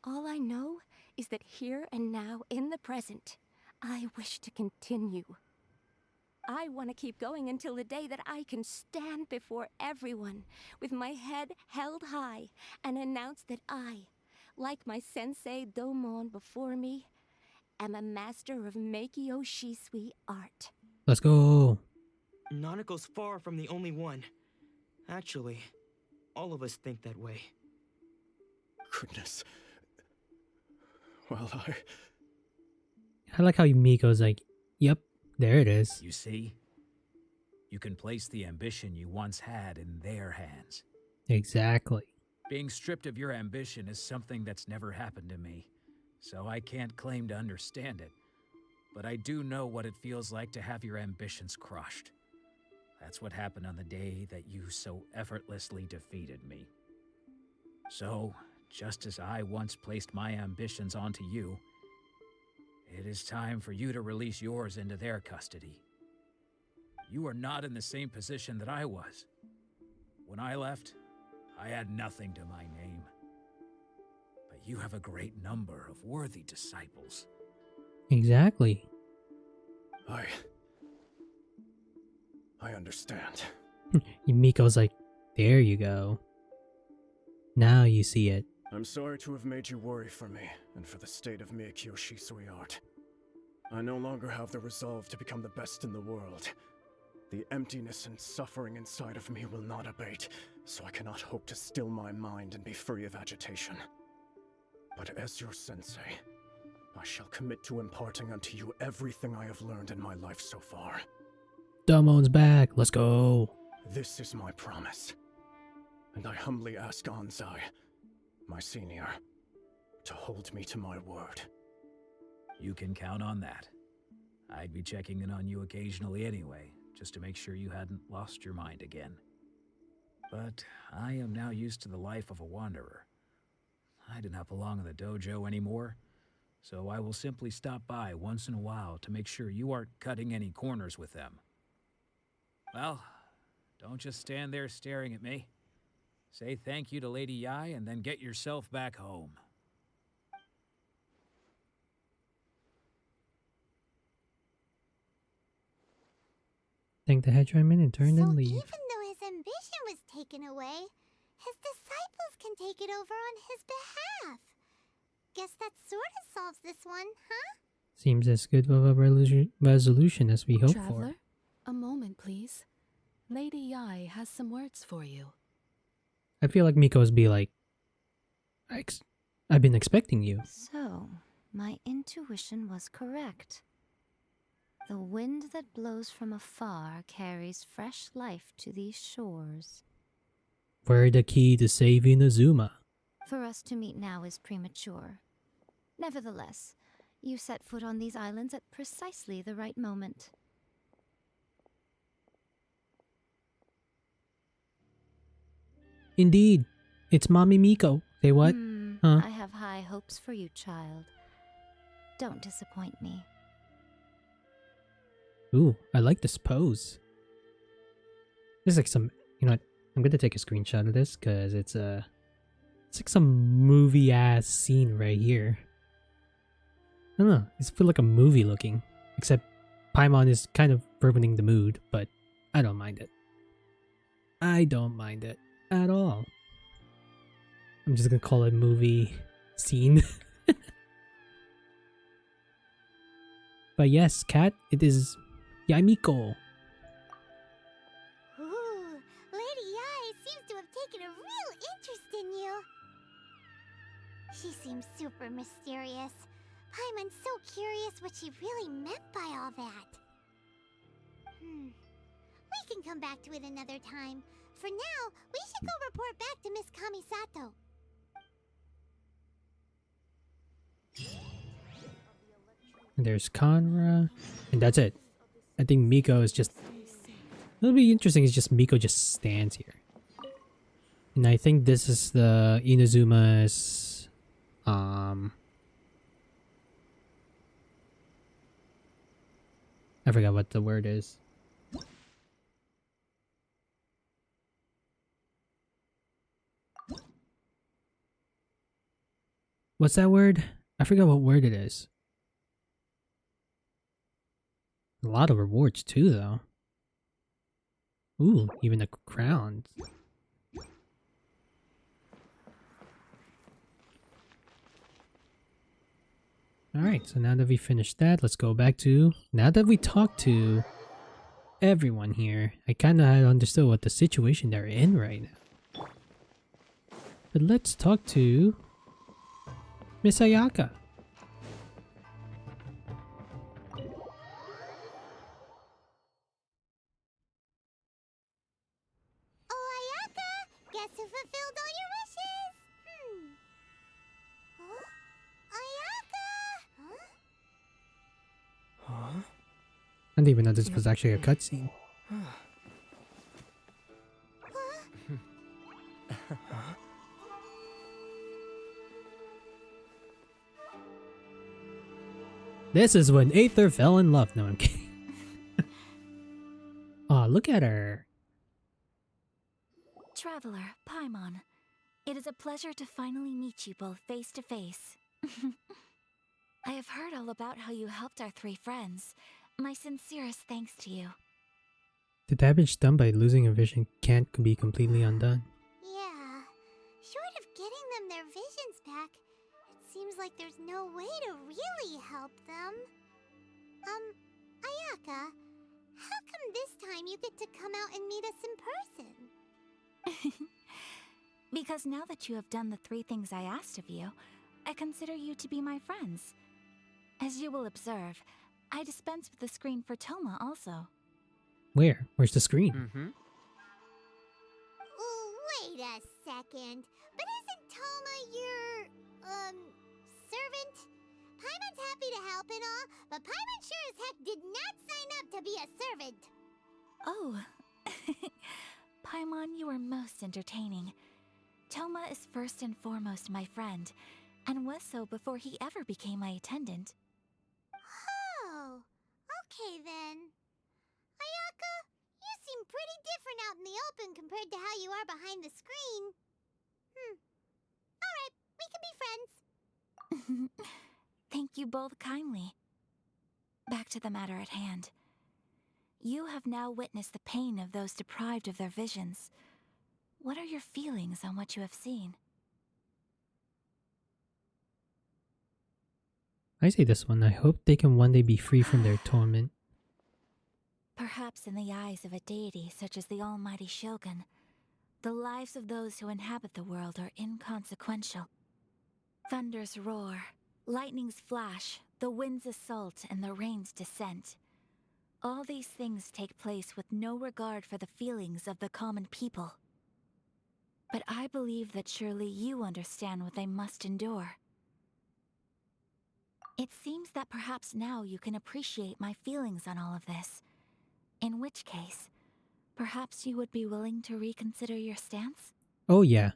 All I know is that here and now, in the present, I wish to continue. I want to keep going until the day that I can stand before everyone with my head held high and announce that I, like my sensei Domon before me, am a master of Meikyo Shisui art. Let's go. Nanako's far from the only one. Actually, all of us think that way. Goodness. Well, I like how Miko's like, yep, there it is. You see? You can place the ambition you once had in their hands. Exactly. Being stripped of your ambition is something that's never happened to me, so I can't claim to understand it. But I do know what it feels like to have your ambitions crushed. That's what happened on the day that you so effortlessly defeated me. So, just as I once placed my ambitions onto you, it is time for you to release yours into their custody. You are not in the same position that I was. When I left, I had nothing to my name. But you have a great number of worthy disciples. Exactly. I understand. Miko's like, there you go. Now you see it. I'm sorry to have made you worry for me, and for the state of Meikyo Shisui art. I no longer have the resolve to become the best in the world. The emptiness and suffering inside of me will not abate, so I cannot hope to still my mind and be free of agitation. But as your sensei, I shall commit to imparting unto you everything I have learned in my life so far. Domon's back. Let's go. This is my promise. And I humbly ask Anzai, my senior, to hold me to my word. You can count on that. I'd be checking in on you occasionally anyway, just to make sure you hadn't lost your mind again. But I am now used to the life of a wanderer. I do not belong in the dojo anymore, so I will simply stop by once in a while to make sure you aren't cutting any corners with them. Well, don't just stand there staring at me. Say thank you to Lady Yai and then get yourself back home. Thank the headrunner and turn and leave. Even though his ambition was taken away, his disciples can take it over on his behalf. Guess that sort of solves this one, huh? Seems as good of a resolution as we hoped Traveler, for. a moment, please. Lady Yai has some words for you. I feel like Miko's be like, I've been expecting you. So, my intuition was correct. The wind that blows from afar carries fresh life to these shores. We're the key to save Inazuma. For us to meet now is premature. Nevertheless, you set foot on these islands at precisely the right moment. Indeed. It's Mommy Miko. Say what? Huh? I have high hopes for you, child. Don't disappoint me. Ooh, I like this pose. There's like some, you know what? I'm gonna take a screenshot of this because it's like some movie ass scene right here. I don't know. It's feel like a movie looking, except Paimon is kind of ruining the mood, but I don't mind it. I don't mind it at all. I'm just gonna call it movie scene. But yes, Cat, it is Yaimiko. Ooh, Lady Yai seems to have taken a real interest in you. She seems super mysterious. Paimon's so curious what she really meant by all that. We can come back to it another time. For now, we should go report back to Miss Kamisato. And there's Kanra, and that's it. I think Miko is just... It'll be interesting is just Miko just stands here. And I think this is the Inazuma's... I forgot what the word is. What's that word? I forgot what word it is. A lot of rewards too, though. Ooh, even a crown. Alright, so now that we finished that, let's go back to... Now that we talked to everyone here, I kind of understood what the situation they're in right now. But let's talk to Miss Ayaka. Oh, Ayaka! Guess who fulfilled all your wishes? Huh? Ayaka! Huh? Huh? I didn't even know this was actually a cutscene. This is when Aether fell in love. No, I'm kidding. Aw, look at her. Traveler, Paimon, it is a pleasure to finally meet you both face to face. I have heard all about how you helped our three friends. My sincerest thanks to you. The damage done by losing a vision can't be completely undone. Yeah. Short of getting them their visions back, it seems like there's no way to really help them. Ayaka, how come this time you get to come out and meet us in person? Because now that you have done the three things I asked of you, I consider you to be my friends. As you will observe, I dispense with the screen for Toma also. Where? Where's the screen? Wait a second. But isn't Toma your, servant? Paimon's happy to help and all, but Paimon sure as heck did not sign up to be a servant. Oh. Paimon, you are most entertaining. Toma is first and foremost my friend, and was so before he ever became my attendant. Oh, okay then. Ayaka, you seem pretty different out in the open compared to how you are behind the screen. Alright, we can be friends. Thank you both kindly. Back to the matter at hand. You have now witnessed the pain of those deprived of their visions. What are your feelings on what you have seen? I say this one. I hope they can one day be free from their torment. Perhaps in the eyes of a deity such as the almighty Shogun, the lives of those who inhabit the world are inconsequential. Thunders roar, lightnings flash, the winds assault, and the rains descent. All these things take place with no regard for the feelings of the common people. But I believe that surely you understand what they must endure. It seems that perhaps now you can appreciate my feelings on all of this. In which case, perhaps you would be willing to reconsider your stance? Oh yeah.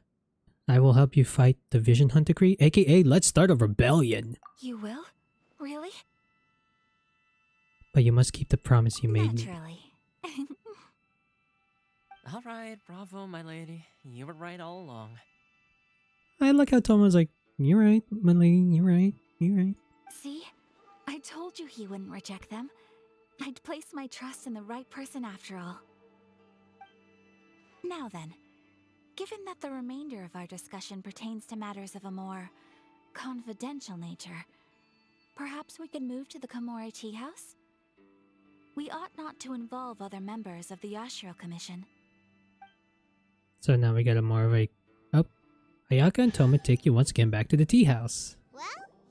I will help you fight the Vision Hunt Decree, aka let's start a rebellion. You will? Really? But you must keep the promise you made me. Naturally. Alright, bravo, my lady. You were right all along. I like how Toma's like, you're right, my lady, you're right, you're right. See? I told you he wouldn't reject them. I'd placed my trust in the right person after all. Now then, given that the remainder of our discussion pertains to matters of a more confidential nature, perhaps we could move to the Komori Tea House? We ought not to involve other members of the Yashiro Commission. So now we got a more of a... Oh, Ayaka and Toma take you once again back to the tea house. Well,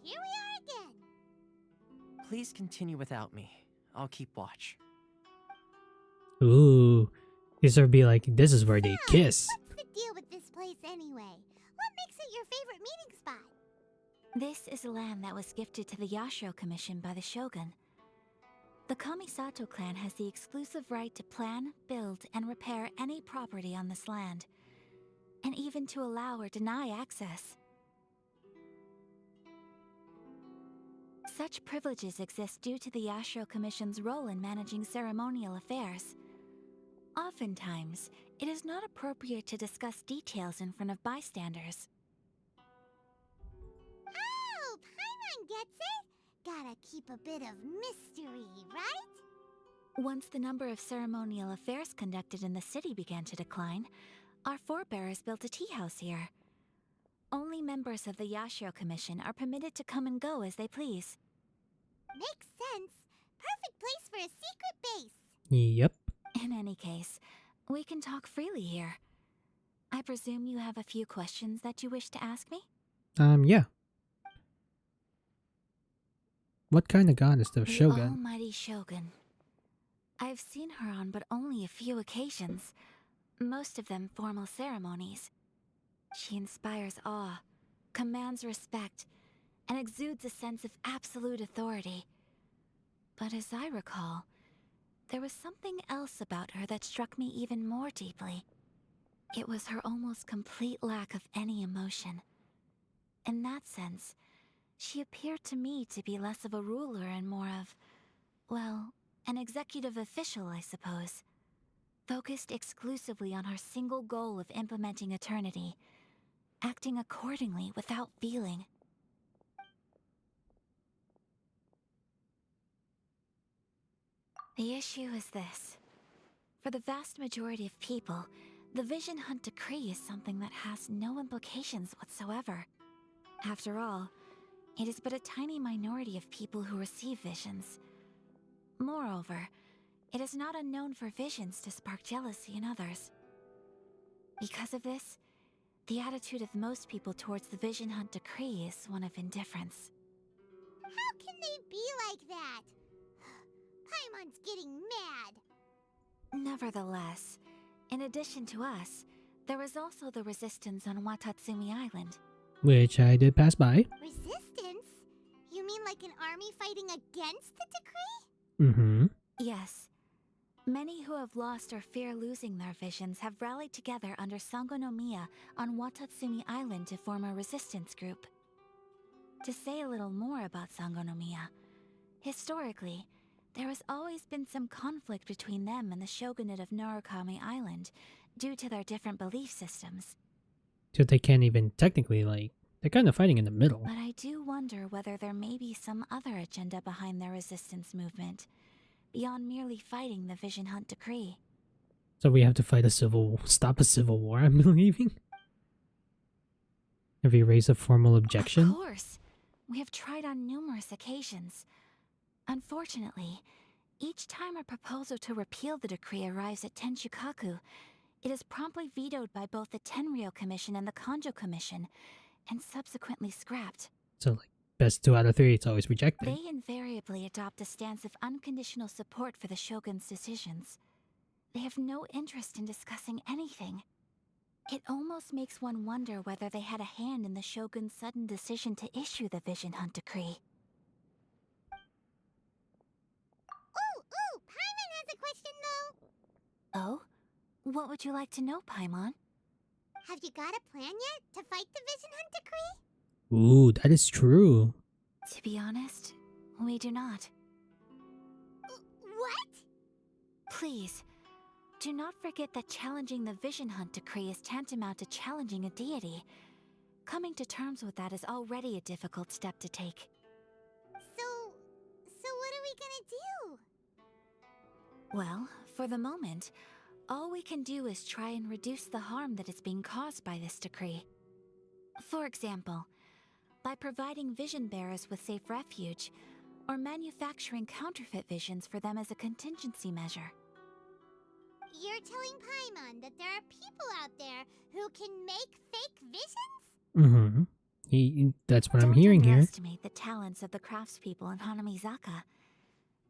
here we are again. Please continue without me. I'll keep watch. Ooh, this would be like, this is where they kiss. What's the deal with this place anyway? What makes it your favorite meeting spot? This is land that was gifted to the Yashiro Commission by the Shogun. The Kamisato clan has the exclusive right to plan, build, and repair any property on this land, and even to allow or deny access. Such privileges exist due to the Yashiro Commission's role in managing ceremonial affairs. Oftentimes, it is not appropriate to discuss details in front of bystanders. Gets it? Gotta keep a bit of mystery, right? Once the number of ceremonial affairs conducted in the city began to decline, our forebears built a tea house here. Only members of the Yashiro Commission are permitted to come and go as they please. Makes sense. Perfect place for a secret base. Yep. In any case, we can talk freely here. I presume you have a few questions that you wish to ask me? Yeah. What kind of god is the Shogun? The almighty Shogun. I've seen her on but only a few occasions, most of them formal ceremonies. She inspires awe, commands respect, and exudes a sense of absolute authority. But as I recall, there was something else about her that struck me even more deeply. It was her almost complete lack of any emotion. In that sense, she appeared to me to be less of a ruler and more of, well, an executive official, I suppose. Focused exclusively on her single goal of implementing eternity, acting accordingly without feeling. The issue is this. For the vast majority of people, the Vision Hunt Decree is something that has no implications whatsoever. After all, it is but a tiny minority of people who receive visions. Moreover, it is not unknown for visions to spark jealousy in others. Because of this, the attitude of most people towards the Vision Hunt Decree is one of indifference. How can they be like that? Paimon's getting mad. Nevertheless, in addition to us, there is also the resistance on Watatsumi Island. Which I did pass by. Resistance? You mean like an army fighting against the decree? Mm-hmm. Yes. Many who have lost or fear losing their visions have rallied together under Sangonomiya on Watatsumi Island to form a resistance group. To say a little more about Sangonomiya, historically, there has always been some conflict between them and the shogunate of Narukami Island due to their different belief systems. So they can't even technically, they're kind of fighting in the middle. But I do wonder whether there may be some other agenda behind their resistance movement, beyond merely fighting the Vision Hunt Decree. So we have to stop a civil war, I'm believing? Have you raised a formal objection? Of course. We have tried on numerous occasions. Unfortunately, each time a proposal to repeal the decree arrives at Tenshukaku, it is promptly vetoed by both the Tenryou Commission and the Kanjo Commission, and subsequently scrapped. So, best 2 out of 3, it's always rejected. They invariably adopt a stance of unconditional support for the Shogun's decisions. They have no interest in discussing anything. It almost makes one wonder whether they had a hand in the Shogun's sudden decision to issue the Vision Hunt Decree. Ooh, Paimon has a question though. Oh? What would you like to know, Paimon? Have you got a plan yet to fight the Vision Hunt Decree? Ooh, that is true. To be honest, we do not. What? Please, do not forget that challenging the Vision Hunt Decree is tantamount to challenging a deity. Coming to terms with that is already a difficult step to take. So what are we gonna do? Well, for the moment, all we can do is try and reduce the harm that is being caused by this decree. For example, by providing vision bearers with safe refuge, or manufacturing counterfeit visions for them as a contingency measure. You're telling Paimon that there are people out there who can make fake visions? Mm-hmm. That's what I'm hearing here. Don't underestimate the talents of the craftspeople in Hanamizaka.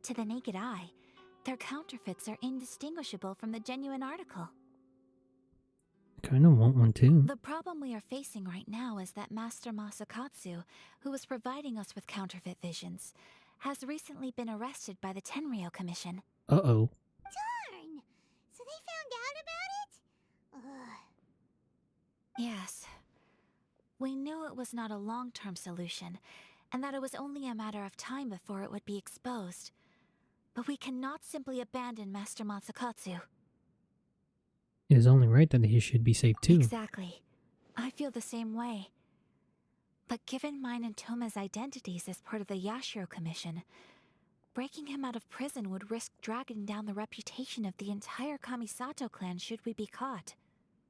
To the naked eye, their counterfeits are indistinguishable from the genuine article. I kind of want one too. The problem we are facing right now is that Master Masakatsu, who was providing us with counterfeit visions, has recently been arrested by the Tenryou Commission. Uh-oh. Darn! So they found out about it? Ugh. Yes. We knew it was not a long-term solution, and that it was only a matter of time before it would be exposed. But we cannot simply abandon Master Masakatsu. It is only right that he should be safe too. Exactly. I feel the same way. But given mine and Toma's identities as part of the Yashiro Commission, breaking him out of prison would risk dragging down the reputation of the entire Kamisato clan should we be caught.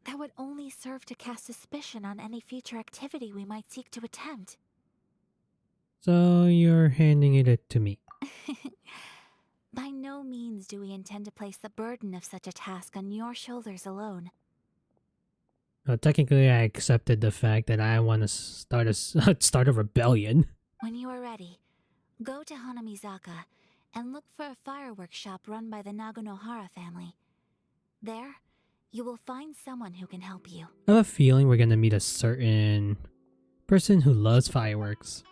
That would only serve to cast suspicion on any future activity we might seek to attempt. So you're handing it to me. By no means do we intend to place the burden of such a task on your shoulders alone. Well, technically, I accepted the fact that I want to start a rebellion. When you are ready, go to Hanamizaka and look for a fireworks shop run by the Naganohara family. There, you will find someone who can help you. I have a feeling we're gonna meet a certain person who loves fireworks.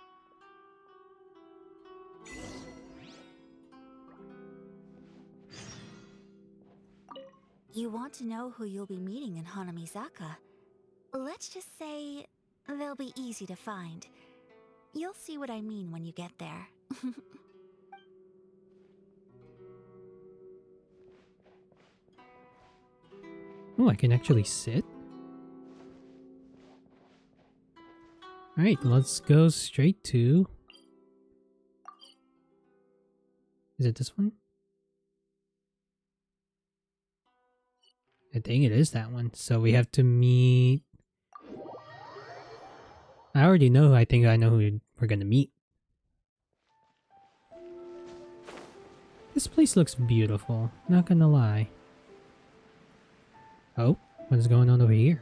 You want to know who you'll be meeting in Hanamizaka? Let's just say they'll be easy to find. You'll see what I mean when you get there. Oh, I can actually sit? Alright, let's go straight to... Is it this one? I think it is that one. So we have to meet... I already know who I think I know who we're gonna meet. This place looks beautiful, not gonna lie. Oh, what is going on over here?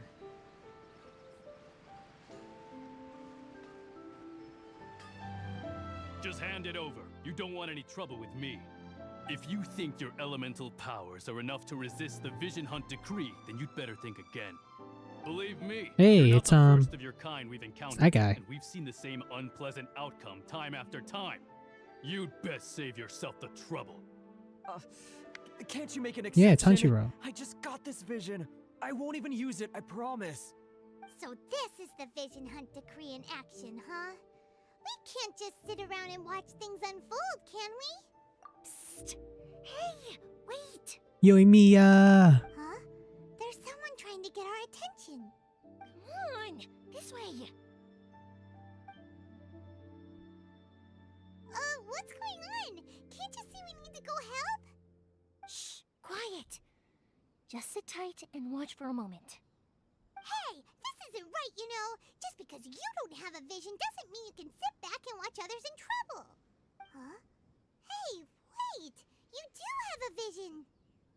Just hand it over. You don't want any trouble with me. If you think your elemental powers are enough to resist the Vision Hunt decree, then you'd better think again. Believe me, hey, you're not it's the first of your kind we've encountered, that guy. and we've seen the same unpleasant outcome time after time. You'd best save yourself the trouble. Can't you make an exception? Yeah, it's Hanshiro. I just got this vision. I won't even use it, I promise. So this is the Vision Hunt decree in action, huh? We can't just sit around and watch things unfold, can we? Psst! Hey, wait! Yoimiya! Huh? There's someone trying to get our attention. Come on, this way. What's going on? Can't you see we need to go help? Shh, quiet. Just sit tight and watch for a moment. Hey, this isn't right, you know. Just because you don't have a vision doesn't mean you can sit back and watch others in trouble. Huh? Hey, wait! You do have a vision!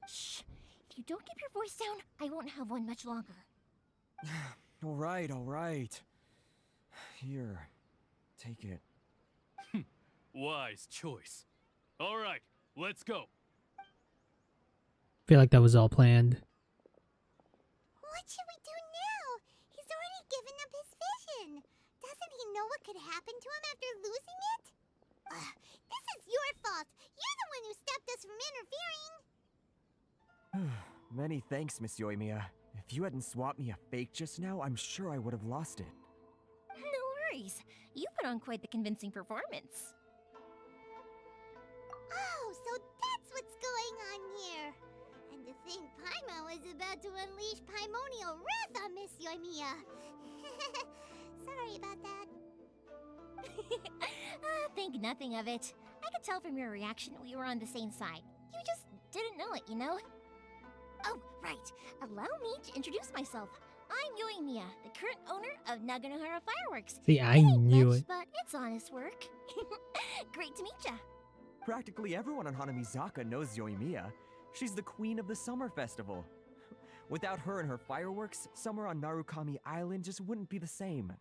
Shh! If you don't keep your voice down, I won't have one much longer. Alright, alright. Here, take it. Wise choice. All right, let's go. Feel like that was all planned. What should we do now? He's already given up his vision. Doesn't he know what could happen to him after losing it? This is your fault. You're the one who stopped us from interfering. Many thanks, Miss Yoimiya. If you hadn't swapped me a fake just now, I'm sure I would have lost it. No worries. You put on quite the convincing performance. Oh, so that's what's going on here. And to think Paimon was about to unleash Paimonial wrath on Miss Yoimiya. Sorry about that. Think nothing of it. I could tell from your reaction we were on the same side. You just didn't know it, you know? Oh, right. Allow me to introduce myself. I'm Yoimiya, the current owner of Naganohara Fireworks. See, I knew much, it. But it's honest work. Great to meet ya. Practically everyone on Hanamizaka knows Yoimiya. She's the queen of the summer festival. Without her and her fireworks, summer on Narukami Island just wouldn't be the same.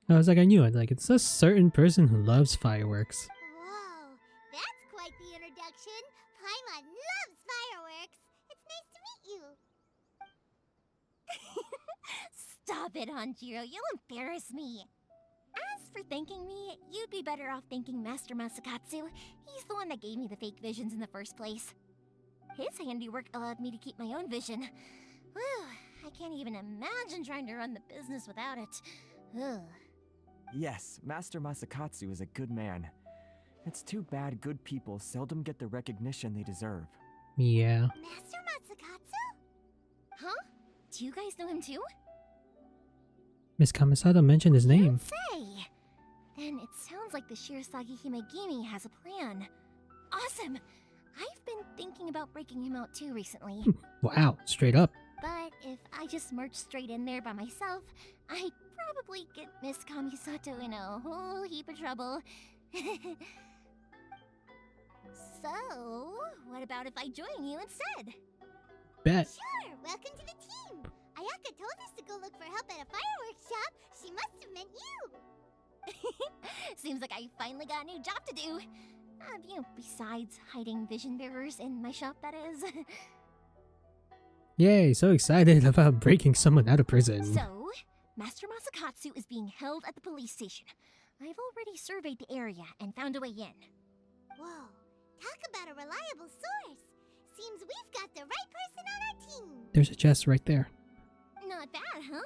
I was like, I knew it. Like, it's a certain person who loves fireworks. Whoa, that's quite the introduction. Paimon loves fireworks. It's nice to meet you. Stop it, Hanjiro. You'll embarrass me. As for thanking me, you'd be better off thanking Master Masakatsu. He's the one that gave me the fake visions in the first place. His handiwork allowed me to keep my own vision. Whew, I can't even imagine trying to run the business without it. Ugh. Yes, Master Masakatsu is a good man. It's too bad good people seldom get the recognition they deserve. Yeah. Master Masakatsu? Huh? Do you guys know him too? Miss Kamisato mentioned his name. Say! Then it sounds like the Shirsagi Himegimi has a plan. Awesome! I've been thinking about breaking him out too recently. Wow, straight up. But if I just marched straight in there by myself, I'd probably get Miss Kamisato in a whole heap of trouble. So, what about if I join you instead? Bet. Sure, welcome to the team. Ayaka told us to go look for help at a fireworks shop. She must have meant you. Seems like I finally got a new job to do. Besides hiding vision bearers in my shop, that is. Yay, so excited about breaking someone out of prison. So, Master Masakatsu is being held at the police station. I've already surveyed the area and found a way in. Whoa, talk about a reliable source. Seems we've got the right person on our team. There's a chest right there. Not bad, huh?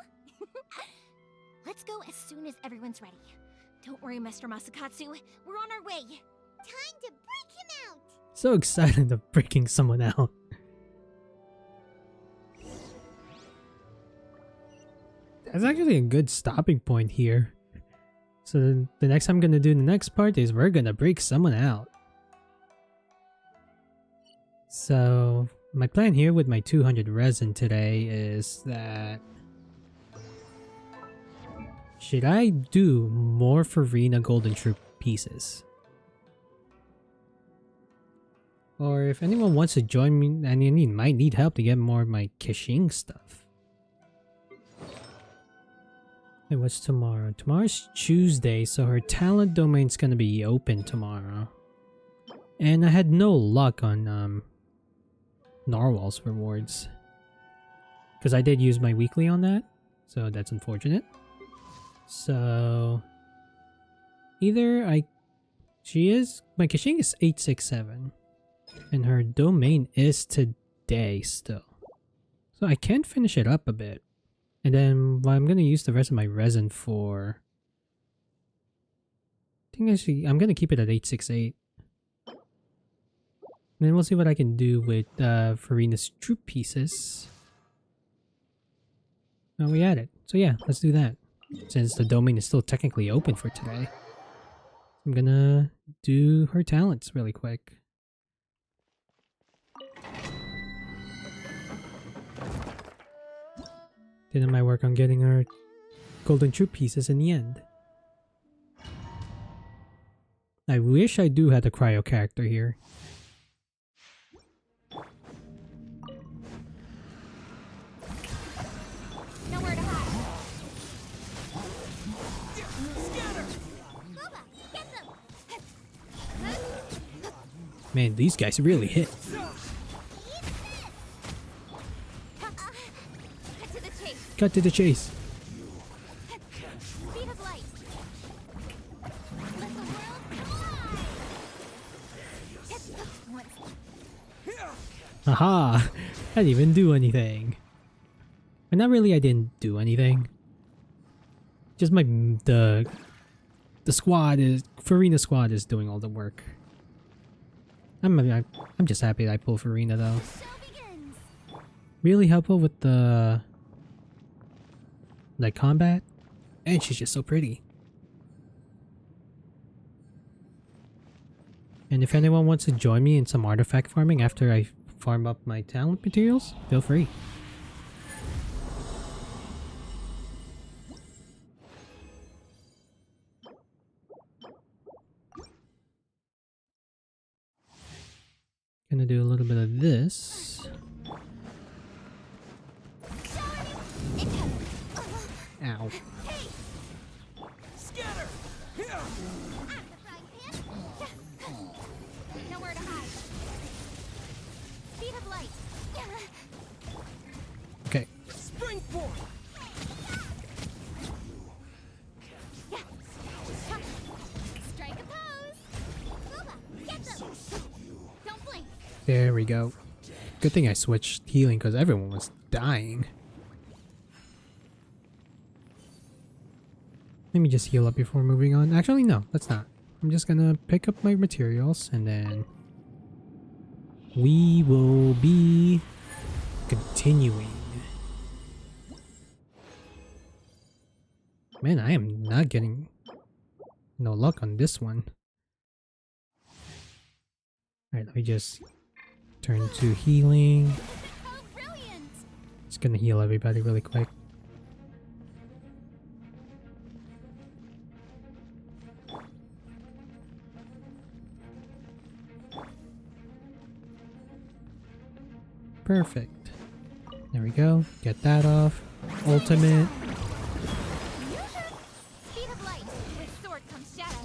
Let's go as soon as everyone's ready. Don't worry, Master Masakatsu. We're on our way. Time to break him out. So excited of breaking someone out. That's actually a good stopping point here. So the next time I'm gonna do the next part is we're gonna break someone out. So my plan here with my 200 resin today is that should I do more Farina Golden Troop pieces? Or if anyone wants to join me, I mean, might need help to get more of my Kishing stuff. Hey, what's tomorrow? Tomorrow's Tuesday, so her talent domain's gonna be open tomorrow. And I had no luck on Narwhal's rewards. Because I did use my weekly on that, so that's unfortunate. So either my Kishing is 867. And her domain is today still. So I can finish it up a bit. And then I'm going to use the rest of my resin for... I think actually I'm going to keep it at 868. And then we'll see what I can do with Farina's troop pieces. Now we at it. So yeah, let's do that. Since the domain is still technically open for today. I'm going to do her talents really quick. Did my work on getting our golden troop pieces in the end. I wish I do have the cryo character here. Nowhere to hide. Man, these guys really hit. Cut to the chase. Speed of light. Let the world collide. Haha! I didn't even do anything. But not really, I didn't do anything. Just the squad is Farina squad is doing all the work. I'm just happy that I pulled Farina though. Really helpful with the combat, and she's just so pretty. And if anyone wants to join me in some artifact farming after I farm up my talent materials, feel free. Gonna do a little bit of this. Ow. Scatter! Nowhere to hide. Speed of light. Okay. Spring forth. Strike a pose. Get them. Don't blink. There we go. Good thing I switched healing because everyone was dying. Let me just heal up before moving on. Actually, no, let's not. I'm just gonna pick up my materials and then we will be continuing. Man, I am not getting no luck on this one. Alright, let me just turn to healing. Just gonna heal everybody really quick. Perfect. There we go. Get that off. Ultimate. Speed of light. With sword comes shadow.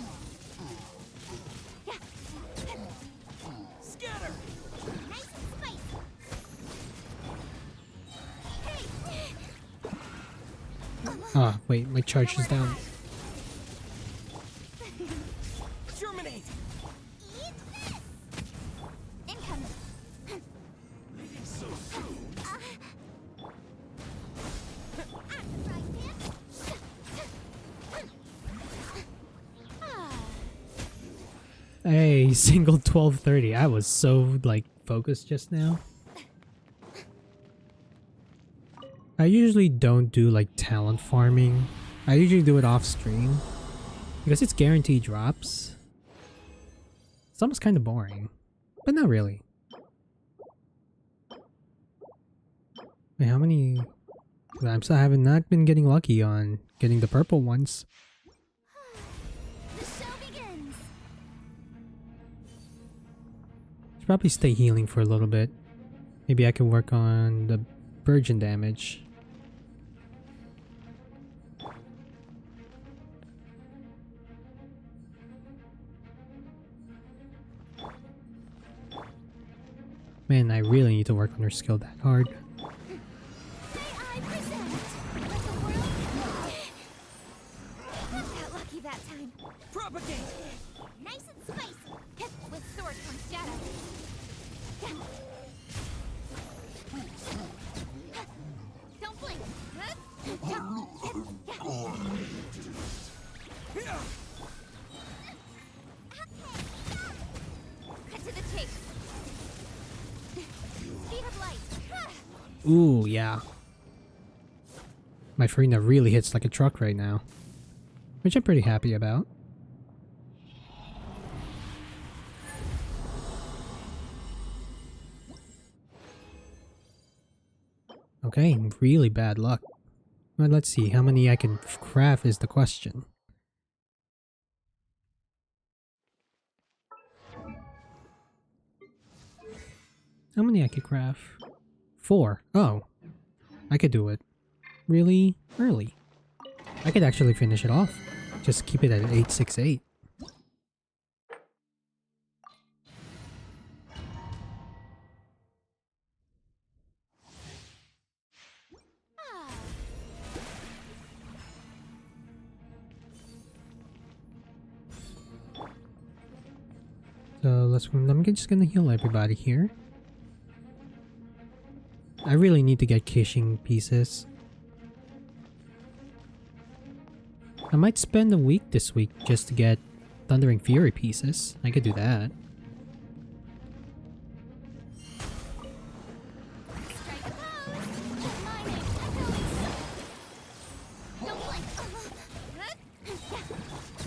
Scatter! Nice and spicy. Ah, wait, my charge is down. Germinate! Eat this. Incoming. Leaving so soon. Hey, single 1230. I was so, like, focused just now. I usually don't do, like, talent farming. I usually do it off stream. Because it's guaranteed drops. It's almost kind of boring. But not really. Wait, how many... I'm still having not been getting lucky on getting the purple ones. The show begins. Should probably stay healing for a little bit. Maybe I can work on the virgin damage. Man, I really need to work on her skill that hard. I present. Let the world. Not that lucky that time. Propagate! Nice and spicy. With sword comes shadow. Don't blink. Cut to the chase. Speed of light. Ooh, yeah. My Farina really hits like a truck right now. Which I'm pretty happy about. Okay, really bad luck. Well, let's see, how many I can craft is the question. How many I could craft? 4. Oh. I could do it really early. I could actually finish it off. Just keep it at 868. So I'm just gonna heal everybody here. I really need to get kishing pieces. I might spend a week this week just to get Thundering Fury pieces. I could do that.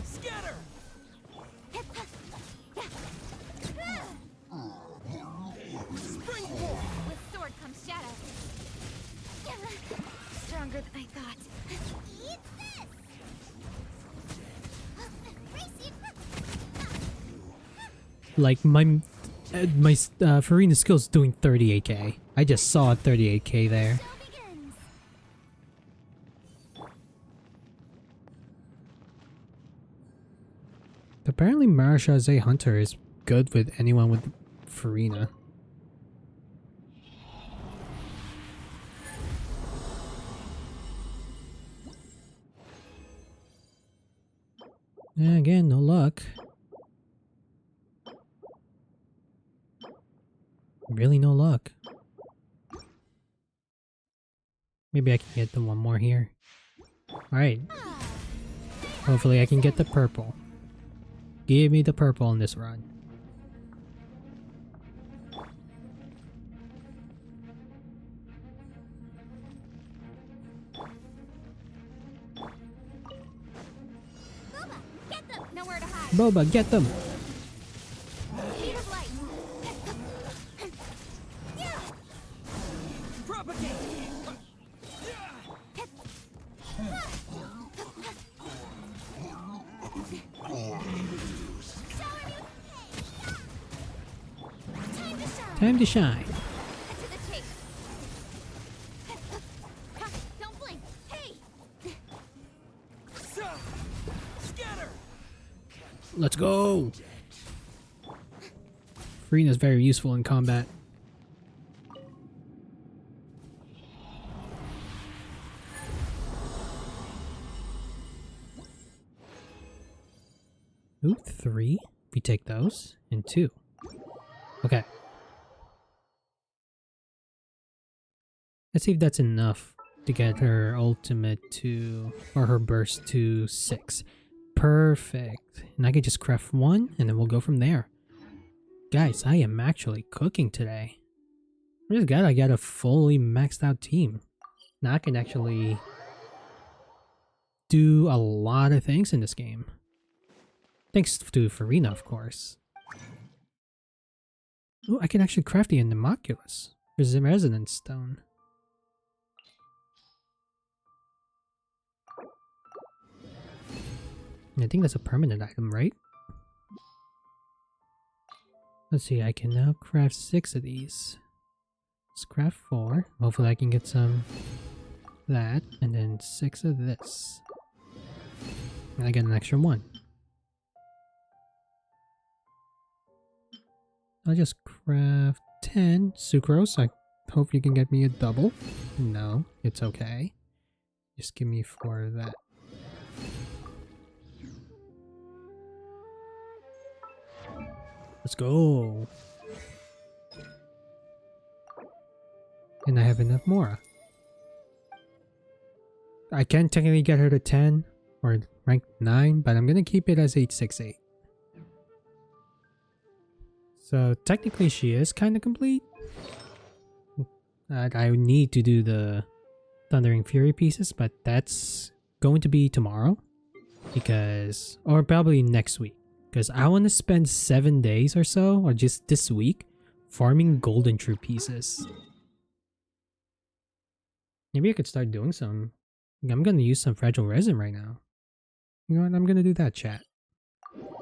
Scatter! Springboard. With sword comes shadow. Stronger than I thought. Eat this. Like my Farina skill's doing 38k. I just saw 38k there. Apparently Marashazé Hunter is good with anyone with Farina. And again, no luck. Really no luck. Maybe I can get the one more here. Alright. Hopefully I can get the purple. Give me the purple in this run. Boba, get them! Time to shine. Don't blink. Hey! Let's go! Farina's very useful in combat. Ooh, 3. We take those. And 2. Okay. Let's see if that's enough to get her ultimate to, or her burst to 6. Perfect. And I can just craft 1 and then we'll go from there. Guys, I am actually cooking today. I'm just glad I got a fully maxed out team. Now I can actually do a lot of things in this game. Thanks to Farina, of course. Oh, I can actually craft the Animalculus. There's a Resonance Stone. I think that's a permanent item, right? Let's see, I can now craft 6 of these. Let's craft 4. Hopefully I can get some of that, and then 6 of this. And I get an extra 1. I'll just craft 10 sucrose. I hope you can get me a double. No, it's okay. Just give me 4 of that. Let's go. And I have enough Mora. I can technically get her to 10 or rank 9, but I'm gonna keep it as 868. So technically she is kind of complete. I need to do the Thundering Fury pieces, but that's going to be tomorrow. Because, or probably next week. Because I want to spend 7 days or so, or just this week, farming Golden True pieces. Maybe I could start doing some. I'm going to use some Fragile Resin right now. You know what? I'm going to do that, chat.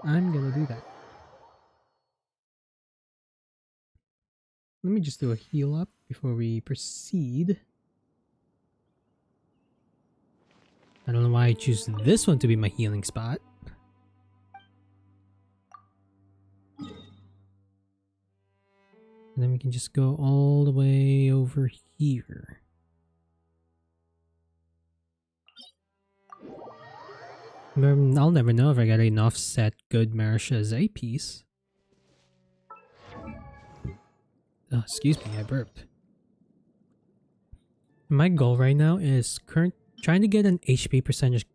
I'm going to do that. Let me just do a heal up before we proceed. I don't know why I choose this one to be my healing spot. And then we can just go all the way over here. I'll never know if I got an offset good Marisha Z piece. Oh, excuse me, I burped. My goal right now is trying to get an HP percentage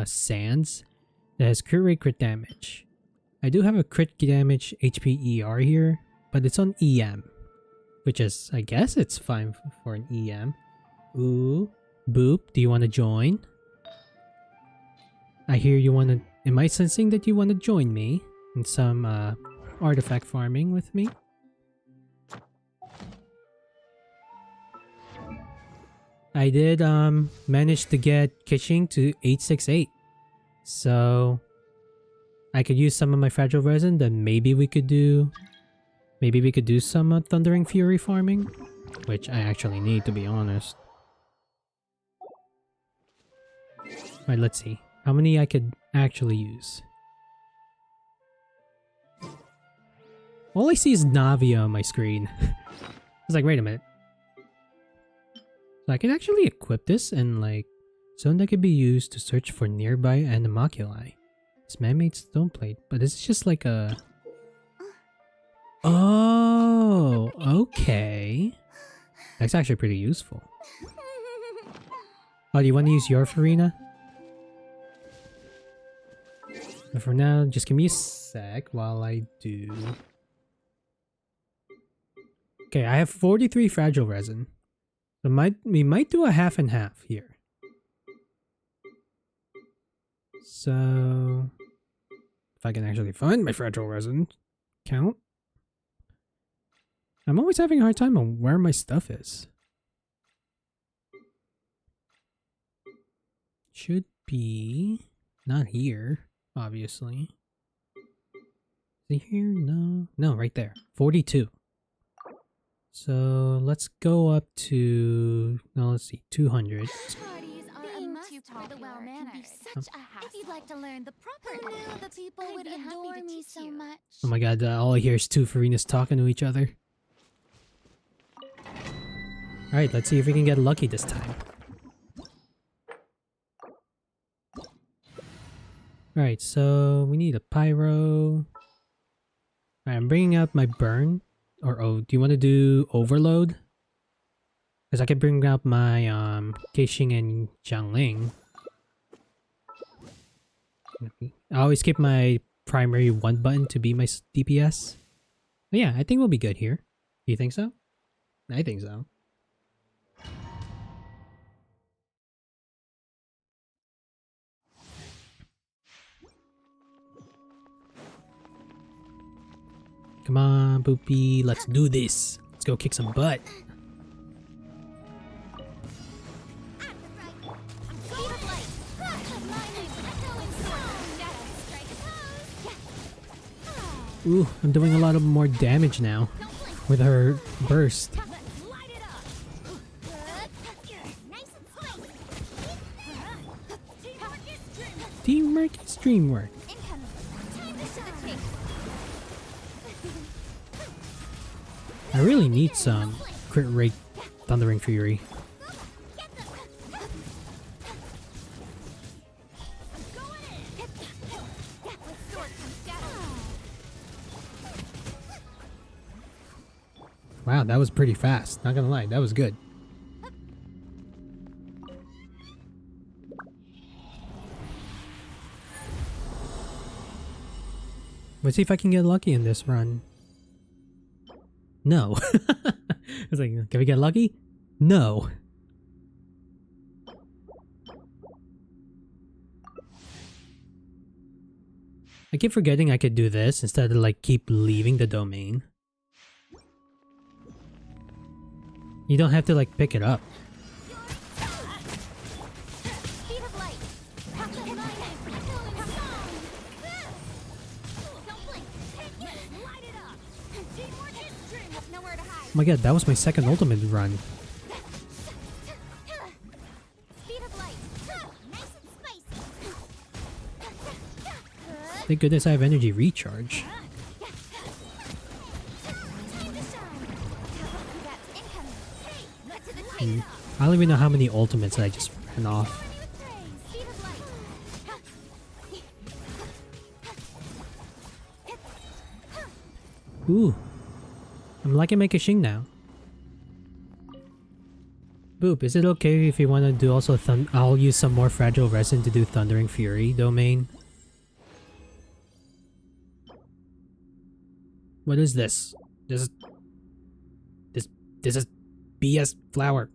Sands that has crit rate, crit damage. I do have a crit damage HP ER here, but it's on EM, which is, I guess it's fine for an EM. Ooh, Boop, do you want to join? I hear you want to... Am I sensing that you want to join me in some artifact farming with me? I did manage to get Kitching to 868. So I could use some of my Fragile Resin, then maybe we could do some Thundering Fury farming, which I actually need, to be honest. Alright, let's see. How many I could actually use? All I see is Navia on my screen. I was like, wait a minute. So I can actually equip this and like zone that could be used to search for nearby animalculi. It's man-made stone plate, but this is just like a... Oh, okay. That's actually pretty useful. Oh, do you want to use your Farina? But for now, just give me a sec while I do. Okay, I have 43 Fragile Resin. So we might do a half and half here. So If I can actually find my fragile resin count. I'm always having a hard time on where my stuff is. Should be not here, obviously. Is it here? No. No, right there. 42. So let's go up to, no, let's see, 200. If you'd like to learn the proper Who knew the people would adore me so much? Oh my god, all I hear is two Farinas talking to each other. Alright, let's see if we can get lucky this time. Alright, so we need a pyro. Alright, I'm bringing up my burn. Or, oh, do you want to do overload? Because I can bring up my Keishing and Jiangling. I always keep my primary 1 button to be my DPS. But yeah, I think we'll be good here. Do you think so? I think so. Come on, Boopy, let's do this. Let's go kick some butt. Ooh, I'm doing a lot of more damage now with her burst. Teamwork is dreamwork. I really need some crit rate Thundering Fury. Wow, that was pretty fast. Not gonna lie, that was good. Let's see if I can get lucky in this run. No. I was like, can we get lucky? No. I keep forgetting I could do this instead of like keep leaving the domain. You don't have to like pick it up. Oh my god, that was my second ultimate run. Thank goodness I have energy recharge. I don't even know how many ultimates I just ran off. Ooh. I'm liking my Keishing now. Boop, is it okay if you want to do also I'll use some more Fragile Resin to do Thundering Fury domain? What is this? This is BS flower.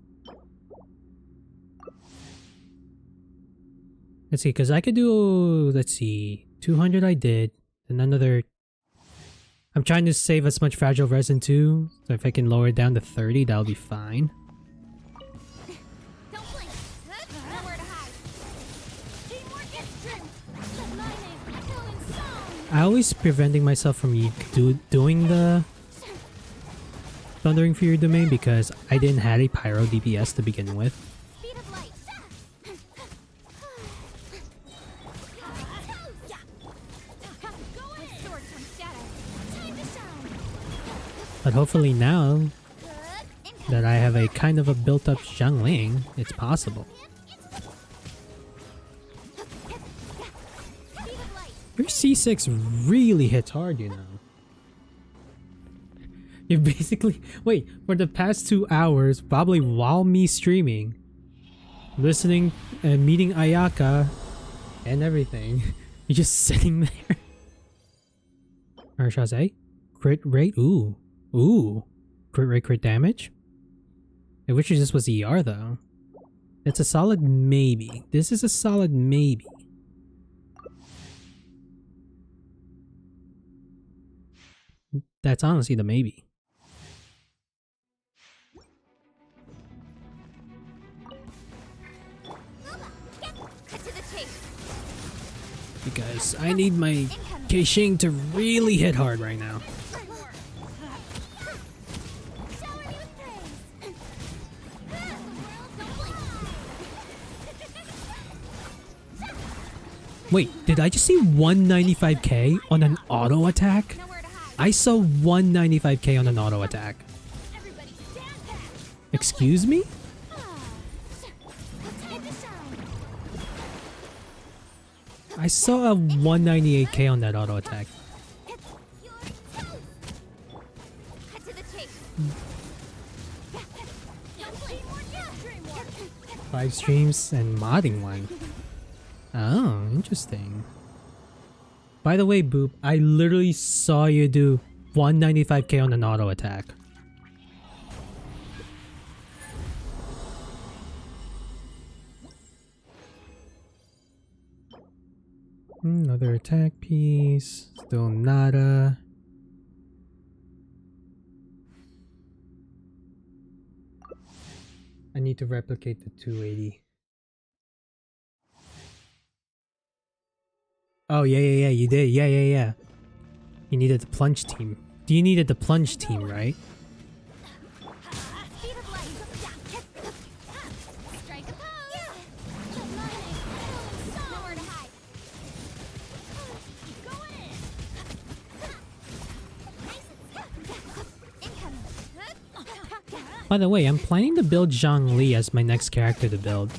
Let's see, because I could do, let's see, 200 I did, and another... I'm trying to save as much Fragile Resin too, so if I can lower it down to 30, that'll be fine. I always preventing myself from doing the Thundering Fury domain because I didn't have a Pyro DPS to begin with. But hopefully now that I have a kind of a built-up Jiangling, it's possible. Your C6 really hits hard, you know. You basically... Wait, for the past 2 hours, probably while me streaming, listening and meeting Ayaka and everything, you're just sitting there. Arshase? Crit rate? Ooh. Ooh. Crit rate, crit damage? I wish this was ER though. It's a solid maybe. This is a solid maybe. That's honestly the maybe. Because I need my Keishing to really hit hard right now. Wait, did I just see 195k on an auto attack? I saw 195k on an auto attack. Excuse me? I saw a 198k on that auto attack. Five streams and modding one. Oh, interesting. By the way, Boop, I literally saw you do 195k on an auto attack. Another attack piece. Still nada. I need to replicate the 280. Oh, yeah, you did. Yeah. You needed the plunge team. You needed the plunge team, right? By the way, I'm planning to build Zhongli as my next character to build.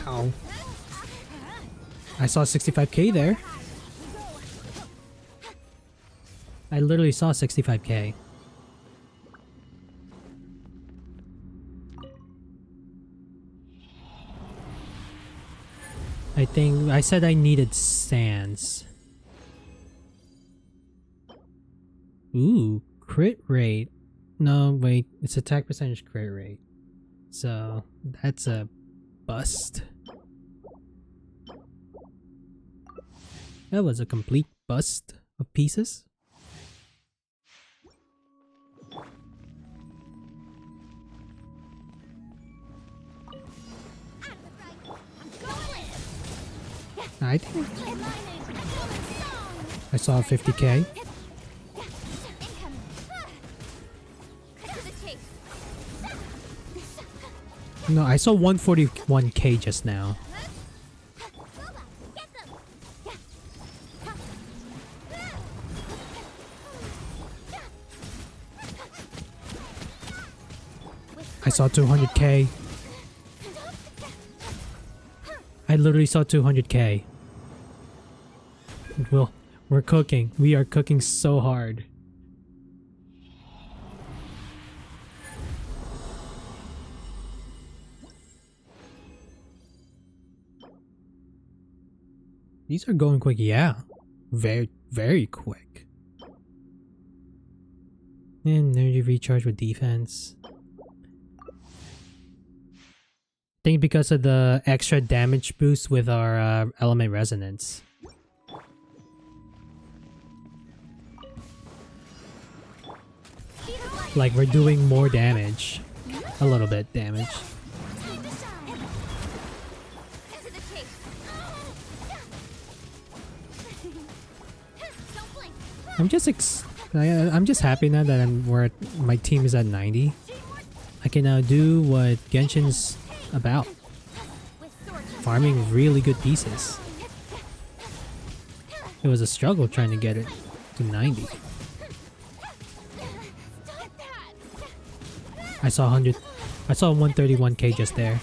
Ow. I saw 65k there. I literally saw 65k. I think I said I needed sands. Ooh, crit rate. No, wait, it's attack percentage crit rate. So that's a bust. That was a complete bust of pieces. I think I saw 50k. No, I saw 141k just now. I saw 200k. I literally saw 200k. Well, we're cooking. We are cooking so hard. These are going quick, yeah. Very, very quick. And energy recharge with defense. I think because of the extra damage boost with our element resonance. Like we're doing more damage. A little bit damage. I'm just happy now that my team is at 90. I can now do what Genshin's about. Farming really good pieces. It was a struggle trying to get it to 90. I saw 131k just there.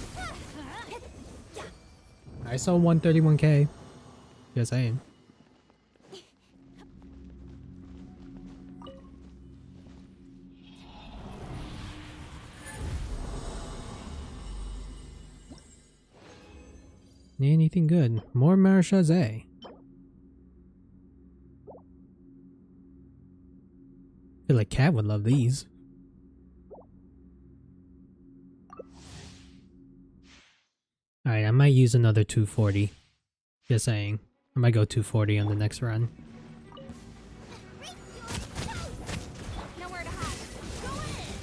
I saw 131k. Just saying. Anything good? More Marechaussee. I feel like Cat would love these. Alright, I might use another 240. Just saying. I might go 240 on the next run.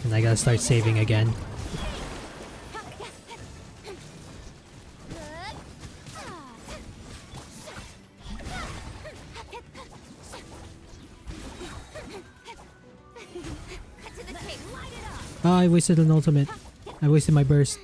And I gotta start saving again. Oh, I wasted an ultimate. I wasted my burst.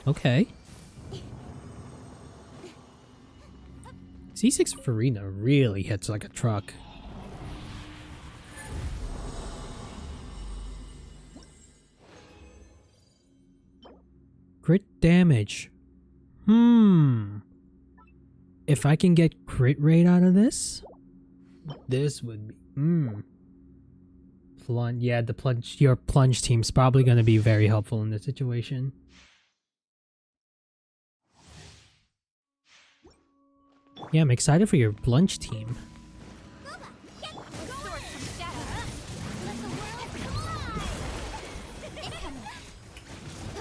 Okay. C6 Farina really hits like a truck. Crit damage. If I can get crit rate out of this, this would be plunge. Yeah, your plunge team's probably gonna be very helpful in this situation. Yeah, I'm excited for your plunge team.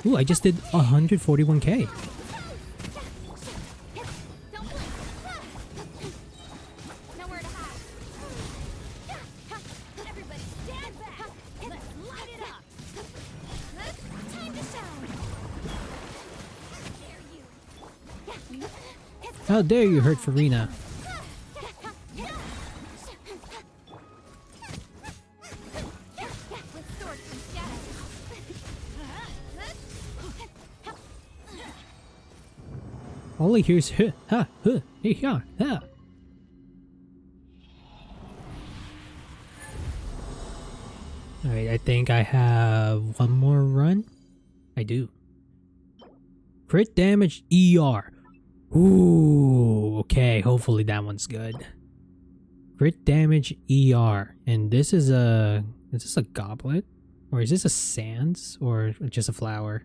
Ooh, I just did 141k. How dare you hurt Farina? All I hear is huh, ha, huh, hey, ha, ha. Alright, I think I have one more run. I do. Crit damage ER. Ooh, okay, hopefully that one's good. Crit damage ER. And this is a goblet? Or is this a sands? Or just a flower?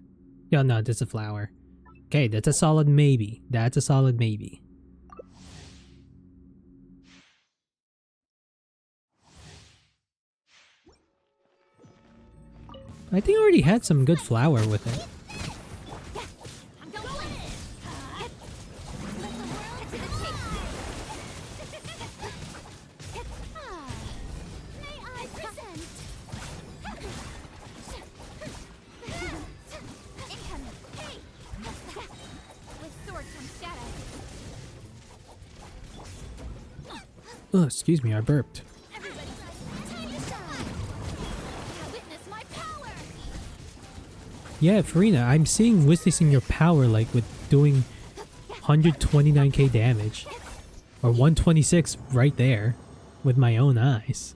Yeah, no, this is a flower. Okay, that's a solid maybe. That's a solid maybe. I think I already had some good flower with it. Oh, excuse me, I burped. Yeah, Farina, I'm seeing witnessing your power like with doing 129k damage. Or 126 right there with my own eyes.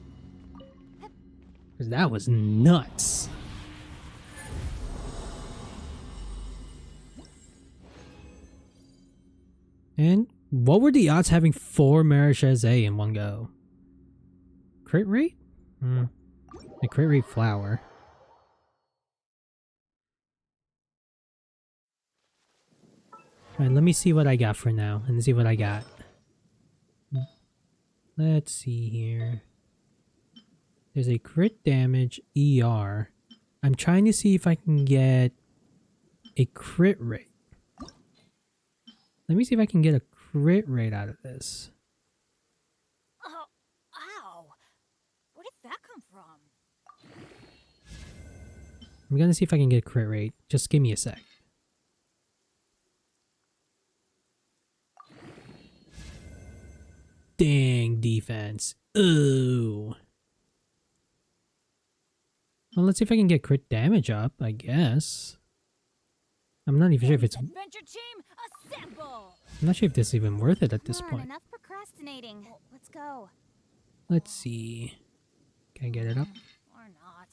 Because that was nuts. And what were the odds having 4 Marechaussee in one go? Crit rate? A crit rate flower. Alright, let me see what I got for now. And see what I got. Let's see here. There's a crit damage ER. I'm trying to see if I can get a crit rate. Let me see if I can get a crit rate out of this. Oh, ow. Where did that come from? I'm gonna see if I can get a crit rate. Just give me a sec. Dang defense. Ooh. Well, let's see if I can get crit damage up, I guess. I'm not even sure if it's... Adventure team, assemble! I'm not sure if this is even worth it at this point. Enough procrastinating. Let's go. Let's see. Can I get it up? Or not.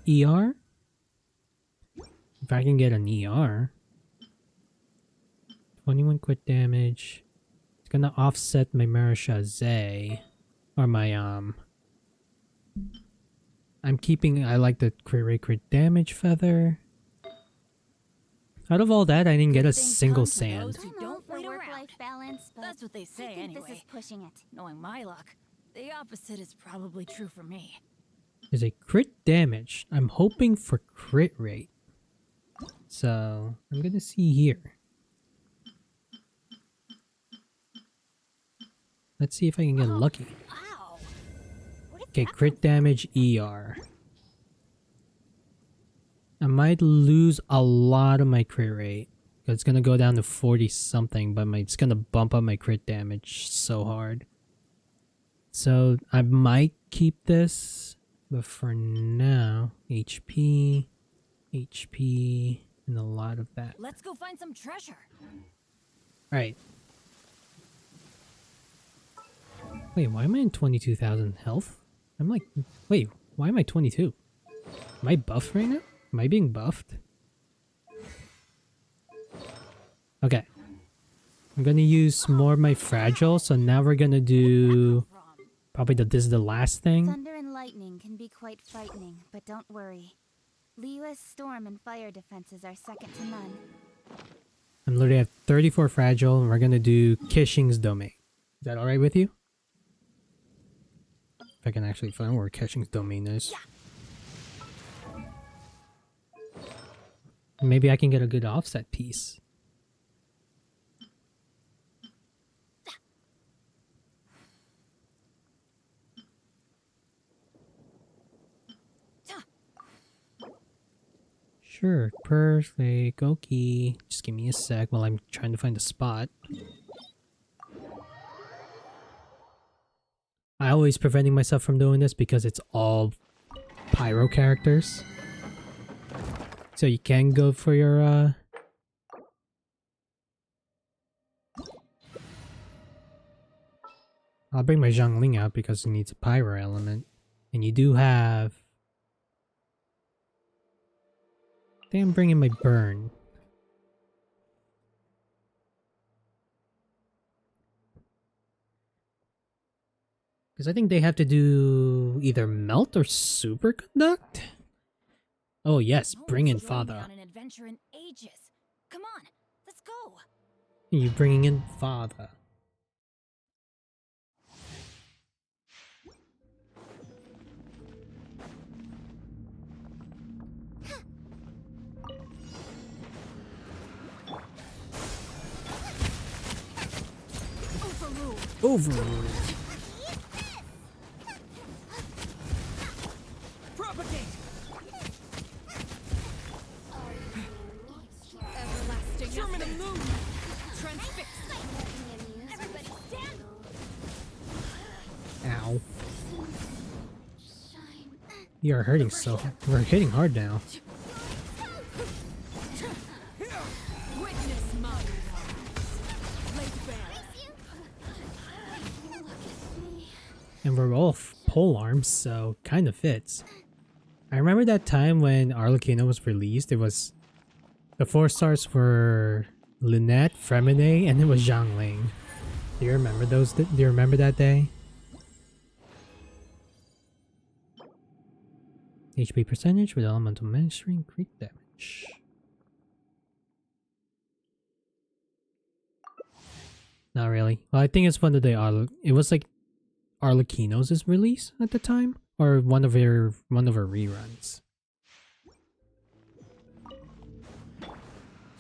ER? If I can get an ER. 21 crit damage. It's gonna offset my Marishazé. Or my, I'm keeping, I like the crit damage feather. Out of all that, I didn't get a single sand. Don't for work-life balance, but That's what they say I think anyway. this is pushing it. Knowing my luck, the opposite is probably true for me. There's a crit damage. I'm hoping for crit rate. So, I'm gonna see here. Let's see if I can get lucky. Okay, crit damage ER. I might lose a lot of my crit rate. It's gonna go down to 40 something, but it's gonna bump up my crit damage so hard. So I might keep this, but for now, HP, and a lot of that. Let's go find some treasure. Alright. Wait, why am I in 22,000 health? I'm like, wait, why am I 22? Am I buffed right now? Am I being buffed? Okay. I'm gonna use more of my fragile, so now we're gonna do... Probably this is the last thing. Thunder and lightning can be quite frightening, but don't worry. Liyue's storm and fire defenses are second to none. I'm literally at 34 fragile, and we're gonna do Kishing's domain. Is that alright with you? If I can actually find where Kishing's domain is. Maybe I can get a good offset piece. Sure, perfect, okay. Just give me a sec while I'm trying to find a spot. I always preventing myself from doing this because it's all pyro characters. So you can go for your I'll bring my Zhongling out because it needs a pyro element. And you do have... I think I'm bringing my burn. Because I think they have to do either melt or superconduct? Oh yes, bring in Father. On an adventure in ages. Come on, let's go. You bringing in Father. Overrule. Propagate. Everlasting Terminum moon. Transfix. Everybody stand. Ow. You are hurting so hard. We're hitting hard now. Witness my Lake Bear. And we're all pole arms, so kind of fits. I remember that time when Arlecchino was released, it was... The 4 stars were Lynette, Fremine, and it was Zhongling. Do you remember those? Do you remember that day? HP percentage with elemental ministry, crit damage. Not really. Well, I think it's one of the it was like Arlecchino's release at the time, or one of her reruns.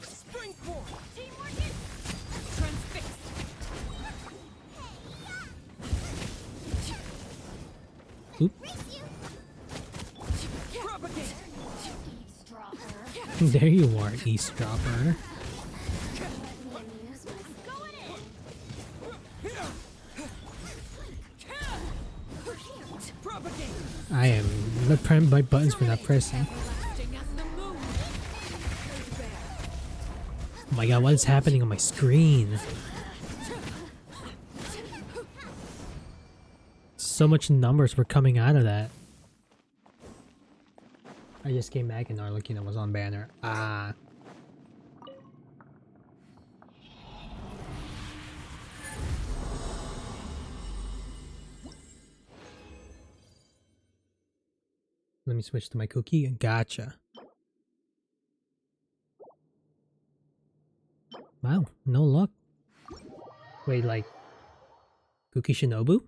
Springboard. Teamwork is transfix. Oop. Propagate. There you are, eavesdropper. I am not pressing my buttons for not pressing. Oh my god, what is happening on my screen? So much numbers were coming out of that. I just came back and Arlecchino was on banner. Ah. let me switch to my cookie. Gotcha. Wow, no luck. Wait, like Cookie Shinobu?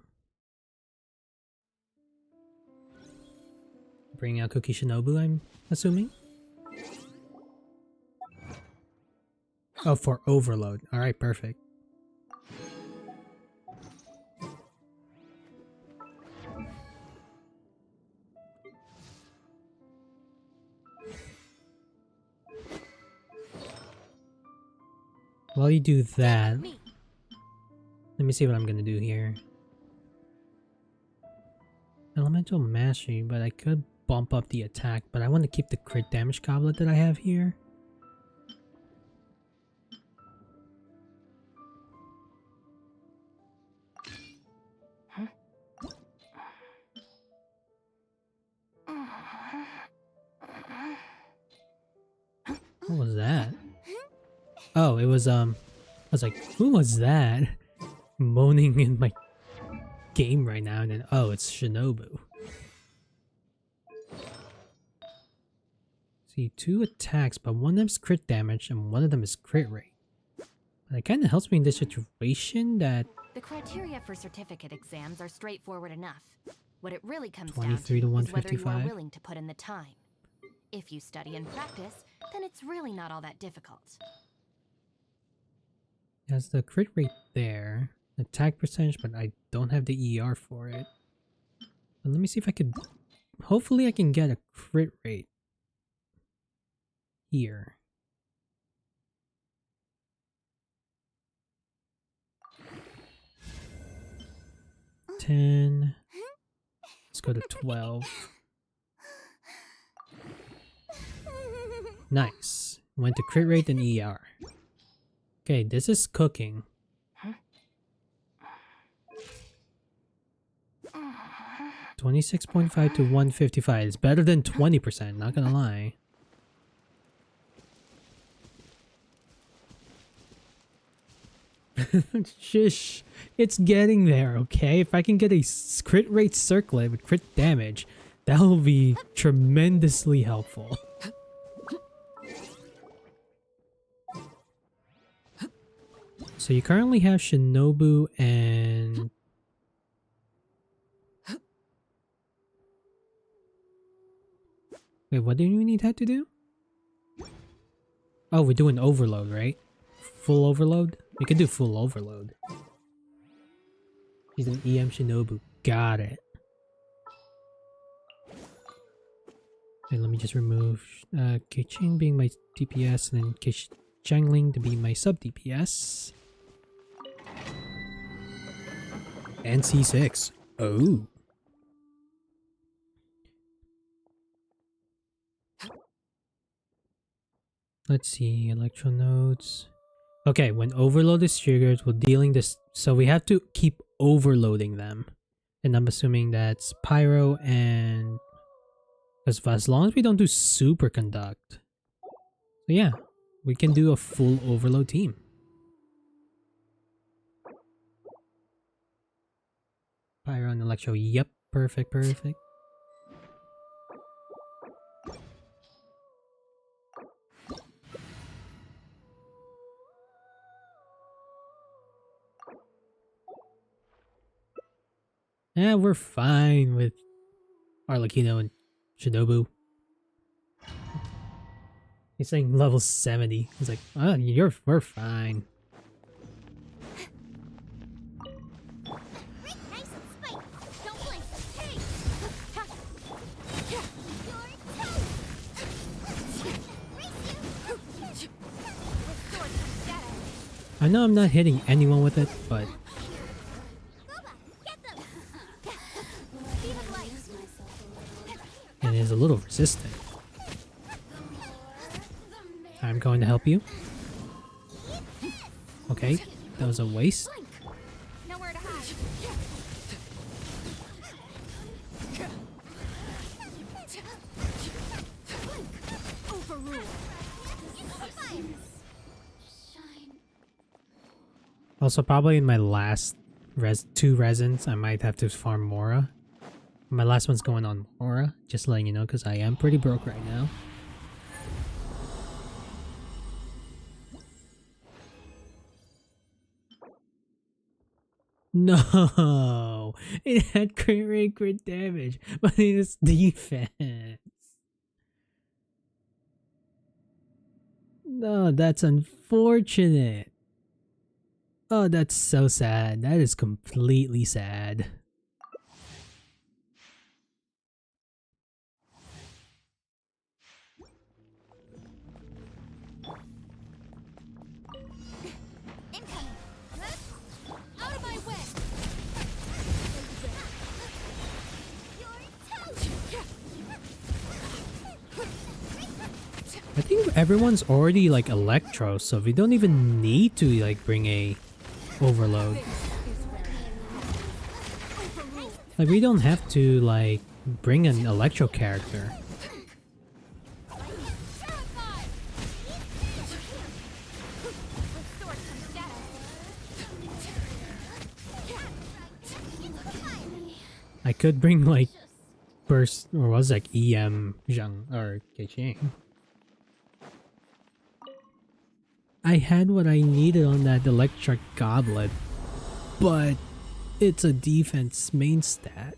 Bring out Cookie Shinobu, I'm assuming? Oh, for overload. Alright, perfect. While you do that, let me see what I'm gonna do here. Elemental Mastery, but I could bump up the attack, but I want to keep the crit damage goblet that I have here. What was that? Oh, it was, I was like, who was that? Moaning in my game right now, and then, oh, it's Shinobu. See, 2 attacks, but one of them's crit damage, and one of them is crit rate. But it kind of helps me in this situation that... The criteria for certificate exams are straightforward enough. What it really comes 23 down to to is whether you 155. are willing to put in the time. If you study and practice, then it's really not all that difficult. Has the crit rate there, attack percentage, but I don't have the ER for it. But let me see if I could... Hopefully I can get a crit rate here. $10. Let's go to 12. Nice. Went to crit rate and ER. Okay, this is cooking. Huh? 26.5 to 155. It's better than 20%, not gonna lie. Shish. It's getting there, okay? If I can get a crit rate circlet with crit damage, that will be tremendously helpful. So you currently have Shinobu and... Wait, what do you need that to do? Oh, we're doing overload, right? Full overload? We can do full overload. He's an EM Shinobu. Got it. Okay, let me just remove Keiching being my DPS and then Changling to be my sub DPS. And C6. Oh. Let's see, electro nodes. Okay, when overload is triggered, we're dealing this. So we have to keep overloading them. And I'm assuming that's Pyro and... Because as long as we don't do superconduct. So yeah, we can do a full overload team. Pyro and electro, yep, perfect, perfect. Yeah, we're fine with Arlecchino and Shinobu. He's saying level 70. He's like, oh, we're fine. I know I'm not hitting anyone with it, but it is a little resistant. I'm going to help you. Okay, that was a waste. Nowhere to hide. Also, probably in my last two resins, I might have to farm Mora. My last one's going on Aura, just letting you know, because I am pretty broke right now. No! It had crit rate, crit damage, but it is defense. No, that's unfortunate. Oh, that's so sad. That is completely sad. Out of my way! I think everyone's already like Electro, so we don't even need to like bring a Overload. Like we don't have to like bring an Electro character. I could bring like Burst, or was it like EM Zhang or Keqing. I had what I needed on that Electric Goblet, but it's a defense main stat.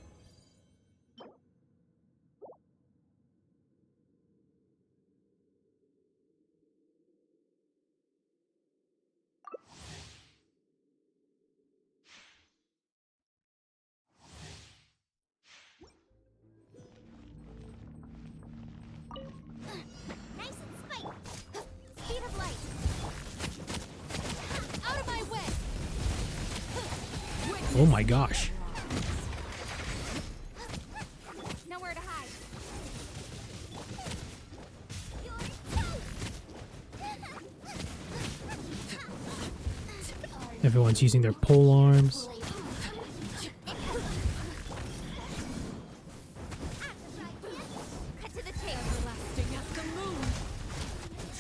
Oh my gosh. Nowhere to hide. Everyone's using their pole arms.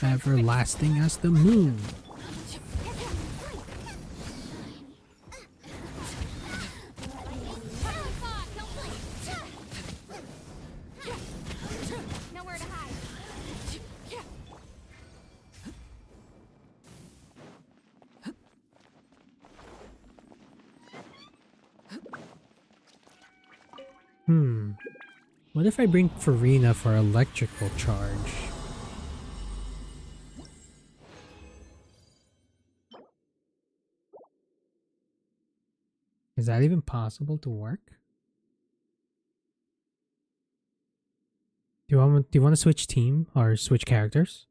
Everlasting as the moon. What if I bring Farina for electrical charge? Is that even possible to work? Do you want to switch team or switch characters?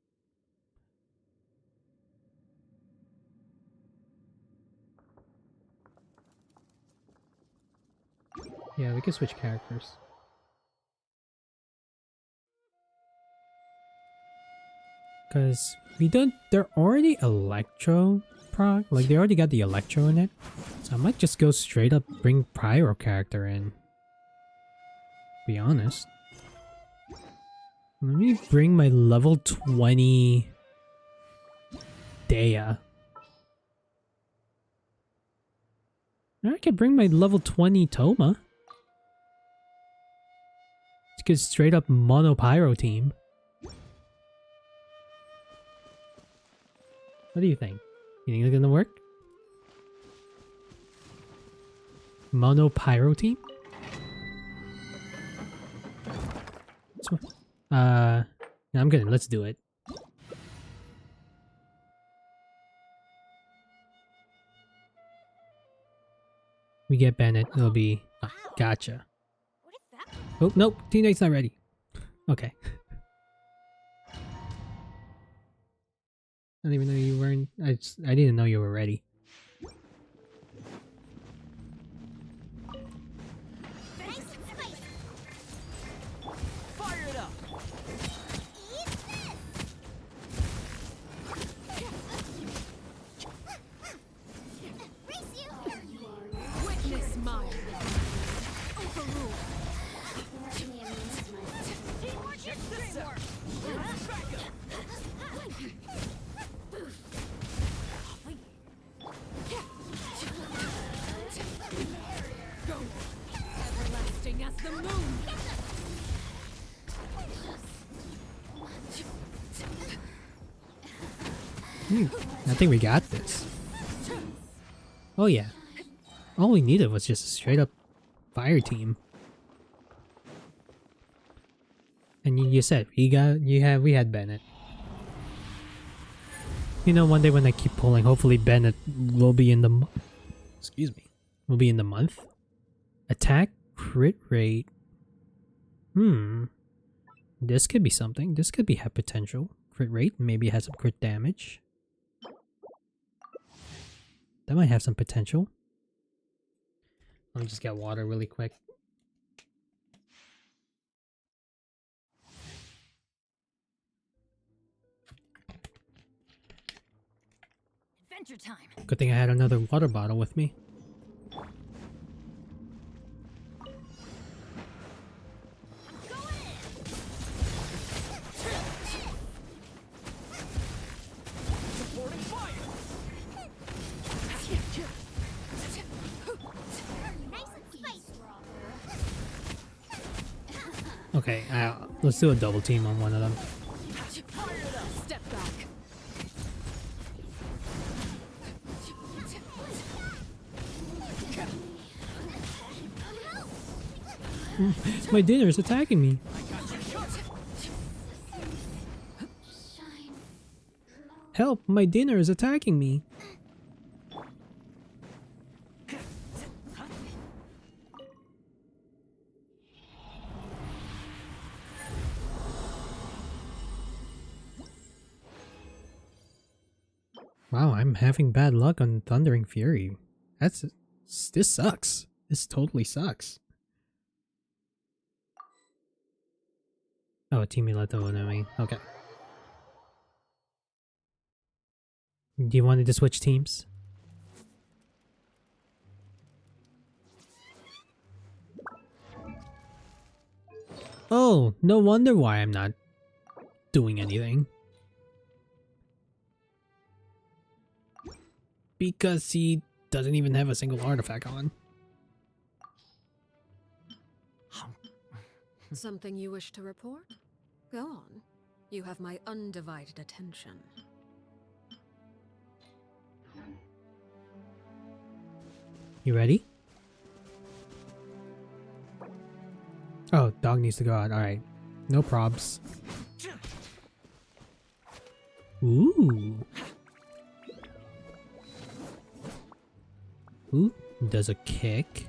Yeah, we can switch characters. Because we don't, they're already Electro proc, like they already got the Electro in it. So I might just go straight up bring Pyro character in. Be honest. Let me bring my level 20 Dea. I could bring my level 20 Toma. It's a good straight up mono Pyro team. What do you think? You think it's gonna work? Mono Pyro team? I'm gonna, let's do it. We get Bennett, it'll be... Oh, gotcha. Oh, nope, Team Knight's not ready. Okay. I didn't even know you weren't... I didn't know you were ready. Fire it up! Witness my overrule. Bursting as the moon. I think we got this. Oh yeah. All we needed was just a straight up fire team. And you said we had Bennett. You know, one day when I keep pulling, hopefully Bennett will be in the excuse me. Will be in the month. Attack crit rate. This could be something. This could have potential. Crit rate, maybe it has some crit damage. That might have some potential. Let me just get water really quick. Adventure time. Good thing I had another water bottle with me. Okay, let's do a double team on one of them. Step back. My dinner is attacking me. Help, my dinner is attacking me. Wow, I'm having bad luck on Thundering Fury. This sucks. This totally sucks. Oh, a teammate let the one at me. Okay. Do you want to switch teams? Oh, no wonder why I'm not doing anything. Because he doesn't even have a single artifact on. Something you wish to report? Go on. You have my undivided attention. You ready? Oh, dog needs to go out. Alright. No probs. Ooh. Ooh, does a kick.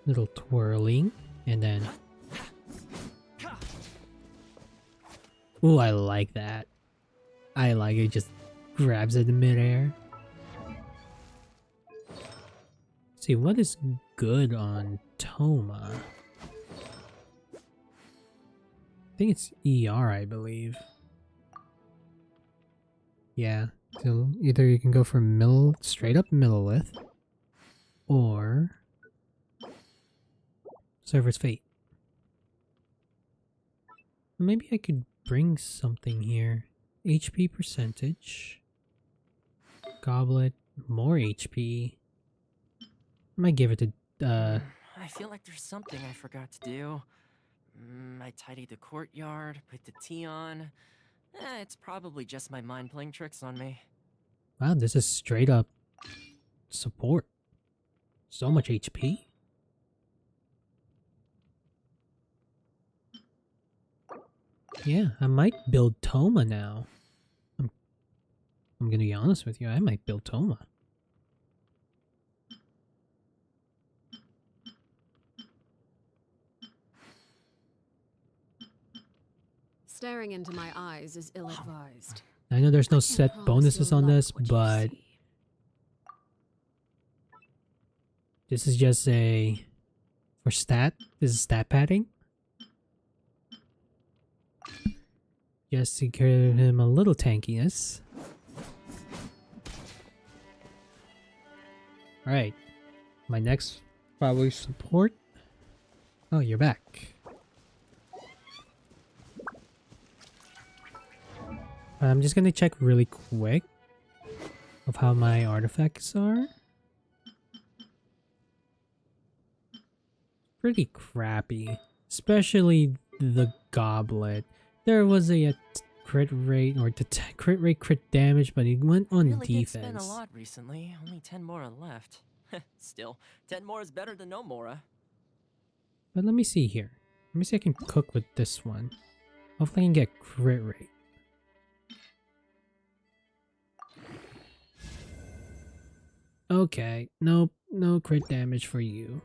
Little twirling. And then... Ooh, I like that. I like it. Just grabs it in midair. Let's see, what is good on Toma? I think it's ER, I believe. Yeah. So either you can go for straight up Millilith, or Server's Fate. Maybe I could bring something here. HP percentage. Goblet, more HP. I might give it to I feel like there's something I forgot to do. I tidied the courtyard, put the tea on. It's probably just my mind playing tricks on me. Wow, this is straight up support. So much HP. Yeah, I might build Toma now. I'm gonna be honest with you, I might build Toma. Staring into my eyes is ill-advised. I know there's no set bonuses on this, but this is just a for stat. This is stat padding. Just to give him a little tankiness. Alright. My next probably support. Oh, you're back. I'm just gonna check really quick of how my artifacts are. pretty crappy. Especially the goblet. There was a crit rate or crit rate, crit damage, but it went on Really did spend a defense. lot recently. Only 10 more are left. Still, 10 more is better than no more. But let me see here. Let me see if I can cook with this one. Hopefully I can get crit rate. Okay, nope, no crit damage for you.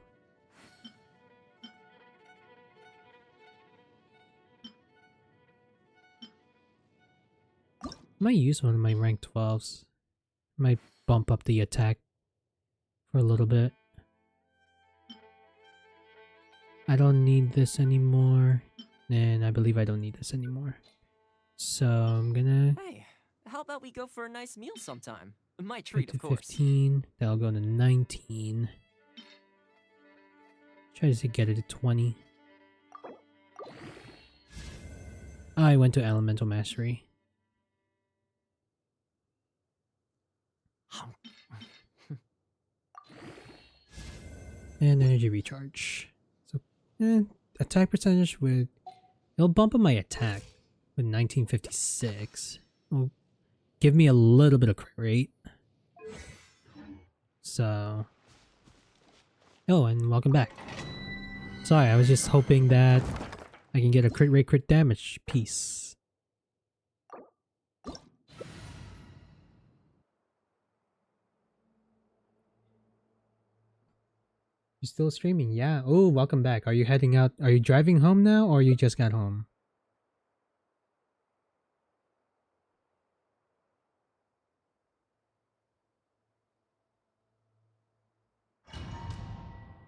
Might use one of my rank 12s. Might bump up the attack for a little bit. I don't need this anymore. And I believe I don't need this anymore. So I'm gonna... Hey, how about we go for a nice meal sometime? My treat, of course. 15. That'll go to 19. Try to get it to 20. I went to Elemental Mastery. And energy recharge. So, attack percentage with... It'll bump up my attack with 1956. It'll give me a little bit of crit rate. So... Oh, and welcome back. Sorry, I was just hoping that I can get a crit rate, crit damage piece. You're still streaming? Yeah. Oh, welcome back. Are you heading out? Are you driving home now, or you just got home?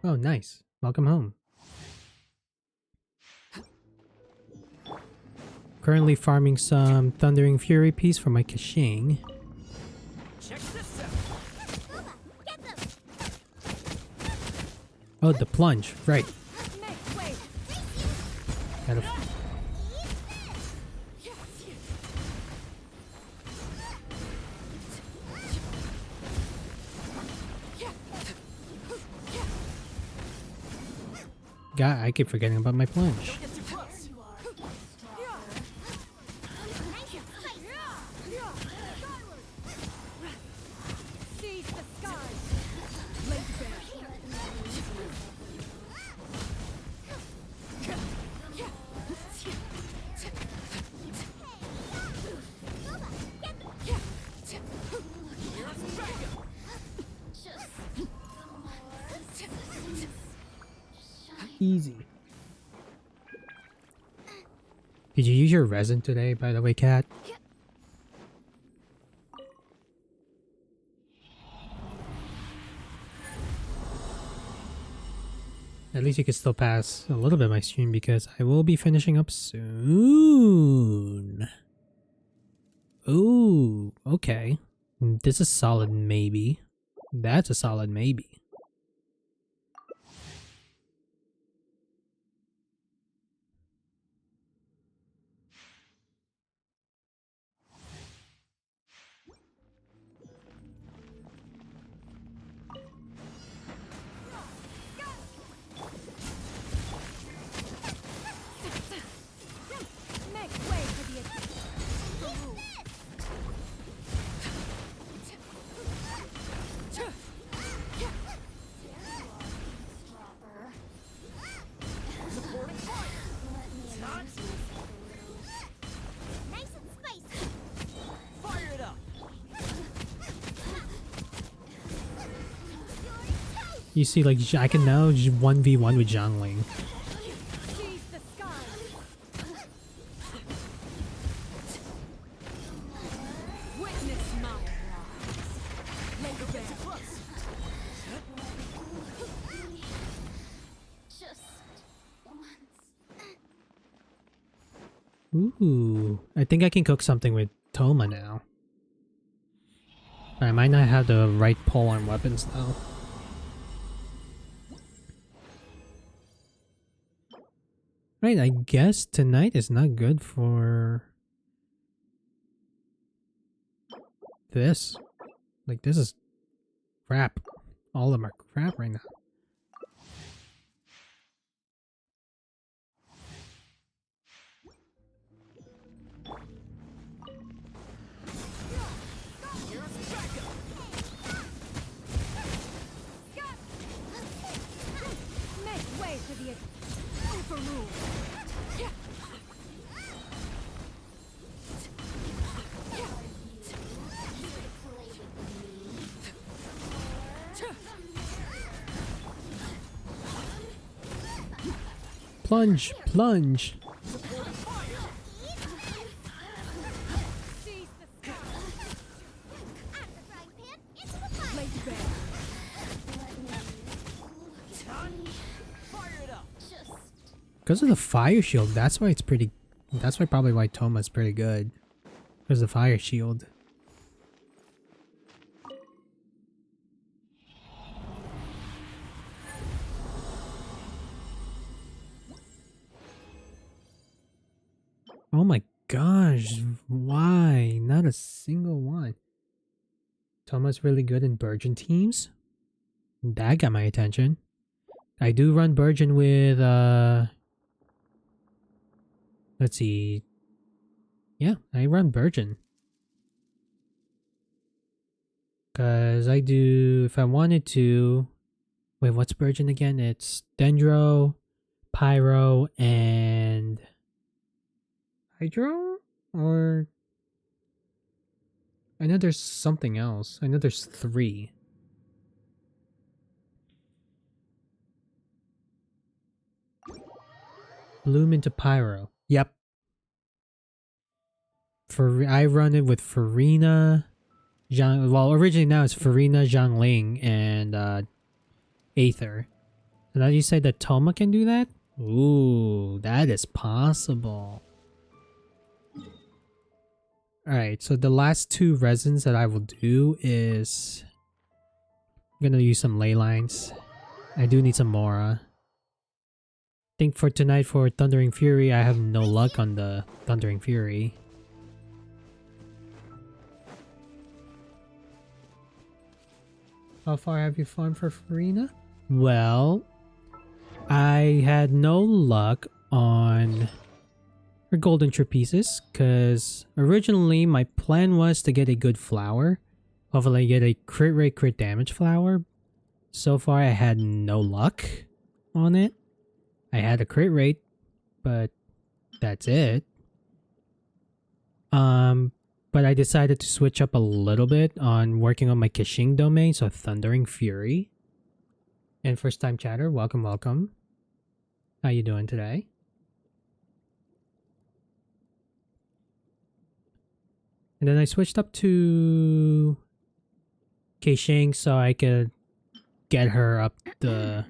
Oh, nice. Welcome home. Currently farming some Thundering Fury piece for my Kashing. Oh, the plunge. Right. Gotta... God, I keep forgetting about my plunge. Easy. Did you use your resin today, by the way, Cat? At least you can still pass a little bit of my stream because I will be finishing up soon. Ooh, okay. This is solid maybe. That's a solid maybe. You see, like, I can now 1v1 with Zhangling. Ooh, I think I can cook something with Toma now. I might not have the right pull on weapons though. Right, I guess tonight is not good for this. Like, this is crap. All of them are crap right now. Plunge, plunge. Because of the fire shield, that's why it's pretty. That's why probably why Toma's pretty good. Because of the fire shield. Oh my gosh, why? Not a single one. Toma's really good in Burgeon teams. That got my attention. I do run Burgeon with, let's see. Yeah, I run Burgeon. Because I do, if I wanted to... Wait, what's Burgeon again? It's Dendro, Pyro, and... Hydro? Or... I know there's something else. I know there's 3. Bloom into Pyro. Yep. I run it with Farina, well, originally now it's Farina, Zhangling, and Aether. And now you say that Toma can do that? Ooh, that is possible. Alright, so the last 2 resins that I will do is... I'm gonna use some ley lines. I do need some Mora. I think for tonight for Thundering Fury, I have no luck on the Thundering Fury. How far have you farmed for Farina? Well, I had no luck on her golden trapezes because originally my plan was to get a good flower. Hopefully get a crit rate, crit damage flower. So far I had no luck on it. I had a crit rate, but that's it. But I decided to switch up a little bit on working on my Kishing domain, so Thundering Fury. And first time chatter, welcome, welcome. How you doing today? And then I switched up to Kishing so I could get her up the...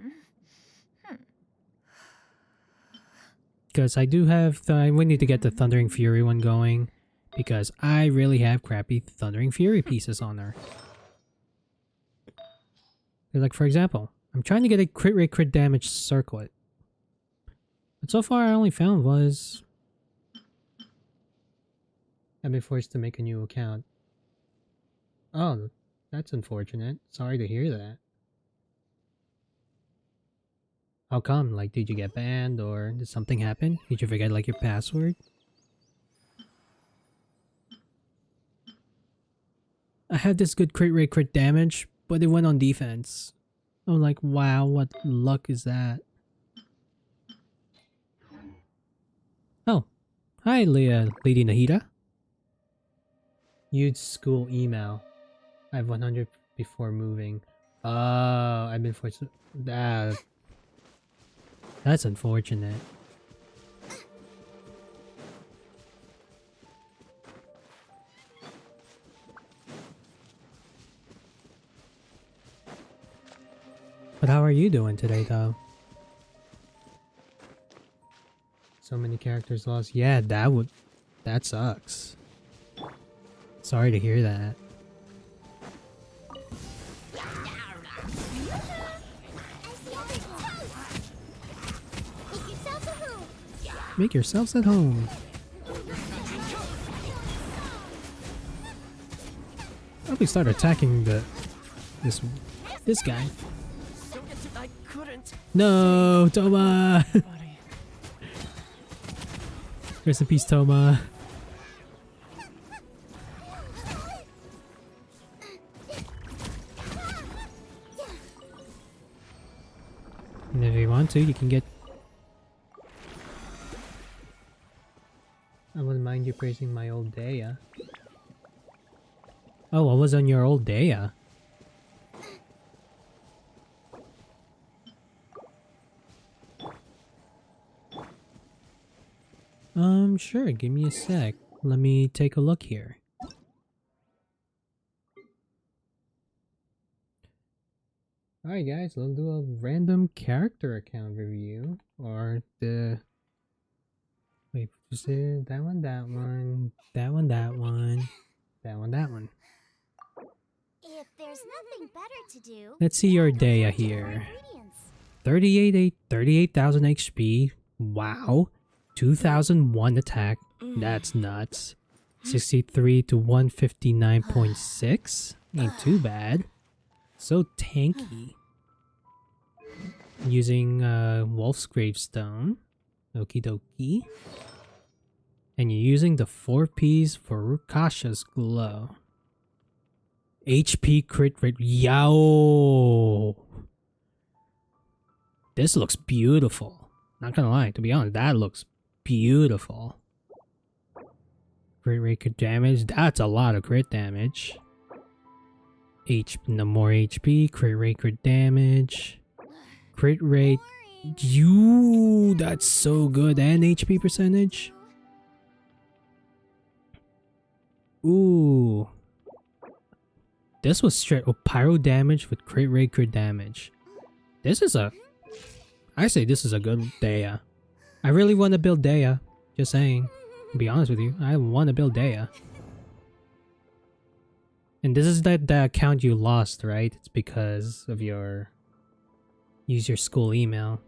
Because I do have... we need to get the Thundering Fury one going. Because I really have crappy Thundering Fury pieces on her. Like, for example, I'm trying to get a crit rate, crit damage circlet. But so far I only found was... I've been forced to make a new account. Oh, that's unfortunate. Sorry to hear that. How come? Like, did you get banned or did something happen? Did you forget, like, your password? I had this good crit rate, crit damage, but it went on defense. I'm like, wow, what luck is that? Oh, hi, Lady Nahida. You'd school email. I have 100 before moving. I've been forced to... That's unfortunate. But how are you doing today, though? So many characters lost. Yeah, that sucks. Sorry to hear that. Make yourselves at home. Probably start attacking this guy. No, Toma! Rest in peace, Toma. And if you want to, you can get praising my old Daya. Oh, what was on your old Daya? Sure, give me a sec. Let me take a look here. Alright guys, let's do a random character account review. Or the... Wait, just that one, that one, that one, that one, that one, that one. If there's nothing better to do, Let's see your Daya here. 38,000 HP. Wow. 2001 attack. That's nuts. 63 to 159.6. Ain't too bad. So tanky. Using Wolf's Gravestone. Okie dokie. And you're using the 4Ps for Rukasha's Glow. HP crit rate. Yo! This looks beautiful. Not gonna lie, to be honest, that looks beautiful. Crit rate, crit damage. That's a lot of crit damage. No more HP. Crit rate, crit damage. Crit rate. You, that's so good. And HP percentage. Ooh. This was straight pyro damage with crit rate, crit damage. This is a... I say this is a good Daya. I really want to build Daya. Just saying. To be honest with you, I want to build Daya. And this is the account you lost, right? It's because of your... Use your school email.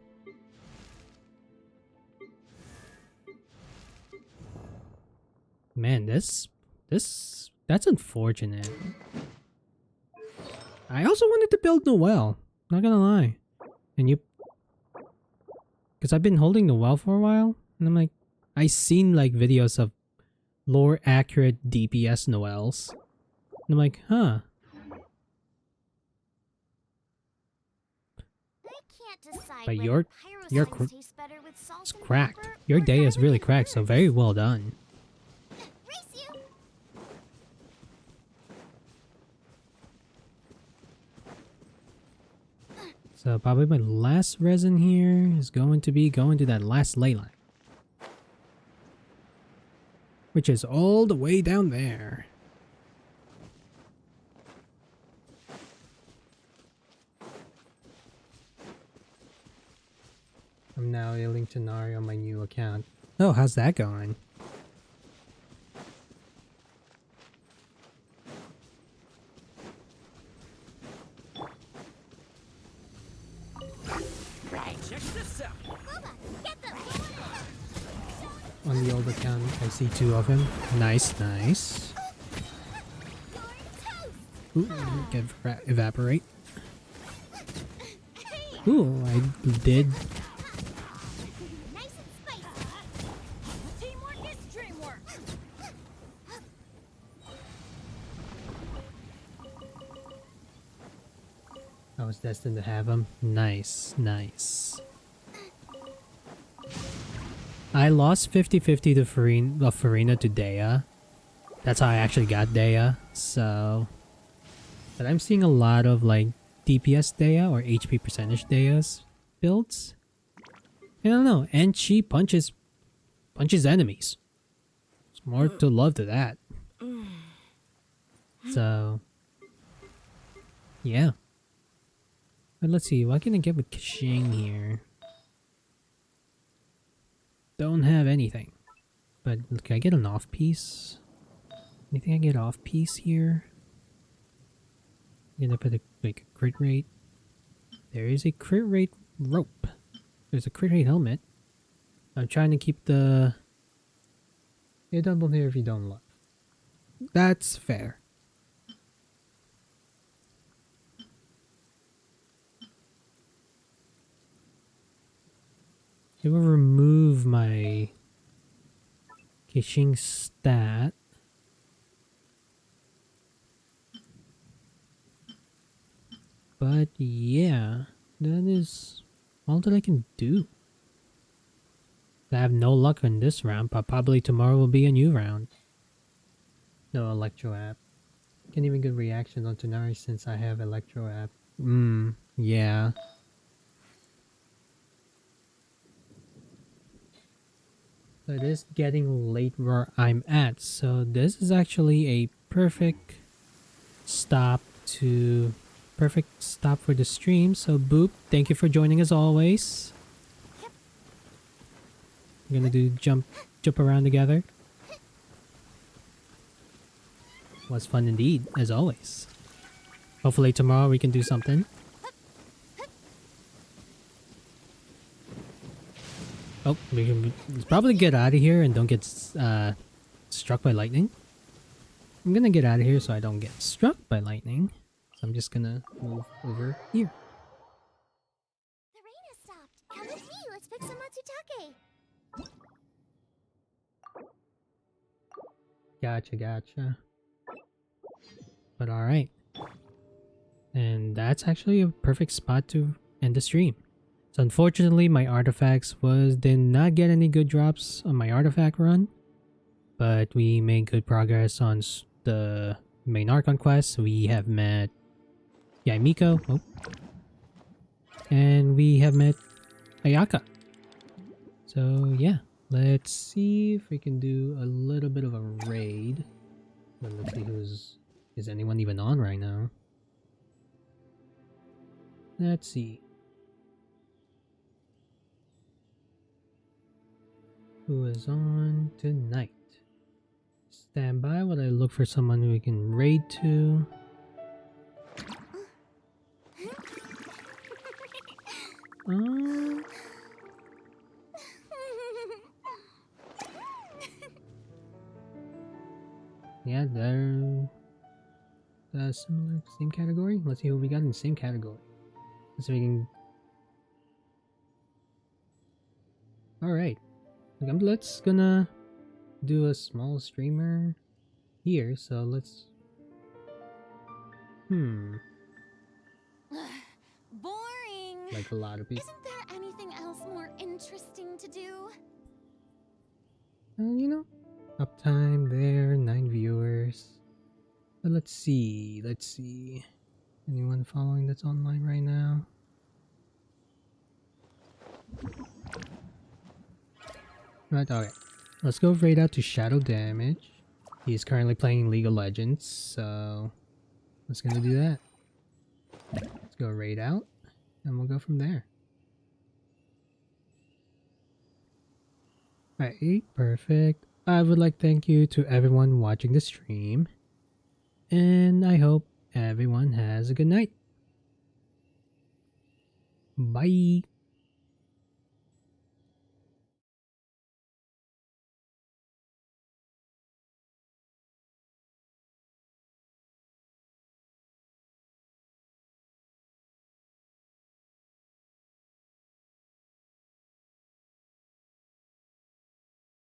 Man, that's unfortunate. I also wanted to build Noelle. Not gonna lie. And you... Because I've been holding Noelle for a while. And I'm like... I seen like videos of lore accurate DPS Noelles. And I'm like, huh. But your it's cracked. Your day is really cracked, so very well done. So probably my last resin here is going to be going to that last ley line. Which is all the way down there. I'm now ailing to Nari on my new account. Oh, how's that going? Right, check this out. On the old account, I see 2 of him. Nice, nice. Ooh, get evaporate. Ooh, I did. I was destined to have him. Nice, nice. I lost 50-50 to Farina to Daya. That's how I actually got Daya. So, but I'm seeing a lot of like DPS Daya or HP percentage Dayas builds. I don't know. And she punches enemies. There's more to love to that. So, yeah. But let's see. What can I get with Kashing here? Don't have anything. But can I get an off piece? Anything I get off piece here? I'm gonna put a crit rate. There is a crit rate rope. There's a crit rate helmet. I'm trying to keep the... You don't believe if you don't love. That's fair. It will remove my Kishing stat. But yeah, that is all that I can do. I have no luck in this round, but probably tomorrow will be a new round. No Electro app. Can't even get reactions on Tonari since I have Electro app. Yeah. So it is getting late where I'm at, so this is actually a perfect stop for the stream. So Boop, thank you for joining as always. We're gonna do jump around together. Was fun indeed, as always. Hopefully tomorrow we can do something. Oh, we can probably get out of here and don't get struck by lightning. I'm gonna get out of here so I don't get struck by lightning. So I'm just gonna move over here. The rain has stopped. Come with me. Let's pick some matsutake. Gotcha. But alright. And that's actually a perfect spot to end the stream. So unfortunately my artifacts did not get any good drops on my artifact run. But we made good progress on the main Archon quest. We have met Yaimiko. Oh. And we have met Ayaka. So yeah. Let's see if we can do a little bit of a raid. But let's see is anyone even on right now? Let's see. Who is on tonight? Stand by while I look for someone who we can raid to. Yeah, they're similar, same category. Let's see who we got in the same category. Let's see if we can. All right, let's gonna do a small streamer here. So let's. Boring. Like a lot of people. Isn't there anything else more interesting to do? You know, uptime there, 9 viewers. But let's see. Anyone following that's online right now? Right, okay. Let's go raid out to Shadow Damage. He's currently playing League of Legends, so let's gonna do that. Let's go raid out, and we'll go from there. Alright, perfect. I would like to thank you to everyone watching the stream. And I hope everyone has a good night. Bye.